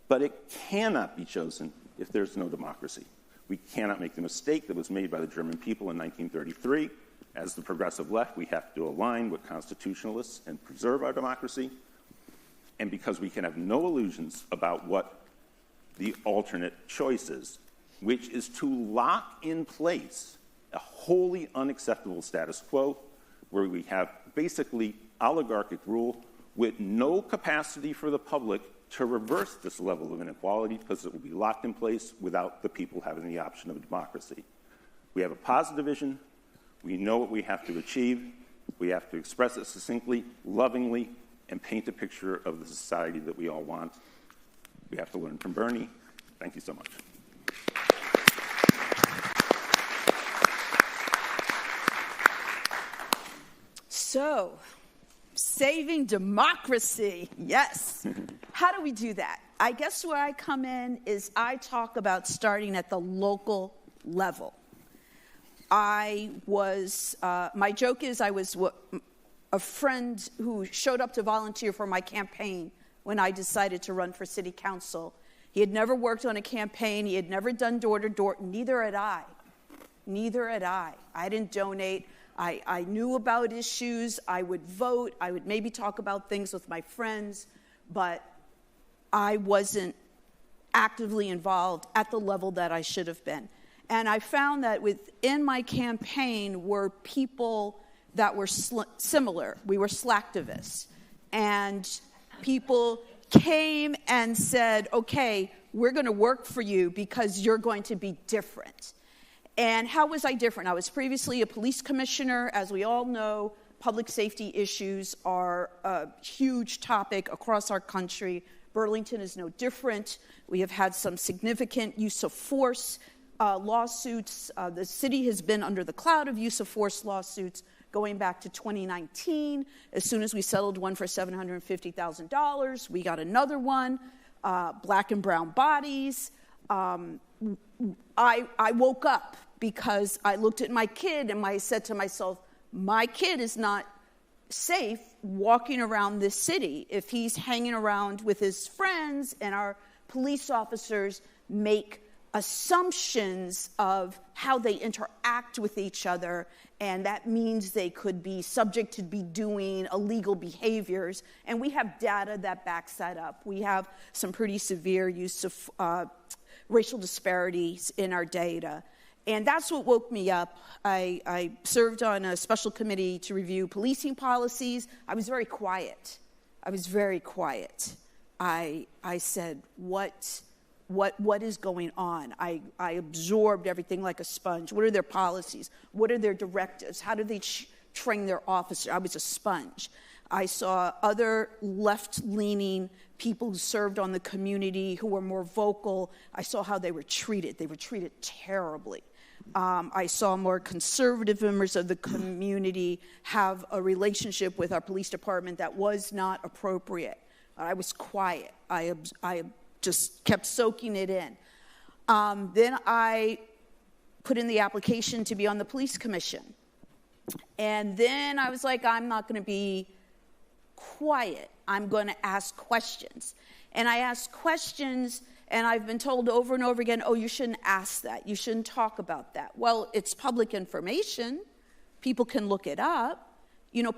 but it cannot be chosen if there's no democracy. We cannot make the mistake that was made by the German people in 1933. As the progressive left, we have to align with constitutionalists and preserve our democracy. And because we can have no illusions about what the alternate choice is, which is to lock in place a wholly unacceptable status quo where we have basically oligarchic rule with no capacity for the public to reverse this level of inequality because it will be locked in place without the people having the option of a democracy. We have a positive vision. We know what we have to achieve. We have to express it succinctly, lovingly, and paint a picture of the society that we all want. We have to learn from Bernie. Thank you so much. So, saving democracy, yes. How do we do that? I guess where I come in is I talk about starting at the local level. My joke is I was a friend who showed up to volunteer for my campaign when I decided to run for city council. He had never worked on a campaign. He had never done door-to-door. Neither had I. Neither had I. I didn't donate. I knew about issues. I would vote. I would maybe talk about things with my friends, but I wasn't actively involved at the level that I should have been. And I found that within my campaign were people that were similar. We were slacktivists. And people came and said, okay, we're going to work for you because you're going to be different. And how was I different? I was previously a police commissioner. As we all know, public safety issues are a huge topic across our country. Burlington is no different. We have had some significant use of force lawsuits. The city has been under the cloud of use of force lawsuits going back to 2019. As soon as we settled one for $750,000, we got another one. Black and brown bodies. I woke up because I looked at my kid and I said to myself, my kid is not safe walking around this city if he's hanging around with his friends and our police officers make assumptions of how they interact with each other, and that means they could be subject to be doing illegal behaviors. And we have data that backs that up. We have some pretty severe use of racial disparities in our data. And that's what woke me up. I served on a special committee to review policing policies. I was very quiet. I said, what is going on? I absorbed everything like a sponge. What are their policies? What are their directives? How do they train their officers? I was a sponge. I saw other left-leaning people who served on the community who were more vocal. I saw how they were treated. They were treated terribly. I saw more conservative members of the community have a relationship with our police department that was not appropriate. I was quiet. I just kept soaking it in. Then I put in the application to be on the police commission. And then I was like, I'm not going to be quiet. I'm going to ask questions. And I asked questions, and I've been told over and over again, oh, you shouldn't ask that. You shouldn't talk about that. Well, it's public information. People can look it up. You know,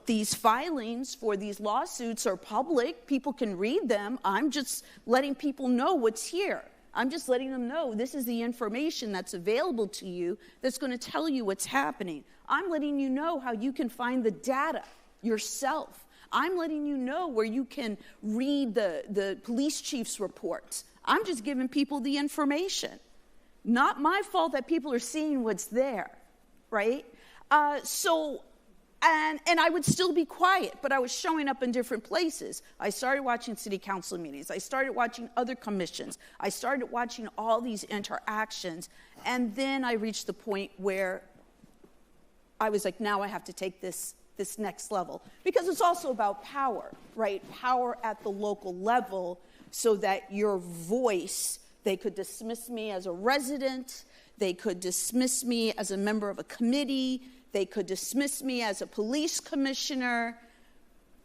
these filings for these lawsuits are public. People can read them. I'm just letting people know what's here. I'm just letting them know this is the information that's available to you that's going to tell you what's happening. I'm letting you know how you can find the data yourself. I'm letting you know where you can read the police chief's reports. I'm just giving people the information. Not my fault that people are seeing what's there, right? And I would still be quiet, but I was showing up in different places. I started watching city council meetings. I started watching other commissions. I started watching all these interactions. And then I reached the point where I was like, now I have to take this next level. Because it's also about power, right? Power at the local level so that your voice, they could dismiss me as a resident. They could dismiss me as a member of a committee. They could dismiss me as a police commissioner,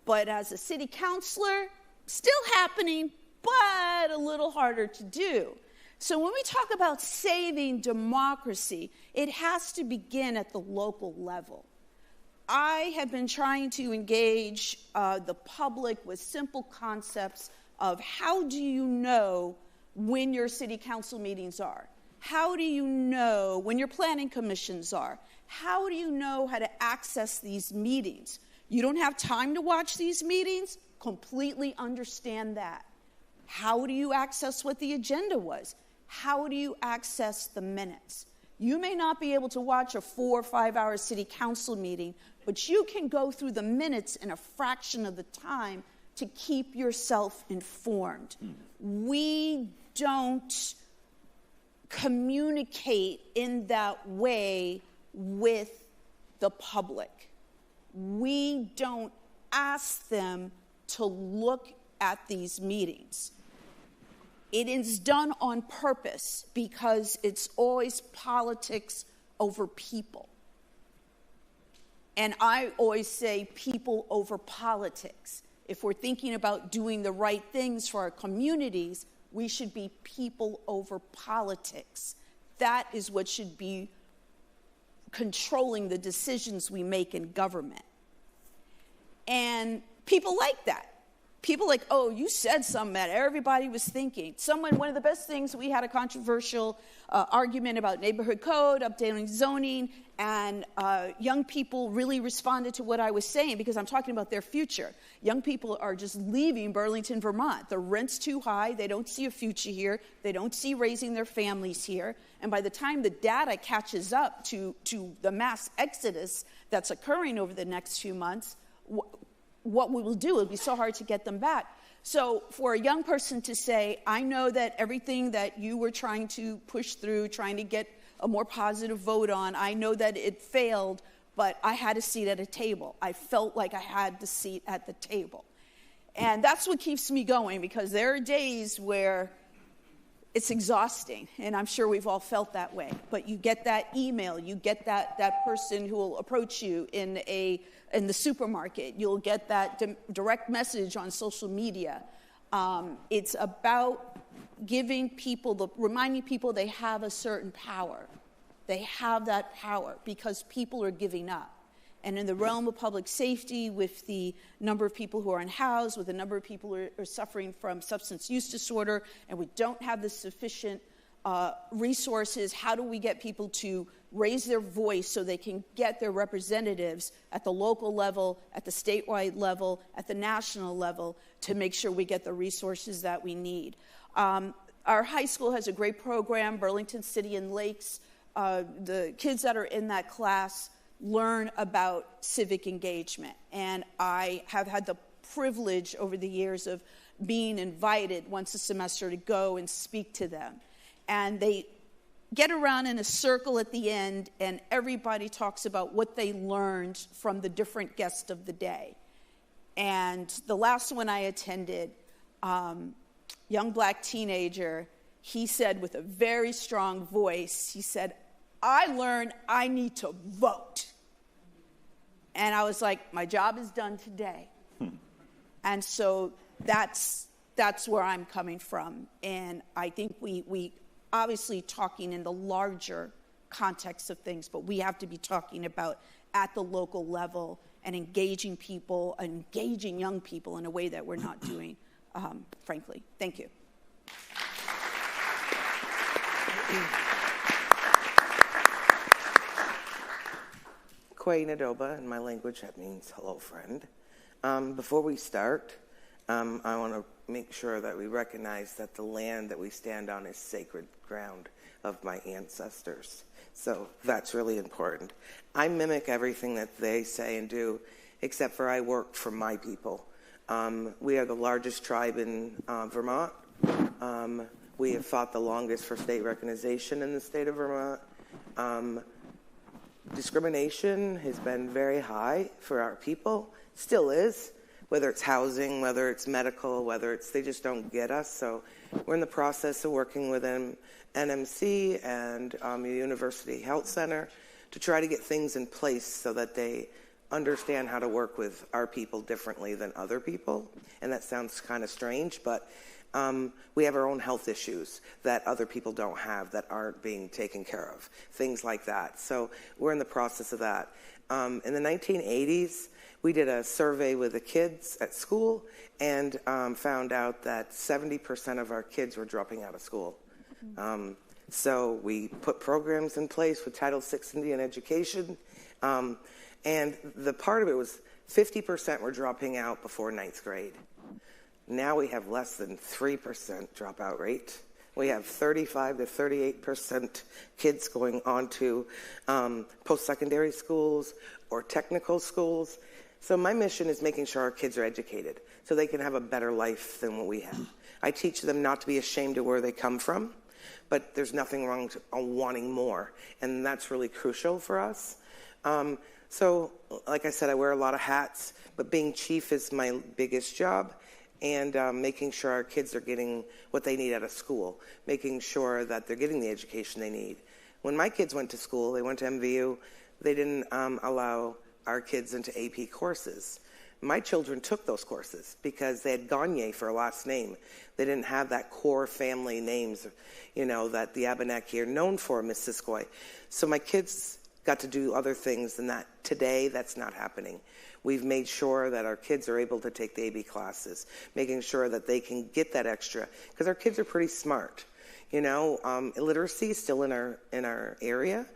but as a city councilor, still happening, but a little harder to do. So when we talk about saving democracy, it has to begin at the local level. I have been trying to engage the public with simple concepts of how do you know when your city council meetings are? How do you know when your planning commissions are? How do you know how to access these meetings? You don't have time to watch these meetings? Completely understand that. How do you access what the agenda was? How do you access the minutes? You may not be able to watch a 4 or 5 hour city council meeting, but you can go through the minutes in a fraction of the time to keep yourself informed. We don't communicate in that way with the public. We don't ask them to look at these meetings. It is done on purpose because it's always politics over people. And I always say people over politics. If we're thinking about doing the right things for our communities, we should be people over politics. That is what should be controlling the decisions we make in government. And people like that. People like, oh, you said something that everybody was thinking. One of the best things, we had a controversial argument about neighborhood code, updating zoning, and young people really responded to what I was saying because I'm talking about their future. Young people are just leaving Burlington, Vermont. The rent's too high. They don't see a future here. They don't see raising their families here. And by the time the data catches up to the mass exodus that's occurring over the next few months, what we will do, it'll be so hard to get them back. So for a young person to say, I know that everything that you were trying to push through, trying to get a more positive vote on, I know that it failed, but I had a seat at a table. I felt like I had the seat at the table. And that's what keeps me going, because there are days where it's exhausting, and I'm sure we've all felt that way. But you get that email, you get that person who will approach you in the supermarket, you'll get that direct message on social media. It's about giving people, reminding people they have a certain power. They have that power because people are giving up. And in the realm of public safety, with the number of people who are unhoused, with the number of people who are suffering from substance use disorder, and we don't have the sufficient resources, how do we get people to raise their voice so they can get their representatives at the local level, at the statewide level, at the national level, to make sure we get the resources that we need? Our high school has a great program, Burlington City and Lakes. The kids that are in that class learn about civic engagement. And I have had the privilege over the years of being invited once a semester to go and speak to them. And they get around in a circle at the end, and everybody talks about what they learned from the different guests of the day. And the last one I attended, young black teenager, he said with a very strong voice, he said, I learned I need to vote. And I was like, my job is done today. And so that's where I'm coming from. And I think we obviously talking in the larger context of things, but we have to be talking about at the local level and engaging people, engaging young people in a way that we're not doing, frankly. Thank you. Kwei Nadoba, in my language, that means hello, friend. Before we start, I want to make sure that we recognize that the land that we stand on is sacred ground of my ancestors. So that's really important. I mimic everything that they say and do, except for I work for my people. We are the largest tribe in Vermont. We have fought the longest for state recognition in the state of Vermont. Discrimination has been very high for our people, still is, whether it's housing, whether it's medical, whether it's, they just don't get us. So we're in the process of working with NMC and the University Health Center to try to get things in place so that they understand how to work with our people differently than other people. And that sounds kind of strange, but we have our own health issues that other people don't have, that aren't being taken care of, things like that. So we're in the process of that. In the 1980s, we did a survey with the kids at school and found out that 70% of our kids were dropping out of school. So we put programs in place with Title VI Indian education. And the part of it was 50% were dropping out before 9th grade. Now we have less than 3% dropout rate. We have 35 to 38% kids going on to post-secondary schools or technical schools. So my mission is making sure our kids are educated so they can have a better life than what we have. I teach them not to be ashamed of where they come from, but there's nothing wrong with wanting more, and that's really crucial for us. So, like I said, I wear a lot of hats, but being chief is my biggest job, and making sure our kids are getting what they need out of school, making sure that they're getting the education they need. When my kids went to school, they went to MVU, they didn't allow our kids into AP courses. My children took those courses because they had Gagne for a last name. They didn't have that core family names, that the Abenaki are known for, Missisquoi. So my kids got to do other things than that. Today, that's not happening. We've made sure that our kids are able to take the AB classes, making sure that they can get that extra, because our kids are pretty smart. Illiteracy is still in our area,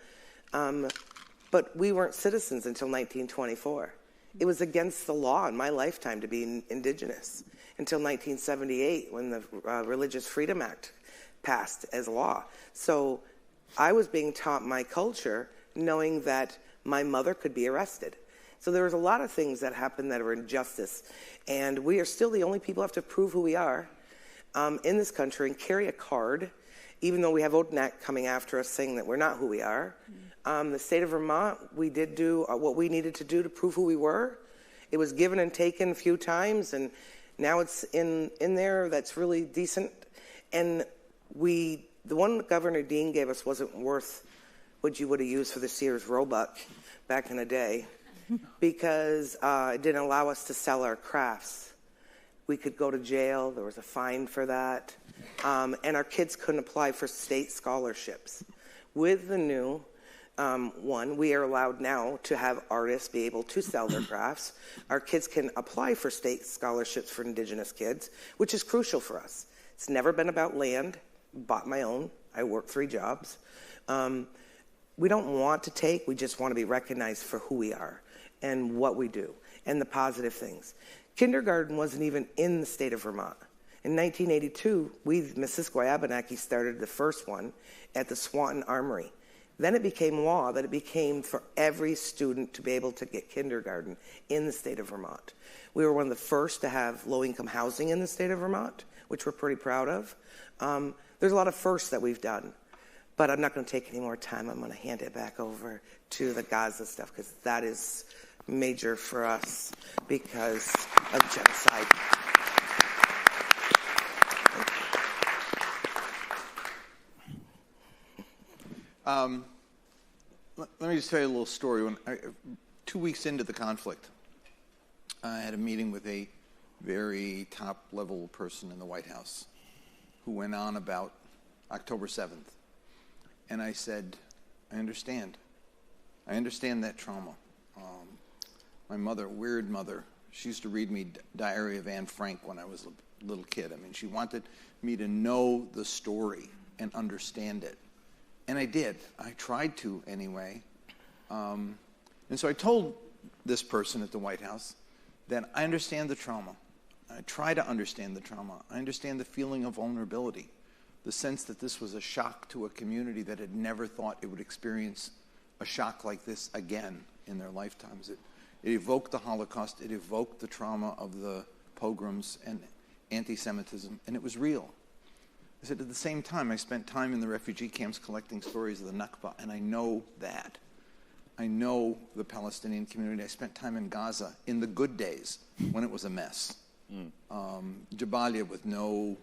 but we weren't citizens until 1924. It was against the law in my lifetime to be Indigenous until 1978 when the Religious Freedom Act passed as law. So I was being taught my culture knowing that my mother could be arrested. So there was a lot of things that happened that were injustice. And we are still the only people who have to prove who we are in this country and carry a card, even though we have ODNAC coming after us saying that we're not who we are. The state of Vermont, we did do what we needed to do to prove who we were. It was given and taken a few times, and now it's in there that's really decent. And the one Governor Dean gave us wasn't worth what you would have used for the Sears Roebuck back in the day, because it didn't allow us to sell our crafts. We could go to jail. There was a fine for that. And our kids couldn't apply for state scholarships. With the new one, we are allowed now to have artists be able to sell their crafts. Our kids can apply for state scholarships for Indigenous kids, which is crucial for us. It's never been about land. Bought my own. I work 3 jobs. We don't want to take, we just want to be recognized for who we are and what we do and the positive things. Kindergarten wasn't even in the state of Vermont. In 1982, we, Missisquoi Abenaki, started the first one at the Swanton Armory. Then it became law that it became for every student to be able to get kindergarten in the state of Vermont. We were one of the first to have low-income housing in the state of Vermont, which we're pretty proud of. There's a lot of firsts that we've done. But I'm not going to take any more time. I'm going to hand it back over to the Gaza stuff, because that is major for us because of genocide. Let me just tell you a little story. 2 weeks into the conflict, I had a meeting with a very top-level person in the White House who went on about October 7th. And I said, I understand. I understand that trauma. My mother, weird mother, she used to read me Diary of Anne Frank when I was a little kid. I mean, she wanted me to know the story and understand it. And I did. I tried to anyway. And so I told this person at the White House that I understand the trauma. I try to understand the trauma. I understand the feeling of vulnerability. The sense that this was a shock to a community that had never thought it would experience a shock like this again in their lifetimes. It evoked the Holocaust, it evoked the trauma of the pogroms and anti-Semitism, and it was real. I said, at the same time, I spent time in the refugee camps collecting stories of the Nakba, and I know that. I know the Palestinian community. I spent time in Gaza in the good days when it was a mess. Jabalia with no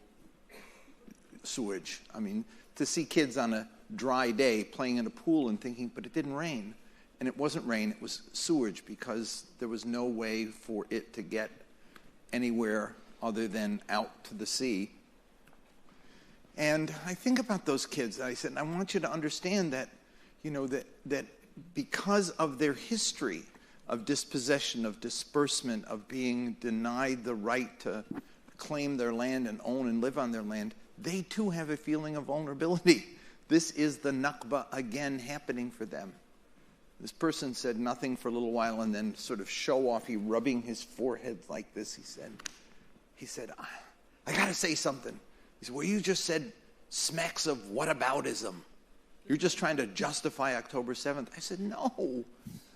sewage. I mean, to see kids on a dry day playing in a pool and thinking, but it didn't rain. And it wasn't rain, it was sewage, because there was no way for it to get anywhere other than out to the sea. And I think about those kids, and I said, I want you to understand that, that because of their history of dispossession, of disbursement, of being denied the right to claim their land and own and live on their land, they too have a feeling of vulnerability. This is the Nakba again happening for them. This person said nothing for a little while and then sort of show-offy, rubbing his forehead like this, he said, I got to say something. He said, well, you just said smacks of whataboutism. You're just trying to justify October 7th. I said, no.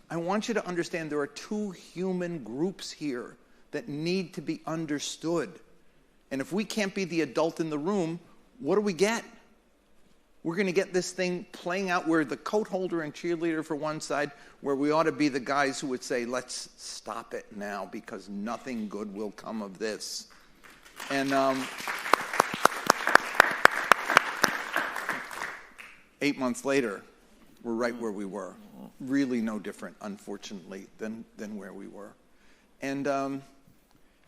I want you to understand there are two human groups here that need to be understood. And if we can't be the adult in the room, what do we get? We're going to get this thing playing out where the coat holder and cheerleader for one side, where we ought to be the guys who would say, let's stop it now because nothing good will come of this. And 8 months later, we're right where we were. Really no different, unfortunately, than where we were. And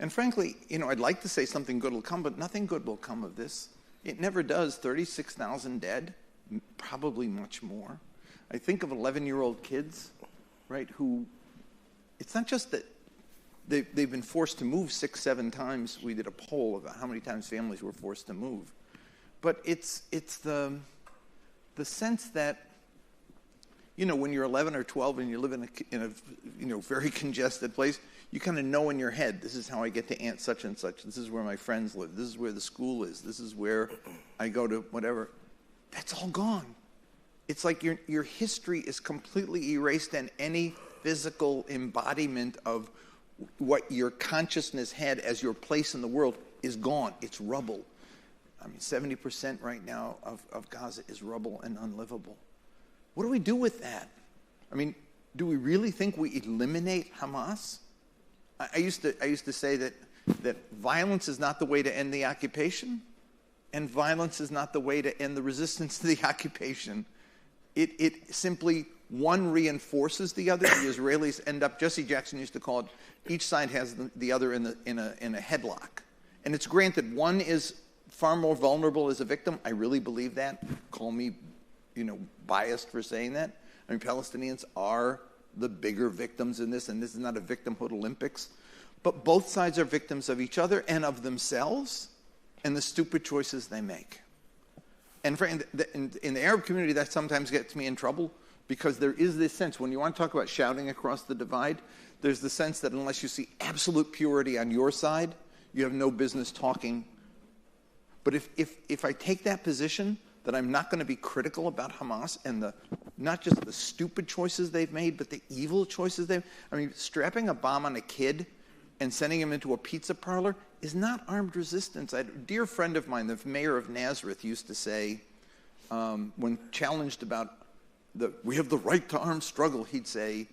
frankly, I'd like to say something good will come, but nothing good will come of this. It never does. 36,000 dead, probably much more. I think of 11-year-old kids, right, who, it's not just that they've been forced to move 6-7 times. We did a poll about how many times families were forced to move. But it's the sense that, when you're 11 or 12 and you live in a very congested place, you kind of know in your head, this is how I get to Aunt such and such. This is where my friends live. This is where the school is. This is where I go to whatever. That's all gone. It's like your history is completely erased, and any physical embodiment of what your consciousness had as your place in the world is gone. It's rubble. 70% right now of Gaza is rubble and unlivable. What do we do with that? Do we really think we eliminate Hamas? I used to say that violence is not the way to end the occupation, and violence is not the way to end the resistance to the occupation. It simply, one reinforces the other. The Israelis end up, Jesse Jackson used to call it, each side has the other in a headlock. And it's granted, one is far more vulnerable as a victim. I really believe that. Call me, biased for saying that. Palestinians are the bigger victims in this, and this is not a victimhood Olympics. But both sides are victims of each other and of themselves and the stupid choices they make. And in the Arab community, that sometimes gets me in trouble, because there is this sense, when you want to talk about shouting across the divide, there's the sense that unless you see absolute purity on your side, you have no business talking. But if I take that position, that I'm not going to be critical about Hamas and not just the stupid choices they've made, but the evil choices strapping a bomb on a kid and sending him into a pizza parlor is not armed resistance. A dear friend of mine, the mayor of Nazareth, used to say, when challenged about we have the right to armed struggle, he'd say,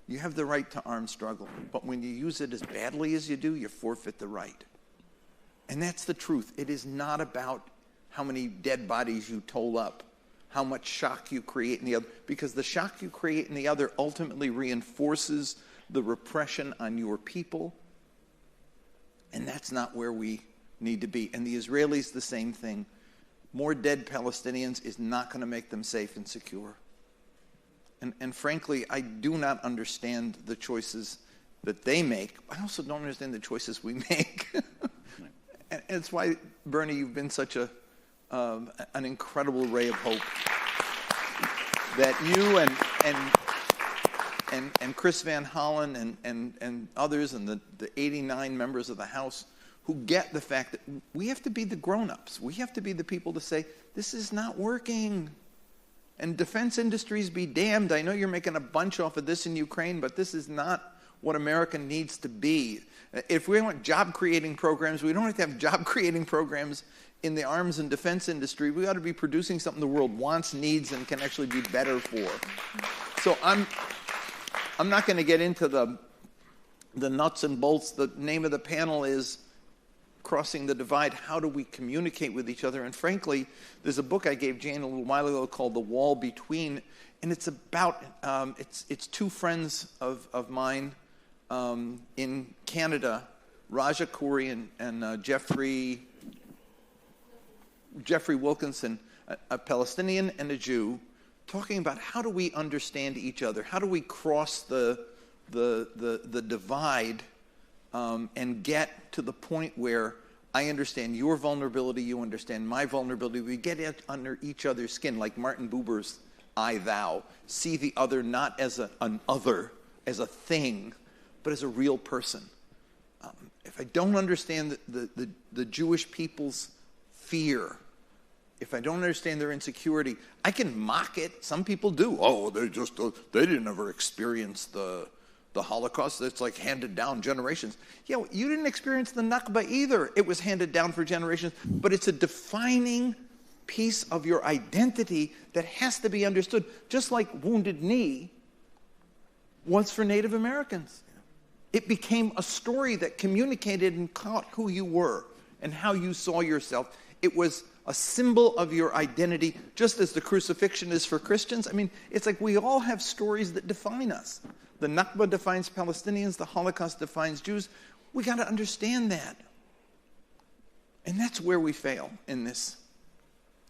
you have the right to armed struggle, but when you use it as badly as you do, you forfeit the right. And that's the truth. It is not about how many dead bodies you toll up, how much shock you create in the other, because the shock you create in the other ultimately reinforces the repression on your people, and that's not where we need to be. And the Israelis, the same thing. More dead Palestinians is not going to make them safe and secure. And frankly, I do not understand the choices that they make. I also don't understand the choices we make. And it's why, Bernie, you've been such an incredible ray of hope. That you and Chris Van Hollen and others and the 89 members of the House who get the fact that we have to be the grown-ups. We have to be the people to say, this is not working. And defense industries be damned. I know you're making a bunch off of this in Ukraine, but this is not what America needs to be. If we want job-creating programs, we don't have to have job-creating programs in the arms and defense industry. We ought to be producing something the world wants, needs, and can actually be better for. So I'm not going to get into the nuts and bolts. The name of the panel is Crossing the Divide. How do we communicate with each other? And frankly, there's a book I gave Jane a little while ago called The Wall Between, and it's about, it's two friends of mine in Canada, Raja Khoury and Jeffrey Wilkinson, a Palestinian and a Jew, talking about how do we understand each other? How do we cross the divide and get to the point where I understand your vulnerability, you understand my vulnerability. We get under each other's skin, like Martin Buber's I, thou. See the other not as an other, as a thing, but as a real person. If I don't understand the Jewish people's fear, if I don't understand their insecurity, I can mock it. Some people do. Oh, they didn't ever experience the Holocaust. It's like handed down generations. Yeah, well, you didn't experience the Nakba either. It was handed down for generations, but it's a defining piece of your identity that has to be understood, just like Wounded Knee was for Native Americans. It became a story that communicated and taught who you were and how you saw yourself. It was a symbol of your identity, just as the crucifixion is for Christians. I mean, it's like we all have stories that define us. The Nakba defines Palestinians, the Holocaust defines Jews. We got to understand that. And that's where we fail in this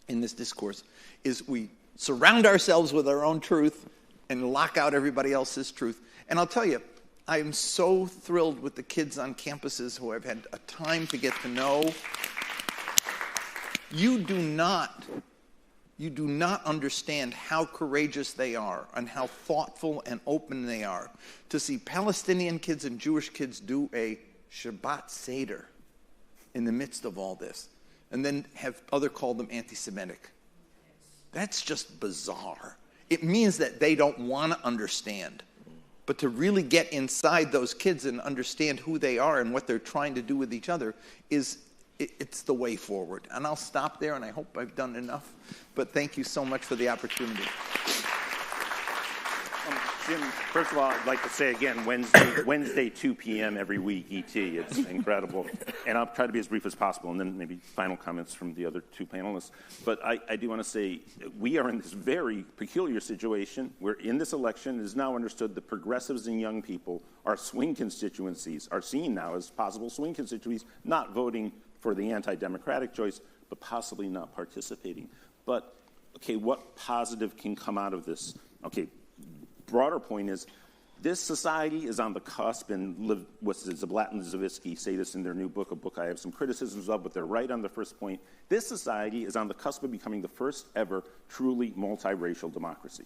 discourse, is we surround ourselves with our own truth and lock out everybody else's truth. And I'll tell you, I am so thrilled with the kids on campuses who I've had a time to get to know. You do not understand how courageous they are and how thoughtful and open they are to see Palestinian kids and Jewish kids do a Shabbat Seder in the midst of all this, and then have other call them anti-Semitic. That's just bizarre. It means that they don't want to understand. But to really get inside those kids and understand who they are and what they're trying to do with each other it's the way forward. And I'll stop there, and I hope I've done enough. But thank you so much for the opportunity. Jim, first of all, I'd like to say again, Wednesday 2 p.m. every week, ET. It's incredible. And I'll try to be as brief as possible, and then maybe final comments from the other two panelists. But I do want to say we are in this very peculiar situation where in this election it is now understood that progressives and young people, our swing constituencies, are seen now as possible swing constituencies, not voting for the anti-democratic choice, but possibly not participating. But, okay, what positive can come out of this? Okay, broader point is this society is on the cusp, and Zablat and Zavitsky say this in their new book, a book I have some criticisms of, but they're right on the first point. This society is on the cusp of becoming the first ever truly multiracial democracy.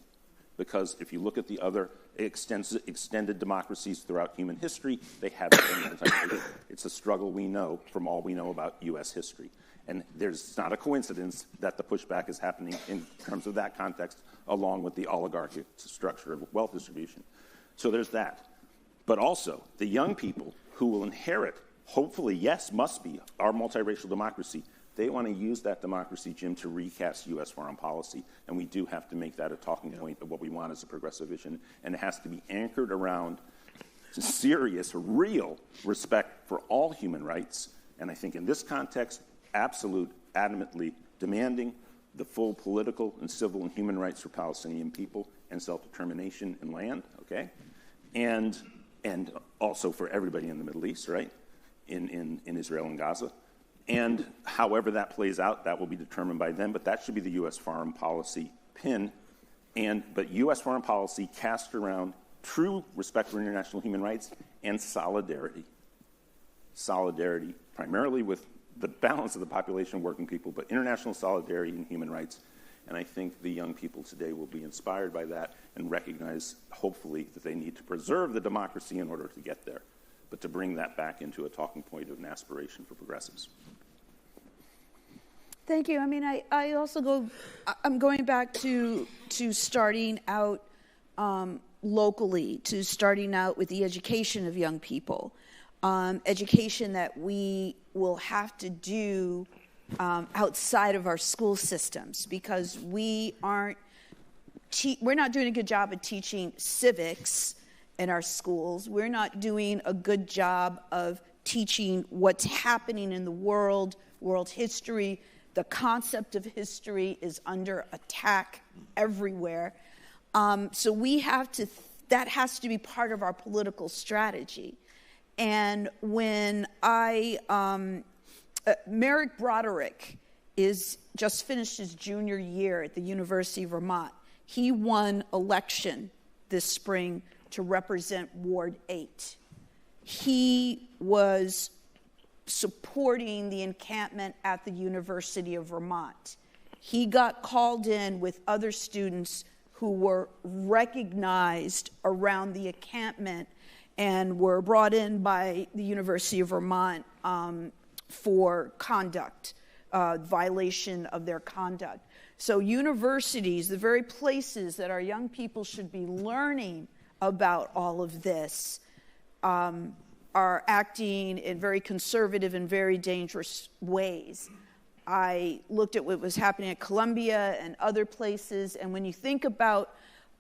Because if you look at the other extended democracies throughout human history, they haven't been multiracial. It's a struggle we know from all we know about U.S. history. And it's not a coincidence that the pushback is happening in terms of that context, along with the oligarchic structure of wealth distribution. So there's that. But also, the young people who will inherit, hopefully, yes, must be, our multiracial democracy, they want to use that democracy, Jim, to recast U.S. foreign policy. And we do have to make that a talking point of what we want as a progressive vision. And it has to be anchored around serious, real respect for all human rights. And I think in this context, adamantly demanding the full political and civil and human rights for Palestinian people and self-determination in land, okay? And also for everybody in the Middle East, right? In Israel and Gaza. And however that plays out, that will be determined by them, but that should be the U.S. foreign policy pin. But U.S. foreign policy cast around true respect for international human rights and solidarity. Solidarity primarily with the balance of the population, working people, but international solidarity and human rights. And I think the young people today will be inspired by that and recognize, hopefully, that they need to preserve the democracy in order to get there, but to bring that back into a talking point of an aspiration for progressives. Thank you. I mean, I also I'm going back to starting out locally, to starting out with the education of young people. Education that we will have to do outside of our school systems, because we're not doing a good job of teaching civics in our schools. We're not doing a good job of teaching what's happening in the world history. The concept of history is under attack everywhere. So that has to be part of our political strategy. And when Merrick Broderick just finished his junior year at the University of Vermont. He won election this spring to represent Ward 8. He was supporting the encampment at the University of Vermont. He got called in with other students who were recognized around the encampment and were brought in by the University of Vermont for conduct violation of their conduct. So universities, the very places that our young people should be learning about all of this, are acting in very conservative and very dangerous ways. I looked at what was happening at Columbia and other places, and when you think about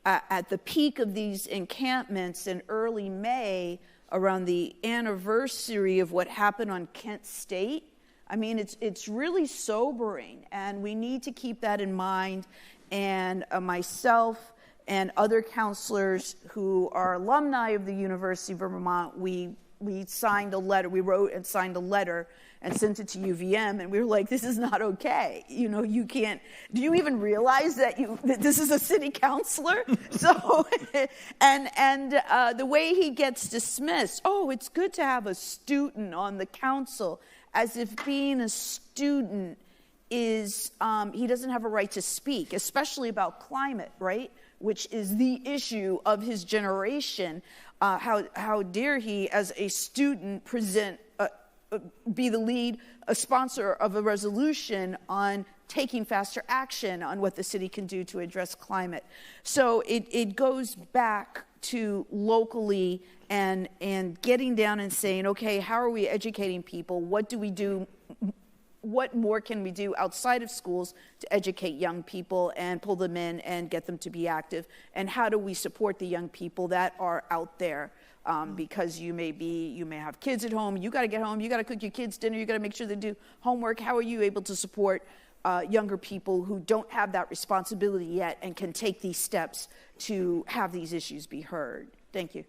at the peak of these encampments in early May, around the anniversary of what happened on Kent State, I mean, it's really sobering, and we need to keep that in mind. And myself and other counselors who are alumni of the University of Vermont, we signed a letter. We wrote and signed a letter and sent it to UVM, and we were like, this is not okay. You know, you can't, do you even realize that this is a city councilor? So, and the way he gets dismissed, oh, it's good to have a student on the council, as if being a student is, he doesn't have a right to speak, especially about climate, right? Which is the issue of his generation. How dare he, as a student, be the lead, a sponsor of a resolution on taking faster action on what the city can do to address climate. So it goes back to locally and getting down and saying, okay, how are we educating people? What do we do? What more can we do outside of schools to educate young people and pull them in and get them to be active? And how do we support the young people that are out there? Because you may have kids at home, you got to get home, you got to cook your kids dinner, you got to make sure they do homework. How are you able to support younger people who don't have that responsibility yet and can take these steps to have these issues be heard? Thank you.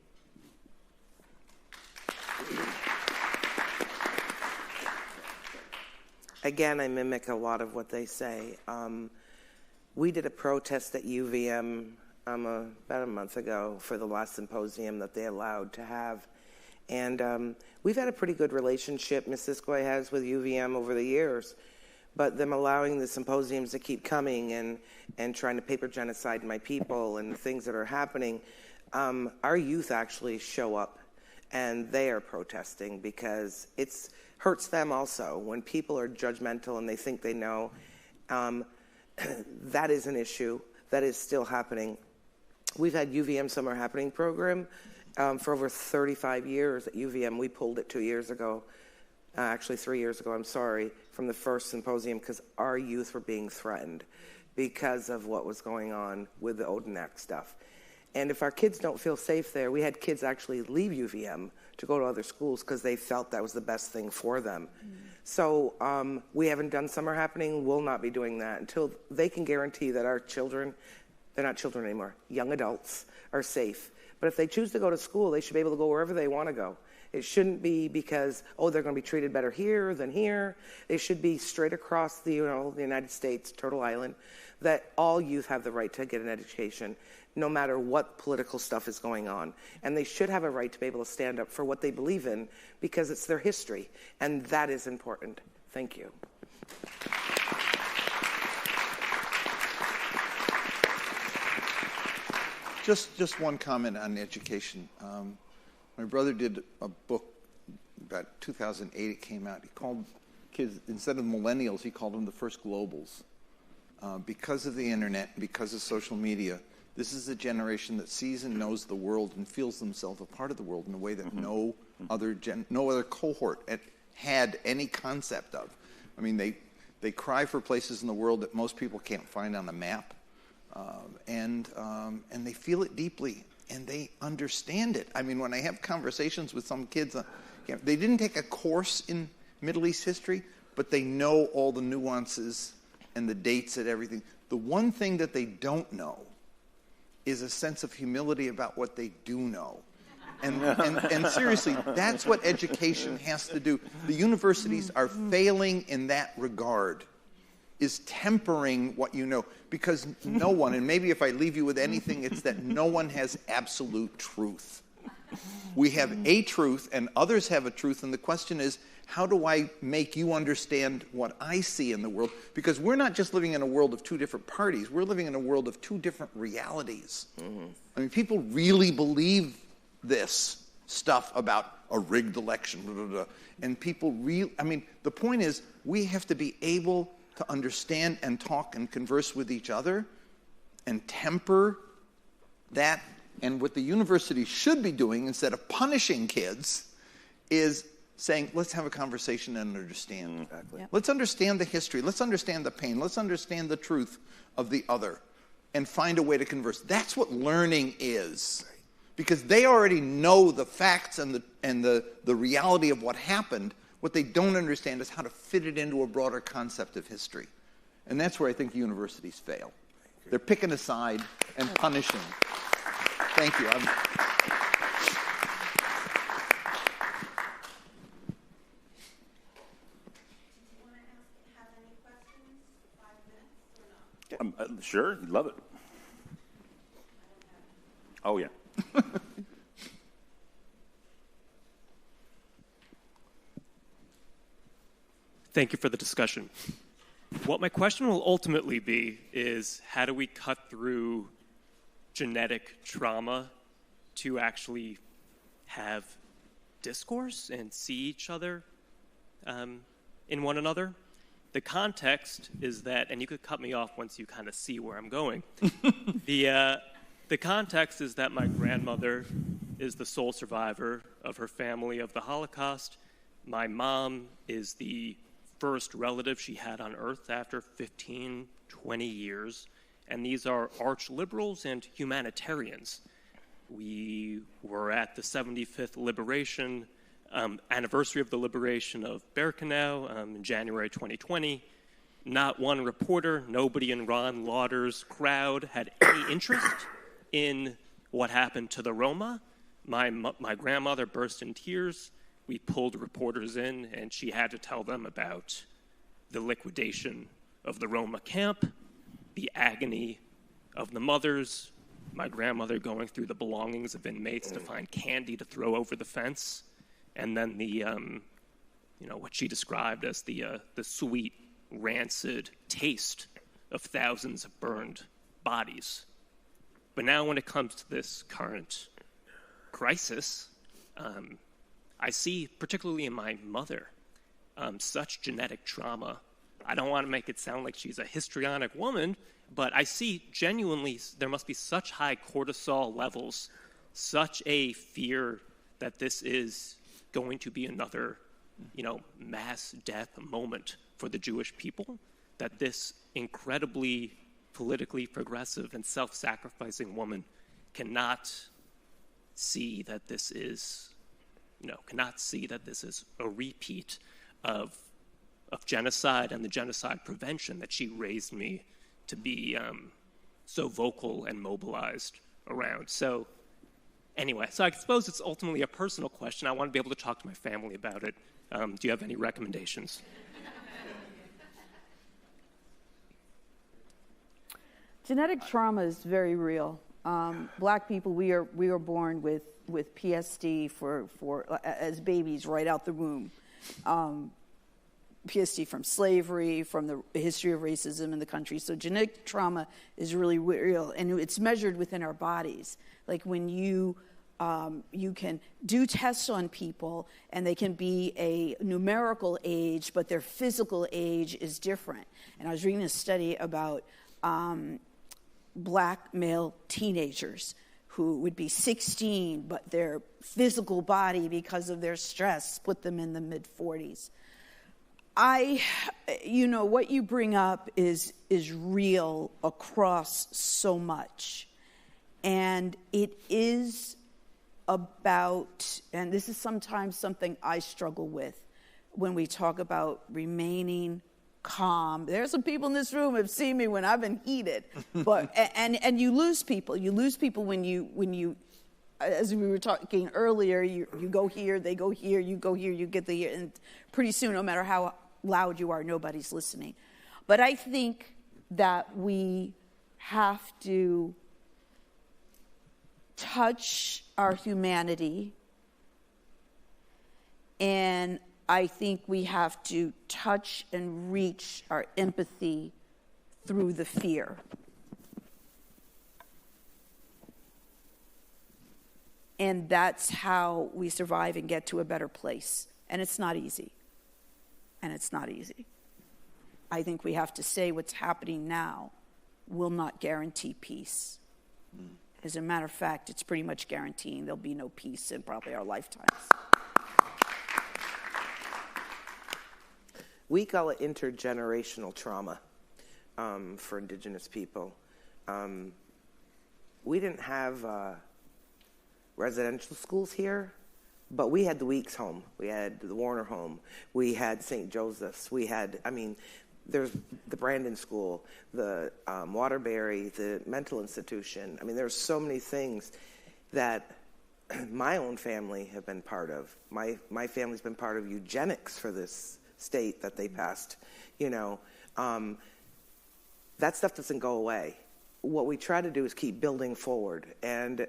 Again, I mimic a lot of what they say. We did a protest at UVM about a month ago for the last symposium that they allowed to have. And we've had a pretty good relationship, Ms. Iskoy has, with UVM over the years. But them allowing the symposiums to keep coming and trying to paper genocide my people and the things that are happening, our youth actually show up and they are protesting because it hurts them also. When people are judgmental and they think they know, that is an issue that is still happening. We've had UVM Summer Happening program for over 35 years at UVM. We pulled it 2 years ago, actually 3 years ago, I'm sorry, from the first symposium because our youth were being threatened because of what was going on with the Odenak stuff. And if our kids don't feel safe there, we had kids actually leave UVM to go to other schools because they felt that was the best thing for them. So we haven't done Summer Happening. We'll not be doing that until they can guarantee that our children, they're not children anymore, young adults, are safe. But if they choose to go to school, they should be able to go wherever they want to go. It shouldn't be because, oh, they're going to be treated better here than here. It should be straight across the United States, Turtle Island, that all youth have the right to get an education, no matter what political stuff is going on. And they should have a right to be able to stand up for what they believe in because it's their history, and that is important. Thank you. Just one comment on education. My brother did a book about 2008. It came out. He called kids, instead of millennials, he called them the first globals. Because of the internet, because of social media, this is a generation that sees and knows the world and feels themselves a part of the world in a way that no other cohort had any concept of. I mean, they cry for places in the world that most people can't find on a map. And they feel it deeply, and they understand it. I mean, when I have conversations with some kids, they didn't take a course in Middle East history, but they know all the nuances and the dates and everything. The one thing that they don't know is a sense of humility about what they do know. And seriously, that's what education has to do. The universities are failing in that regard, is tempering what you know, because no one, and maybe if I leave you with anything, it's that no one has absolute truth. We have a truth and others have a truth, and the question is, how do I make you understand what I see in the world? Because we're not just living in a world of two different parties, we're living in a world of two different realities. I mean, people really believe this. stuff about a rigged election, blah, blah, blah. And people the point is we have to be able to understand and talk and converse with each other and temper that. And what the university should be doing, instead of punishing kids, is saying, let's have a conversation and understand. Exactly. Yep. Let's understand the history. Let's understand the pain. Let's understand the truth of the other and find a way to converse. That's what learning is. Because they already know the facts and the reality of what happened. What they don't understand is how to fit it into a broader concept of history. And that's where I think universities fail. They're picking a side and punishing. Thank you. Sure, love it. Oh, yeah. Thank you for the discussion. What my question will ultimately be is, how do we cut through genetic trauma to actually have discourse and see each other in one another? The context is that, and you could cut me off once you kind of see where I'm going. The context is that my grandmother is the sole survivor of her family of the Holocaust. My mom is the first relative she had on Earth after 15, 20 years. And these are arch liberals and humanitarians. We were at the 75th liberation, anniversary of the liberation of Birkenau in January 2020. Not one reporter, nobody in Ron Lauder's crowd had any interest in what happened to the Roma. My grandmother burst in tears. We pulled reporters in, and she had to tell them about the liquidation of the Roma camp, the agony of the mothers, my grandmother going through the belongings of inmates to find candy to throw over the fence, and then the, what she described as the sweet, rancid taste of thousands of burned bodies. But now when it comes to this current crisis, I see, particularly in my mother, such genetic trauma. I don't want to make it sound like she's a histrionic woman, but I see genuinely there must be such high cortisol levels, such a fear that this is going to be another, mass death moment for the Jewish people, that this incredibly politically progressive and self-sacrificing woman cannot see that this is, a repeat of genocide and the genocide prevention that she raised me to be so vocal and mobilized around. So anyway, I suppose it's ultimately a personal question. I want to be able to talk to my family about it. Do you have any recommendations? Genetic trauma is very real. Black people, we are born with PSD as babies right out the womb. PSD from slavery, from the history of racism in the country. So genetic trauma is really real, and it's measured within our bodies. Like when you can do tests on people, and they can be a numerical age, but their physical age is different. And I was reading a study about Black male teenagers who would be 16, but their physical body, because of their stress, put them in the mid-40s. What you bring up is real across so much. And it is about, and this is sometimes something I struggle with when we talk about remaining calm. There are some people in this room who have seen me when I've been heated, but and you lose people. You lose people when you, as we were talking earlier, you go here, they go here, you go here, you get here, and pretty soon, no matter how loud you are, nobody's listening. But I think that we have to touch our humanity, and I think we have to touch and reach our empathy through the fear. And that's how we survive and get to a better place. And it's not easy. And it's not easy. I think we have to say what's happening now will not guarantee peace. As a matter of fact, it's pretty much guaranteeing there'll be no peace in probably our lifetimes. We call it intergenerational trauma for Indigenous people. We didn't have residential schools here, but we had the Weeks home. We had the Warner home. We had St. Joseph's. We had, there's the Brandon School, the Waterbury, the mental institution. There's so many things that my own family have been part of. My family's been part of eugenics for this state that they passed. That stuff doesn't go away. What we try to do is keep building forward and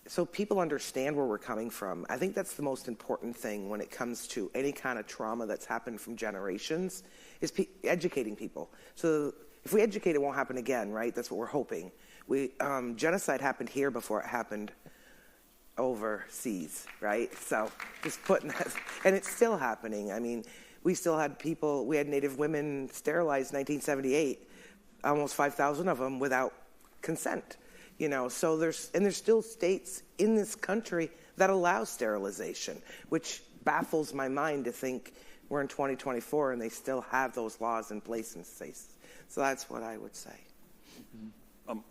so people understand where we're coming from. I think that's the most important thing when it comes to any kind of trauma that's happened from generations, is educating people. So if we educate, it won't happen again, right? That's what we're hoping. Genocide happened here before it happened overseas, right? So just putting that, and it's still happening. We still had we had Native women sterilized in 1978, almost 5,000 of them without consent. So there's still states in this country that allow sterilization, which baffles my mind to think we're in 2024 and they still have those laws in place in states. So that's what I would say.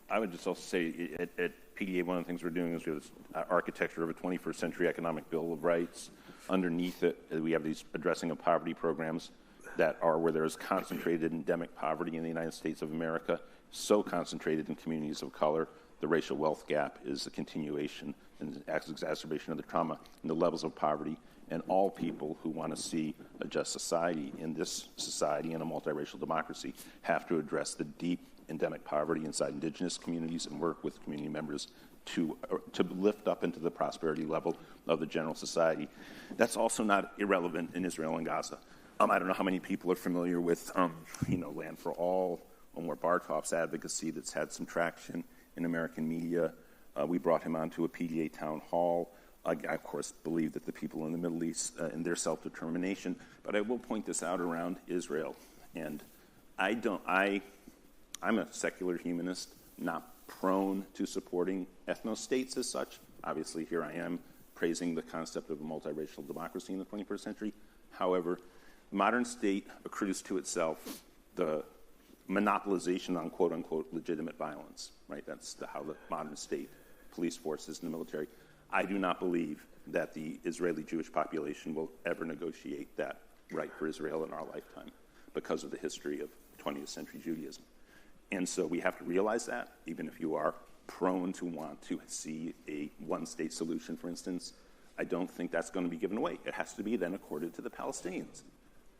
I would just also say at PDA, one of the things we're doing is we have this architecture of a 21st century economic bill of rights. Underneath it, we have these addressing of poverty programs that are where there's concentrated endemic poverty in the United States of America, so concentrated in communities of color. The racial wealth gap is a continuation and exacerbation of the trauma and the levels of poverty. And all people who want to see a just society in this society and a multiracial democracy have to address the deep endemic poverty inside Indigenous communities and work with community members to lift up into the prosperity level of the general society. That's also not irrelevant in Israel and Gaza. I don't know how many people are familiar with, Land for All, Omar Bartov's advocacy that's had some traction in American media. We brought him onto a PDA town hall. I, of course, believe that the people in the Middle East in their self-determination, but I will point this out around Israel. And I'm a secular humanist, not prone to supporting ethno-states as such. Obviously, here I am praising the concept of a multiracial democracy in the 21st century. However, the modern state accrues to itself the monopolization on quote-unquote legitimate violence, right? That's how the modern state, police forces, and the military. I do not believe that the Israeli Jewish population will ever negotiate that right for Israel in our lifetime because of the history of 20th century Judaism. And so we have to realize that, even if you are prone to want to see a one-state solution, for instance, I don't think that's going to be given away. It has to be then accorded to the Palestinians.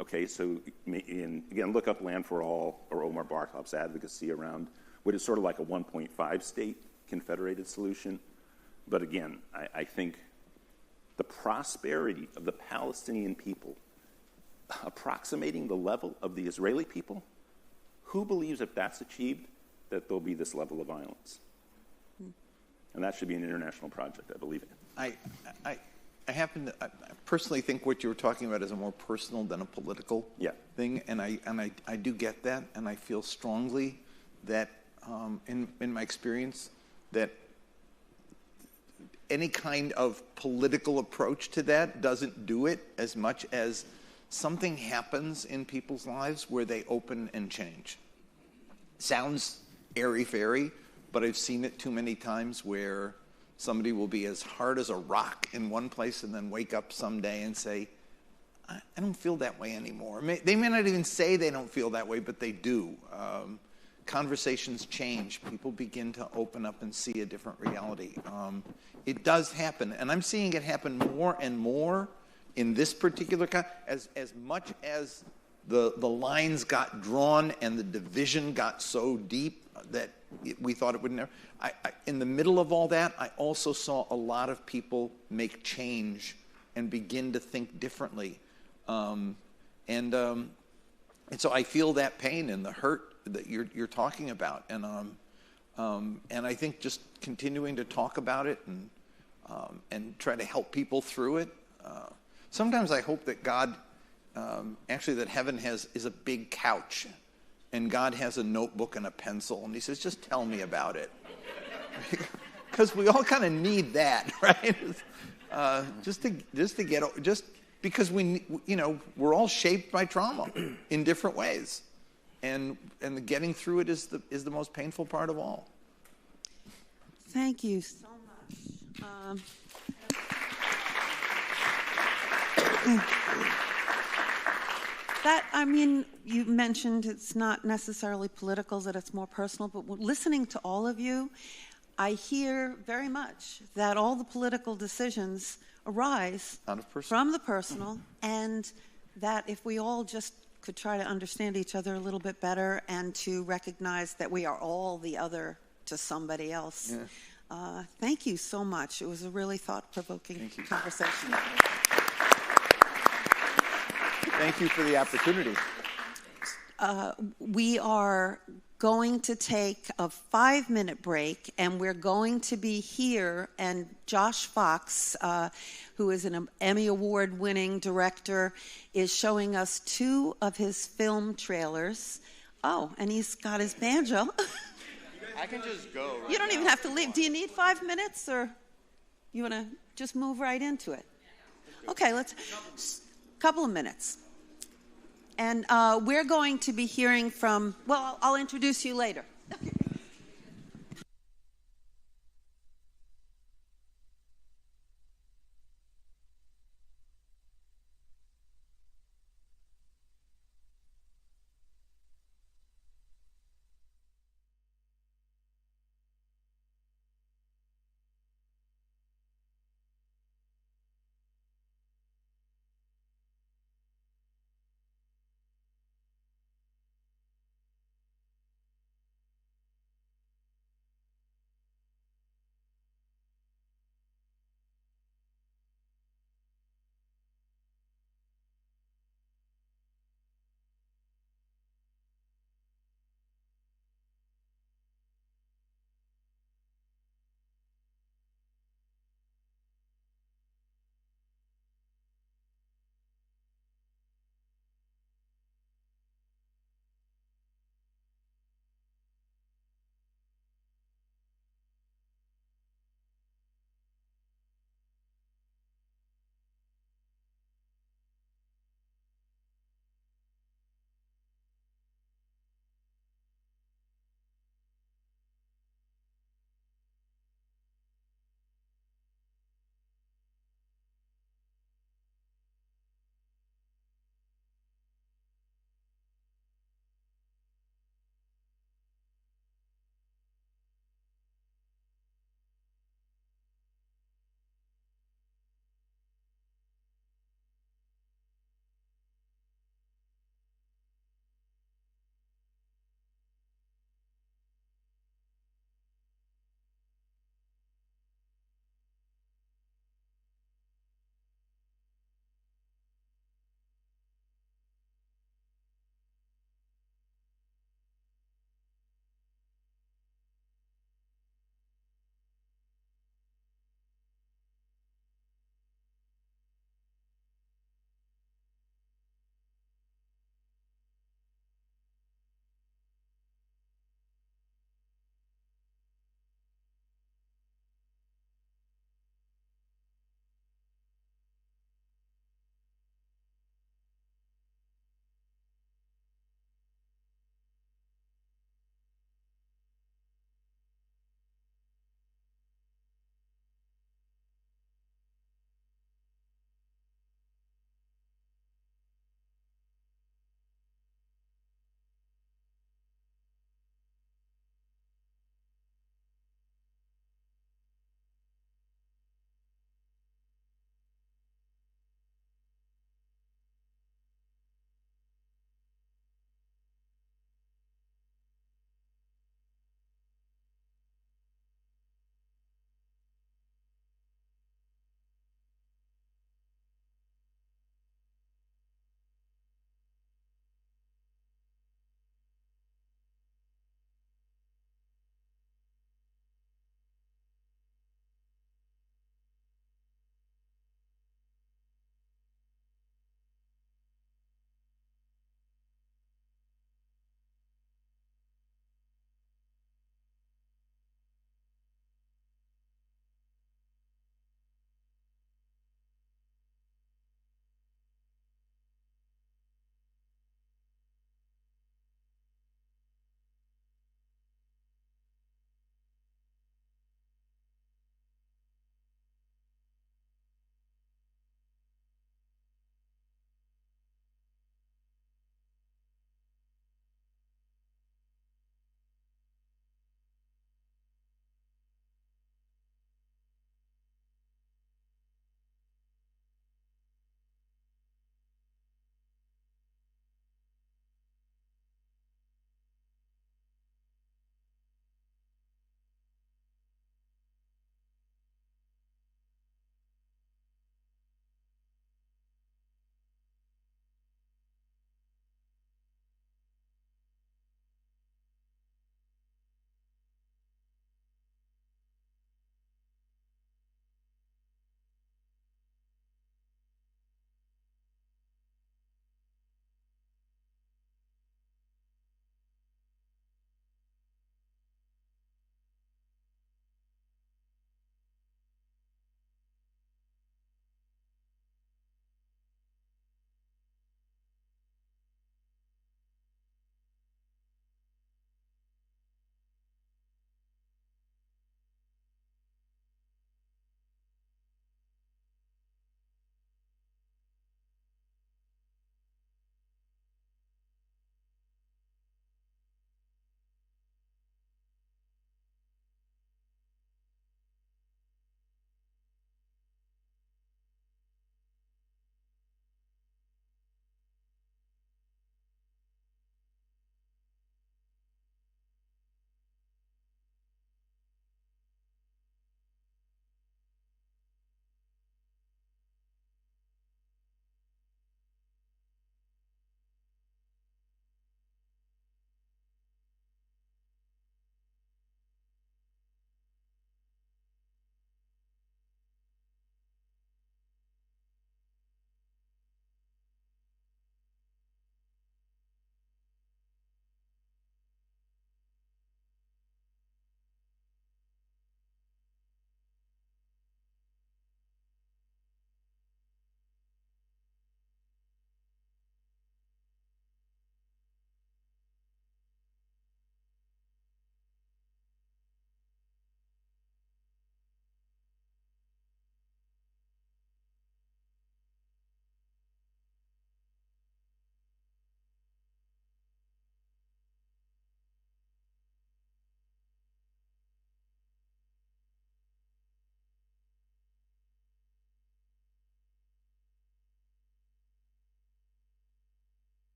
Okay, so again, look up Land for All or Omar Bartov's advocacy around what is sort of like a 1.5 state confederated solution. But again, I think the prosperity of the Palestinian people approximating the level of the Israeli people, who believes if that's achieved that there'll be this level of violence? And that should be an international project, I believe in. I personally think what you were talking about is a more personal than a political thing, and I do get that, and I feel strongly that in my experience that any kind of political approach to that doesn't do it as much as something happens in people's lives where they open and change. Sounds airy-fairy, but I've seen it too many times where somebody will be as hard as a rock in one place and then wake up someday and say, I don't feel that way anymore. They may not even say they don't feel that way, but they do. Conversations change. People begin to open up and see a different reality. It does happen, and I'm seeing it happen more and more in this particular as much as the lines got drawn and the division got so deep that we thought it would never. In the middle of all that, I also saw a lot of people make change and begin to think differently. And so I feel that pain and the hurt that you're talking about. And And I think just continuing to talk about it and try to help people through it. Sometimes I hope that God, actually that heaven is a big couch, and God has a notebook and a pencil, and he says, just tell me about it. Because we all kind of need that, right? Just because we're all shaped by trauma in different ways, and getting through it is the most painful part of all. Thank you so much. You mentioned it's not necessarily political, that it's more personal, but listening to all of you, I hear very much that all the political decisions arise from the personal, and that if we all just could try to understand each other a little bit better and to recognize that we are all the other to somebody else. Yeah. Thank you so much. It was a really thought-provoking conversation. Thank you for the opportunity. We are going to take a 5-minute break, and we're going to be here, and Josh Fox, who is an Emmy Award-winning director, is showing us 2 of his film trailers. Oh, and he's got his banjo. I can just go right You don't now. even have to leave. Do you need 5 minutes, or you want to just move right into it? Okay, let's couple of minutes. And we're going to be hearing from, well, I'll introduce you later.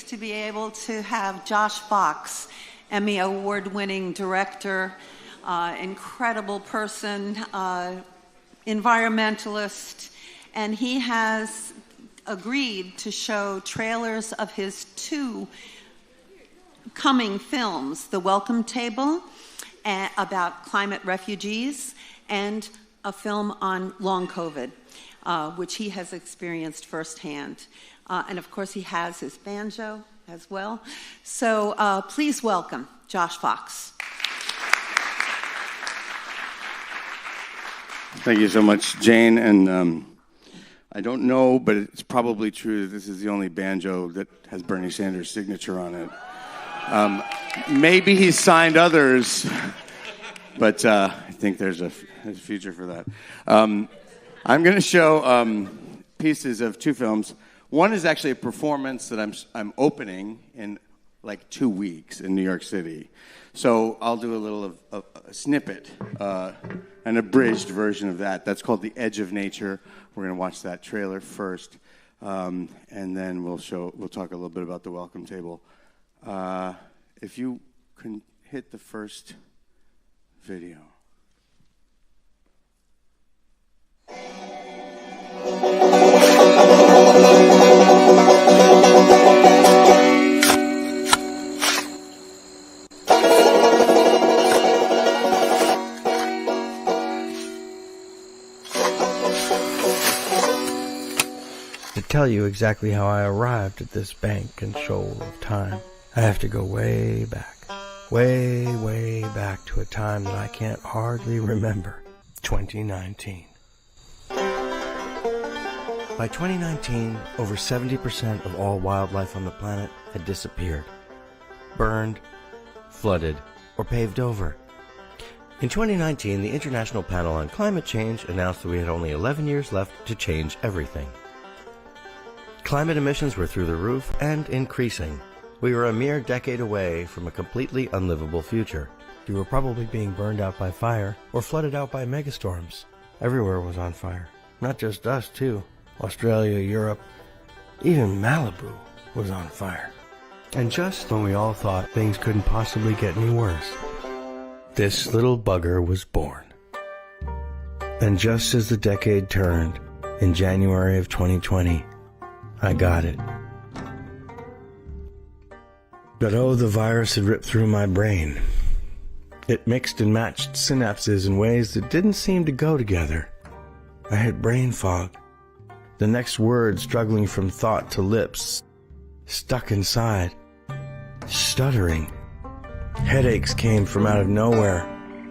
pleased to be able to have Josh Fox, Emmy Award-winning director, incredible person, environmentalist, and he has agreed to show trailers of his 2 coming films, The Welcome Table, about climate refugees, and a film on long COVID, which he has experienced firsthand. And of course, he has his banjo as well. So please welcome Josh Fox. Thank you so much, Jane. And I don't know, but it's probably true that this is the only banjo that has Bernie Sanders' signature on it. Maybe he's signed others, but I think there's a future for that. I'm going to show pieces of 2 films. One is actually a performance that I'm opening in like 2 weeks in New York City. So I'll do a little of a snippet, an abridged version of that. That's called The Edge of Nature. We're going to watch that trailer first, and then we'll talk a little bit about The Welcome Table. If you can hit the first video. To tell you exactly how I arrived at this bank and shoal of time, I have to go way back to a time that I can't hardly remember, 2019. By 2019, over 70% of all wildlife on the planet had disappeared, burned, flooded, or paved over. In 2019, the International Panel on Climate Change announced that we had only 11 years left to change everything. Climate emissions were through the roof and increasing. We were a mere decade away from a completely unlivable future. We were probably being burned out by fire or flooded out by megastorms. Everywhere was on fire. Not just us, too. Australia, Europe, even Malibu was on fire. And just when we all thought things couldn't possibly get any worse, this little bugger was born. And just as the decade turned, in January of 2020, I got it. But oh, the virus had ripped through my brain. It mixed and matched synapses in ways that didn't seem to go together. I had brain fog. The next word struggling from thought to lips, stuck inside, stuttering. Headaches came from out of nowhere.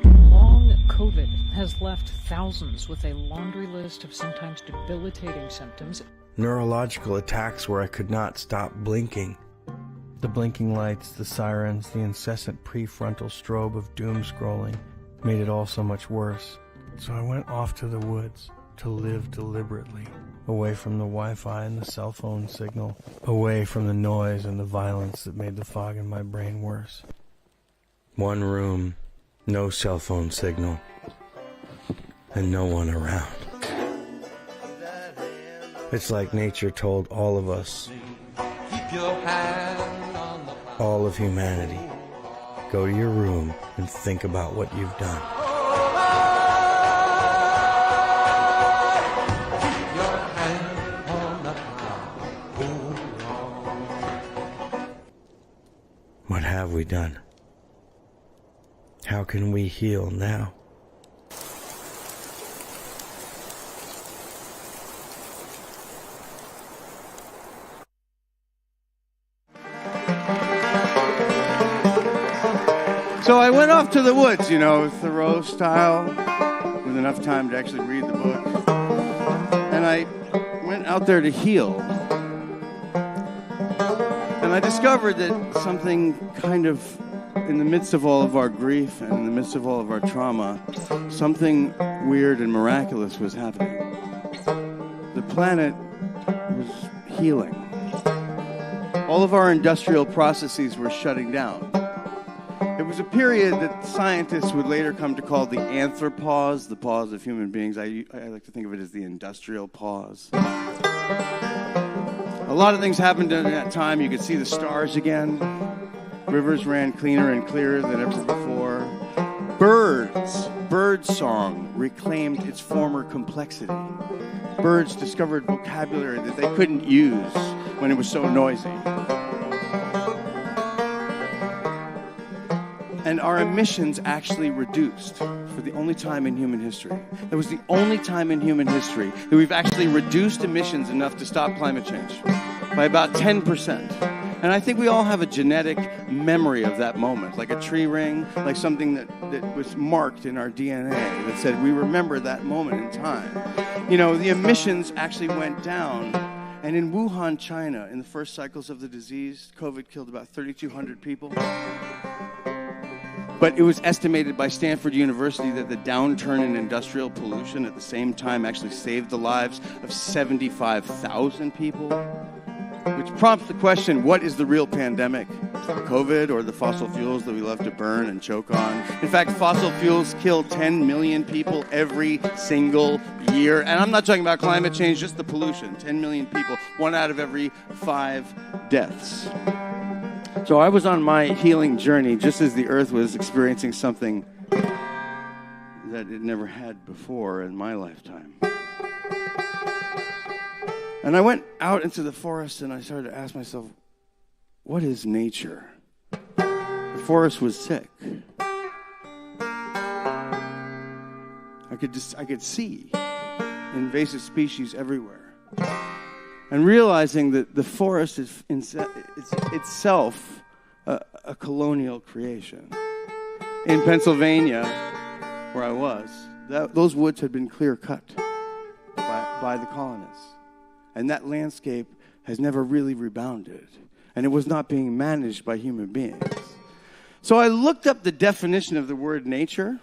Long COVID has left thousands with a laundry list of sometimes debilitating symptoms. Neurological attacks where I could not stop blinking. The blinking lights, the sirens, the incessant prefrontal strobe of doom scrolling made it all so much worse. So I went off to the woods to live deliberately, away from the Wi-Fi and the cell phone signal, away from the noise and the violence that made the fog in my brain worse. One room, no cell phone signal, and no one around. It's like nature told all of us, all of humanity, go to your room and think about what you've done. What have we done? How can we heal now? So I went off to the woods, Thoreau style, with enough time to actually read the book. And I went out there to heal. And I discovered that something kind of, in the midst of all of our grief and in the midst of all of our trauma, something weird and miraculous was happening. The planet was healing. All of our industrial processes were shutting down. It was a period that scientists would later come to call the anthropause, the pause of human beings. I like to think of it as the industrial pause. A A lot of things happened during that time. You could see the stars again. Rivers ran cleaner and clearer than ever before. Bird song reclaimed its former complexity. Birds discovered vocabulary that they couldn't use when it was so noisy. And our emissions actually reduced for the only time in human history. That was the only time in human history that we've actually reduced emissions enough to stop climate change by about 10%. And I think we all have a genetic memory of that moment, like a tree ring, like something that was marked in our DNA that said we remember that moment in time. You know, the emissions actually went down. And in Wuhan, China, in the first cycles of the disease, COVID killed about 3,200 people. But it was estimated by Stanford University that the downturn in industrial pollution at the same time actually saved the lives of 75,000 people. Which prompts the question, what is the real pandemic? COVID or the fossil fuels that we love to burn and choke on? In fact, fossil fuels kill 10 million people every single year. And I'm not talking about climate change, just the pollution. 10 million people, 1 out of every 5 deaths. So I was on my healing journey just as the earth was experiencing something that it never had before in my lifetime. And I went out into the forest and I started to ask myself, what is nature? The forest was sick. I could see invasive species everywhere. And realizing that the forest is itself a colonial creation. In Pennsylvania, where I was, those woods had been clear cut by the colonists. And that landscape has never really rebounded. And it was not being managed by human beings. So I looked up the definition of the word nature.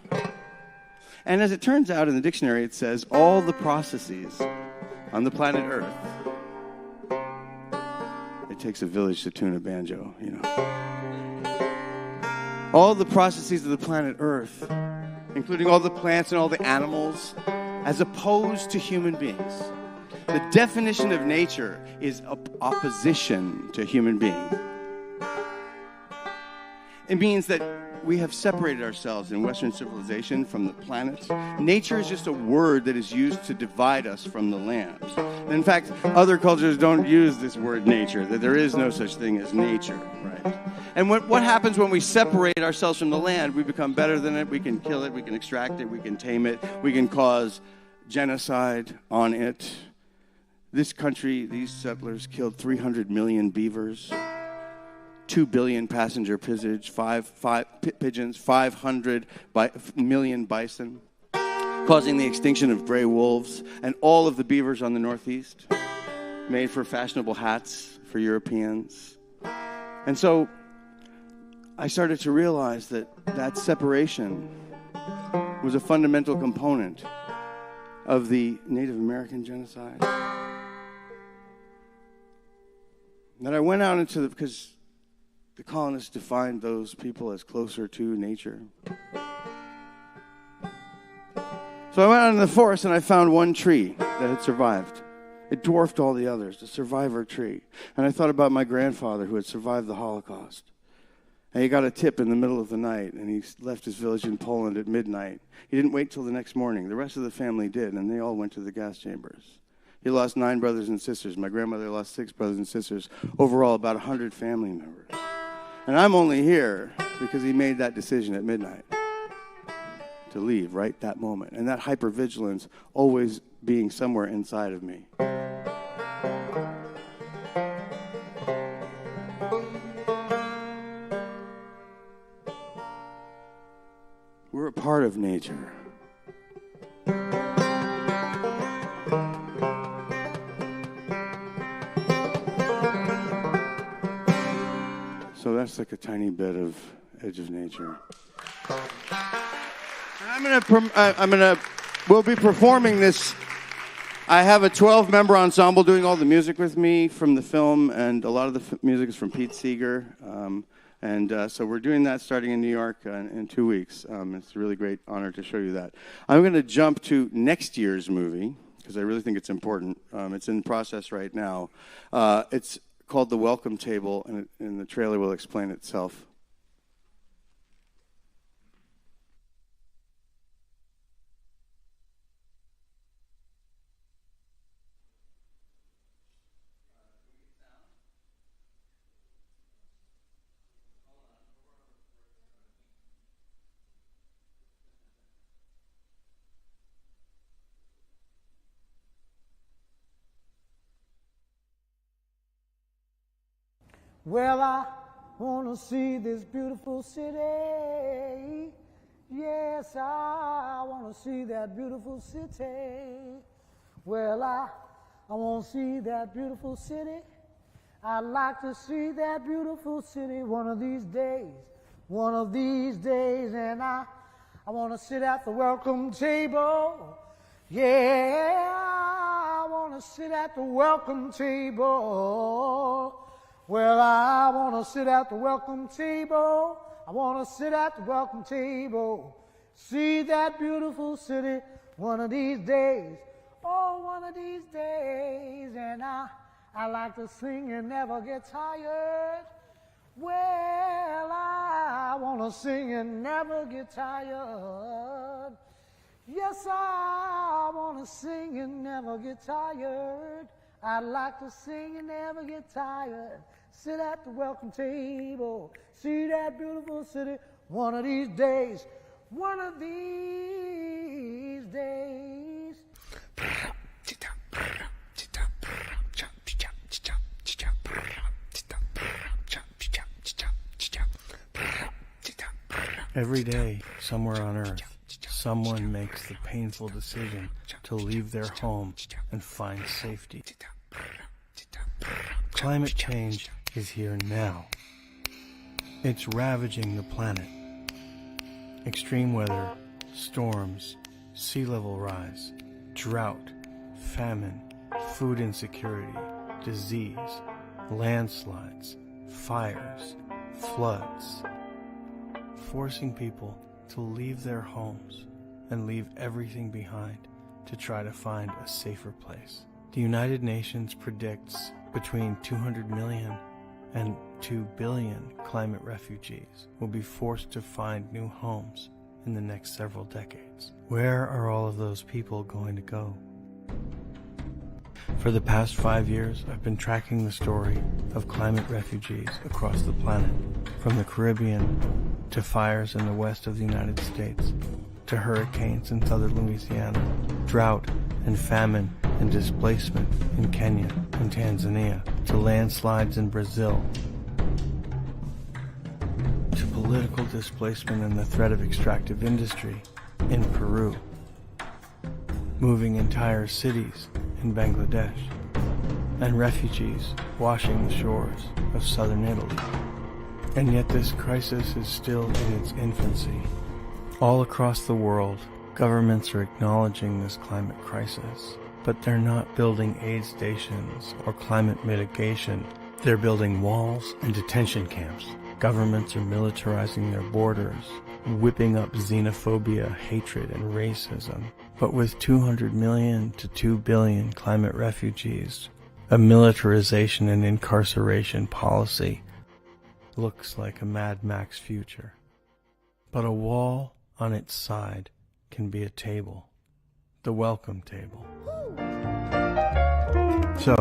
And as it turns out in the dictionary, it says all the processes on the planet Earth. It takes a village to tune a banjo, you know. All the processes of the planet Earth, including all the plants and all the animals, as opposed to human beings. The definition of nature is opposition to human beings. It means that we have separated ourselves in Western civilization from the planet. Nature is just a word that is used to divide us from the land. In fact, other cultures don't use this word nature, that there is no such thing as nature, right? And what happens when we separate ourselves from the land? We become better than it, we can kill it, we can extract it, we can tame it, we can cause genocide on it. This country, these settlers killed 300 million beavers, 2 billion passenger pigeons, 500 million bison, causing the extinction of gray wolves, and all of the beavers on the Northeast, made for fashionable hats for Europeans. And so I started to realize that separation was a fundamental component of the Native American genocide. That I went out because the colonists defined those people as closer to nature. So I went out in the forest and I found one tree that had survived. It dwarfed all the others, a survivor tree. And I thought about my grandfather who had survived the Holocaust. And he got a tip in the middle of the night, and he left his village in Poland at midnight. He didn't wait till the next morning. The rest of the family did, and they all went to the gas chambers. He lost 9 brothers and sisters. My grandmother lost 6 brothers and sisters. Overall, about 100 family members. And I'm only here because he made that decision at midnight to leave right that moment. And that hypervigilance always being somewhere inside of me. We're a part of nature. So that's like a tiny bit of edge of nature. We'll be performing this. I have a 12-member ensemble doing all the music with me from the film, and a lot of the music is from Pete Seeger. So we're doing that starting in New York in 2 weeks. It's a really great honor to show you that. I'm going to jump to next year's movie, because I really think it's important. It's in process right now. It's called the Welcome Table, and the trailer will explain itself. Well, I want to see this beautiful city. Yes, I want to see that beautiful city. Well, I want to see that beautiful city. I'd like to see that beautiful city one of these days. One of these days, and I want to sit at the welcome table. Yeah, I want to sit at the welcome table. Well, I want to sit at the welcome table. I want to sit at the welcome table. See that beautiful city one of these days. Oh, one of these days. And I like to sing and never get tired. Well, I want to sing and never get tired. Yes, I want to sing and never get tired. I'd like to sing and never get tired. Sit at the welcome table. See that beautiful city one of these days. One of these days. Every day, somewhere on Earth, someone makes the painful decision to leave their home and find safety. Climate change is here now. It's ravaging the planet. Extreme weather, storms, sea level rise, drought, famine, food insecurity, disease, landslides, fires, floods, forcing people to leave their homes and leave everything behind to try to find a safer place. The United Nations predicts between 200 million and 2 billion climate refugees will be forced to find new homes in the next several decades. Where are all of those people going to go? For the past 5 years, I've been tracking the story of climate refugees across the planet, from the Caribbean to fires in the west of the United States, to hurricanes in southern Louisiana, drought and famine and displacement in Kenya and Tanzania, to landslides in Brazil, to political displacement and the threat of extractive industry in Peru, moving entire cities in Bangladesh, and refugees washing the shores of southern Italy. And yet this crisis is still in its infancy. All across the world, governments are acknowledging this climate crisis, but they're not building aid stations or climate mitigation. They're building walls and detention camps. Governments are militarizing their borders, whipping up xenophobia, hatred, and racism. But with 200 million to 2 billion climate refugees, a militarization and incarceration policy looks like a Mad Max future. But a wall on its side can be a table, the welcome table. So,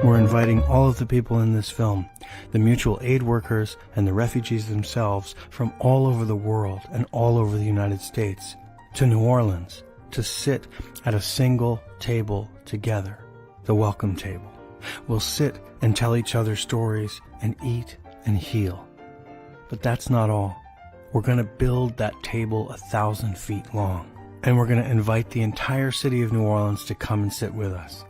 we're inviting all of the people in this film, the mutual aid workers and the refugees themselves from all over the world and all over the United States, to New Orleans, to sit at a single table together, the welcome table. We'll sit and tell each other stories and eat and heal. But that's not all. We're going to build that table 1,000 feet long. And we're going to invite the entire city of New Orleans to come and sit with us.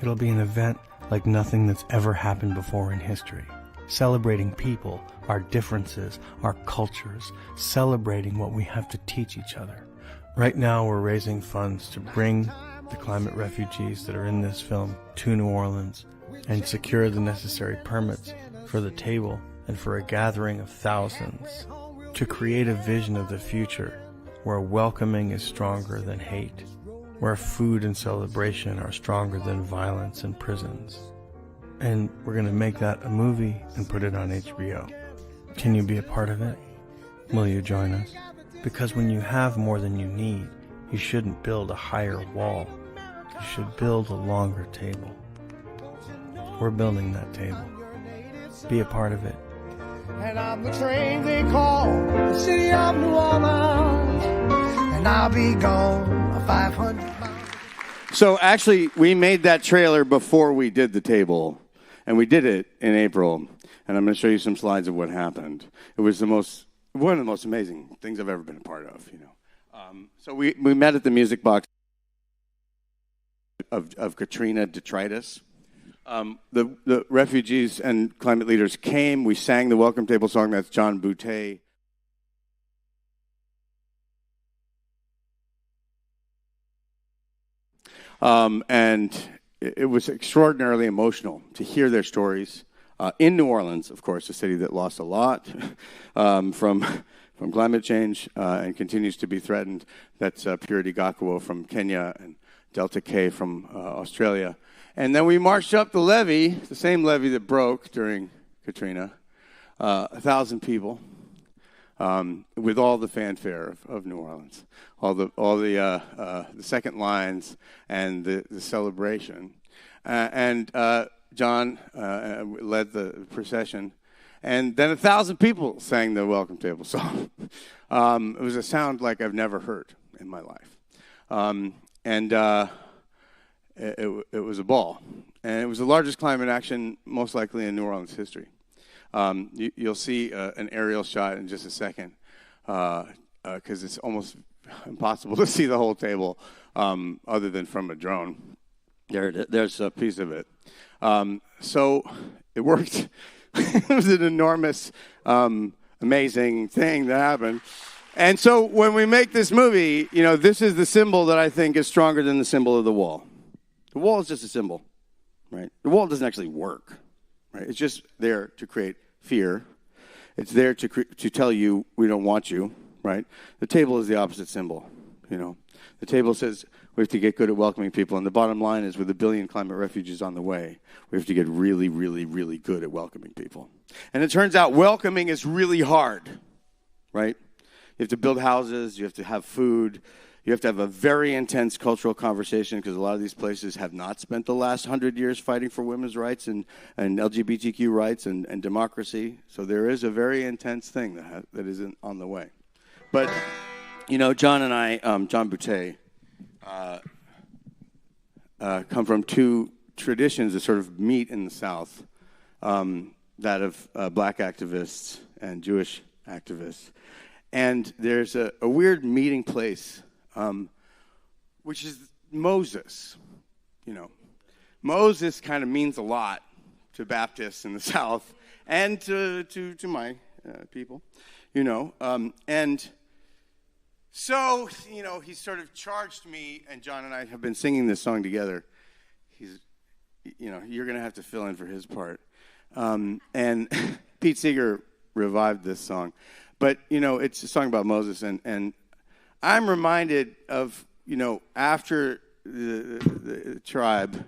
It'll be an event like nothing that's ever happened before in history. Celebrating people, our differences, our cultures, celebrating what we have to teach each other. Right now we're raising funds to bring the climate refugees that are in this film to New Orleans and secure the necessary permits for the table and for a gathering of thousands to create a vision of the future where welcoming is stronger than hate, where food and celebration are stronger than violence in prisons. And we're going to make that a movie and put it on HBO. Can you be a part of it? Will you join us? Because when you have more than you need, you shouldn't build a higher wall. You should build a longer table. We're building that table. Be a part of it. And I'm the train they call the city of New Orleans, and I'll be gone 500 miles. So actually, we made that trailer before we did the table, and we did it in April. And I'm going to show you some slides of what happened. It was one of the most amazing things I've ever been a part of. So we met at the Music Box of Katrina detritus. The refugees and climate leaders came. We sang the welcome table song. That's John Boutte. And it was extraordinarily emotional to hear their stories in New Orleans, of course, a city that lost a lot from climate change and continues to be threatened. That's Purity Gakuo from Kenya and Delta K from Australia. And then we marched up the levee, the same levee that broke during Katrina, 1,000 people, with all the fanfare of New Orleans, all the second lines and the celebration. And John led the procession. And then 1,000 people sang the welcome table song. It was a sound like I've never heard in my life. It was a ball. And it was the largest climate action most likely in New Orleans history. You'll see an aerial shot in just a second because it's almost impossible to see the whole table other than from a drone. There's a piece of it. So it worked. It was an enormous, amazing thing that happened. And so when we make this movie, this is the symbol that I think is stronger than the symbol of the wall. The wall is just a symbol, right? The wall doesn't actually work, right? It's just there to create fear. It's there to tell you we don't want you, right? The table is the opposite symbol, The table says we have to get good at welcoming people, and the bottom line is with 1 billion climate refugees on the way, we have to get really, really, really good at welcoming people. And it turns out welcoming is really hard, right? You have to build houses, you have to have food, you have to have a very intense cultural conversation because a lot of these places have not spent the last 100 years fighting for women's rights and LGBTQ rights and democracy. So there is a very intense thing that is on the way. But, John and I, John Boutte, come from two traditions that sort of meet in the South, that of black activists and Jewish activists. And there's a weird meeting place, which is Moses. Moses kind of means a lot to Baptists in the South and to my people, and so, he sort of charged me, and John and I have been singing this song together. You're going to have to fill in for his part. And Pete Seeger revived this song. But, it's a song about Moses, and I'm reminded of, after the tribe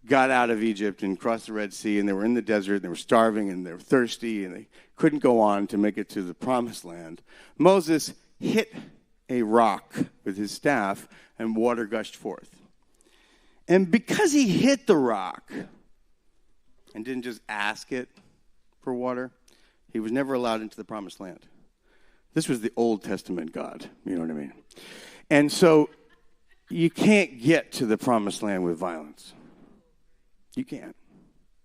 got out of Egypt and crossed the Red Sea, and they were in the desert, and they were starving, and they were thirsty, and they couldn't go on to make it to the Promised Land. Moses hit a rock with his staff, and water gushed forth. And because he hit the rock and didn't just ask it for water, he was never allowed into the Promised Land. This was the Old Testament God, you know what I mean? And so you can't get to the Promised Land with violence. You can't.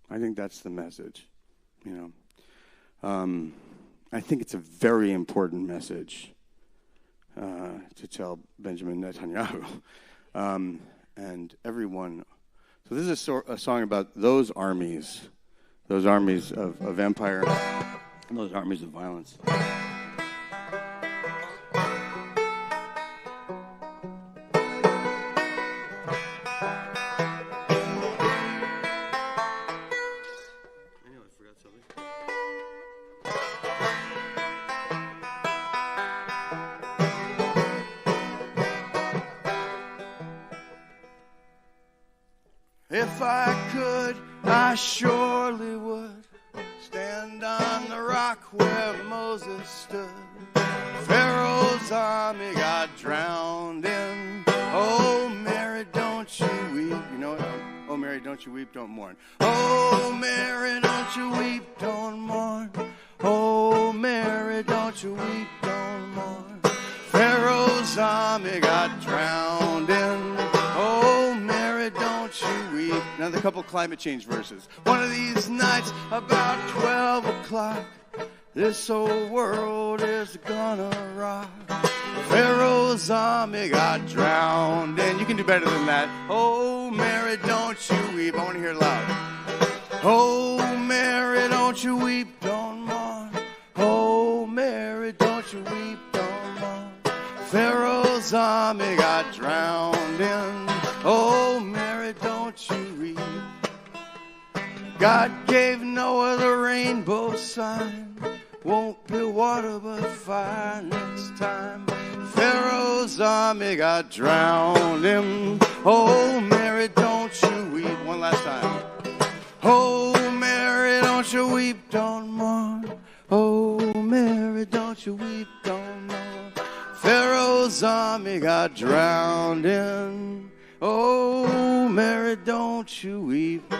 I think that's the message, I think it's a very important message to tell Benjamin Netanyahu and everyone. So this is a song about those armies of empire and those armies of violence. if I could, I surely would stand on the rock where Moses stood. Pharaoh's army got drowned in. Oh, Mary, don't you weep. You know it? Oh, Mary, don't you weep, don't mourn. Oh, Mary, don't you weep, don't mourn. Oh, Mary, don't you weep, don't mourn. Pharaoh's army got drowned in. Oh, Mary, don't you weep. Now, a couple climate change verses. One of these nights, about 12 o'clock, this whole world is gonna rock. Pharaoh's army got drowned in. You can do better than that. Oh, Mary, don't you weep. I want to hear it loud. Oh, Mary, don't you weep, don't mourn. Oh, Mary, don't you weep, don't mourn. Pharaoh's army got drowned in. Oh, Mary, don't you weep. God gave Noah the rainbow sign. Won't be water but fire next time. Pharaoh's army got drowned in. Oh, Mary, don't you weep. One last time. Oh, Mary, don't you weep, don't mourn. Oh, Mary, don't you weep, don't mourn. Pharaoh's army got drowned in. Oh, Mary, don't you weep.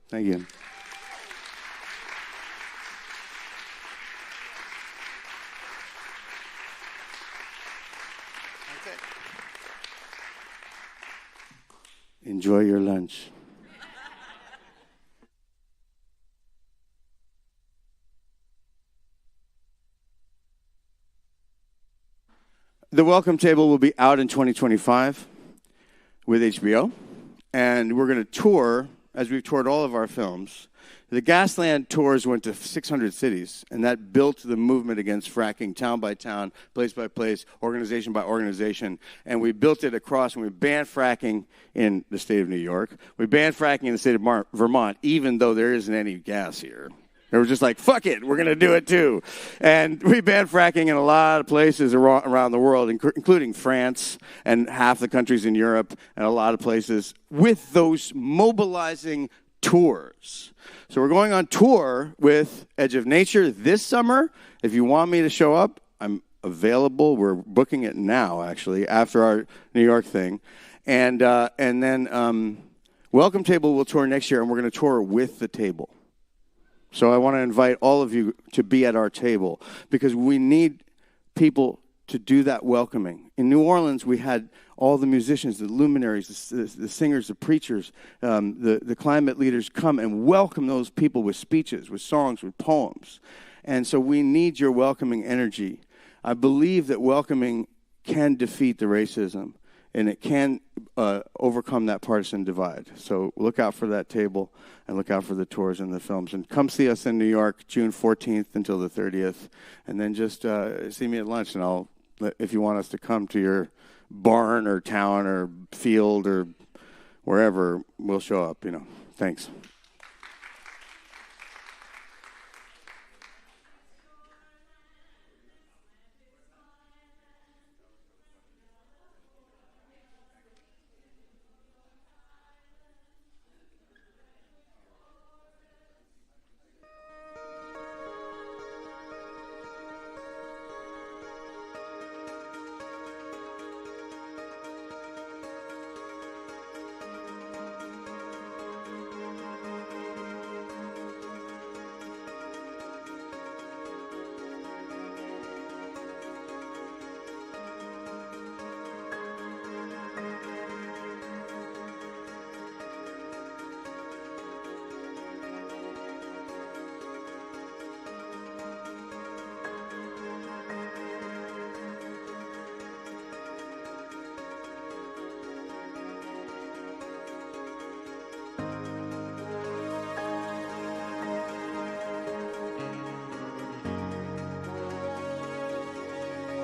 Thank you. Enjoy your lunch. The Welcome Table will be out in 2025 with HBO, and we're going to tour, as we've toured all of our films. The Gasland tours went to 600 cities, and that built the movement against fracking, town by town, place by place, organization by organization, and we built it across, and we banned fracking in the state of New York. We banned fracking in the state of Vermont, even though there isn't any gas here. They were just like, fuck it, we're going to do it too. And we banned fracking in a lot of places around the world, including France and half the countries in Europe and a lot of places, with those mobilizing tours. So we're going on tour with Edge of Nature this summer. If you want me to show up, I'm available. We're booking it now, actually, after our New York thing. And then Welcome Table will tour next year, and we're going to tour with the table. So I want to invite all of you to be at our table, because we need people to do that welcoming. In New Orleans, we had all the musicians, the luminaries, the singers, the preachers, the climate leaders come and welcome those people with speeches, with songs, with poems. And so we need your welcoming energy. I believe that welcoming can defeat the racism, and it can overcome that partisan divide. So look out for that table, and look out for the tours and the films. And come see us in New York, June 14th until the 30th. And then just see me at lunch, and if you want us to come to your barn or town or field or wherever, we'll show up, Thanks.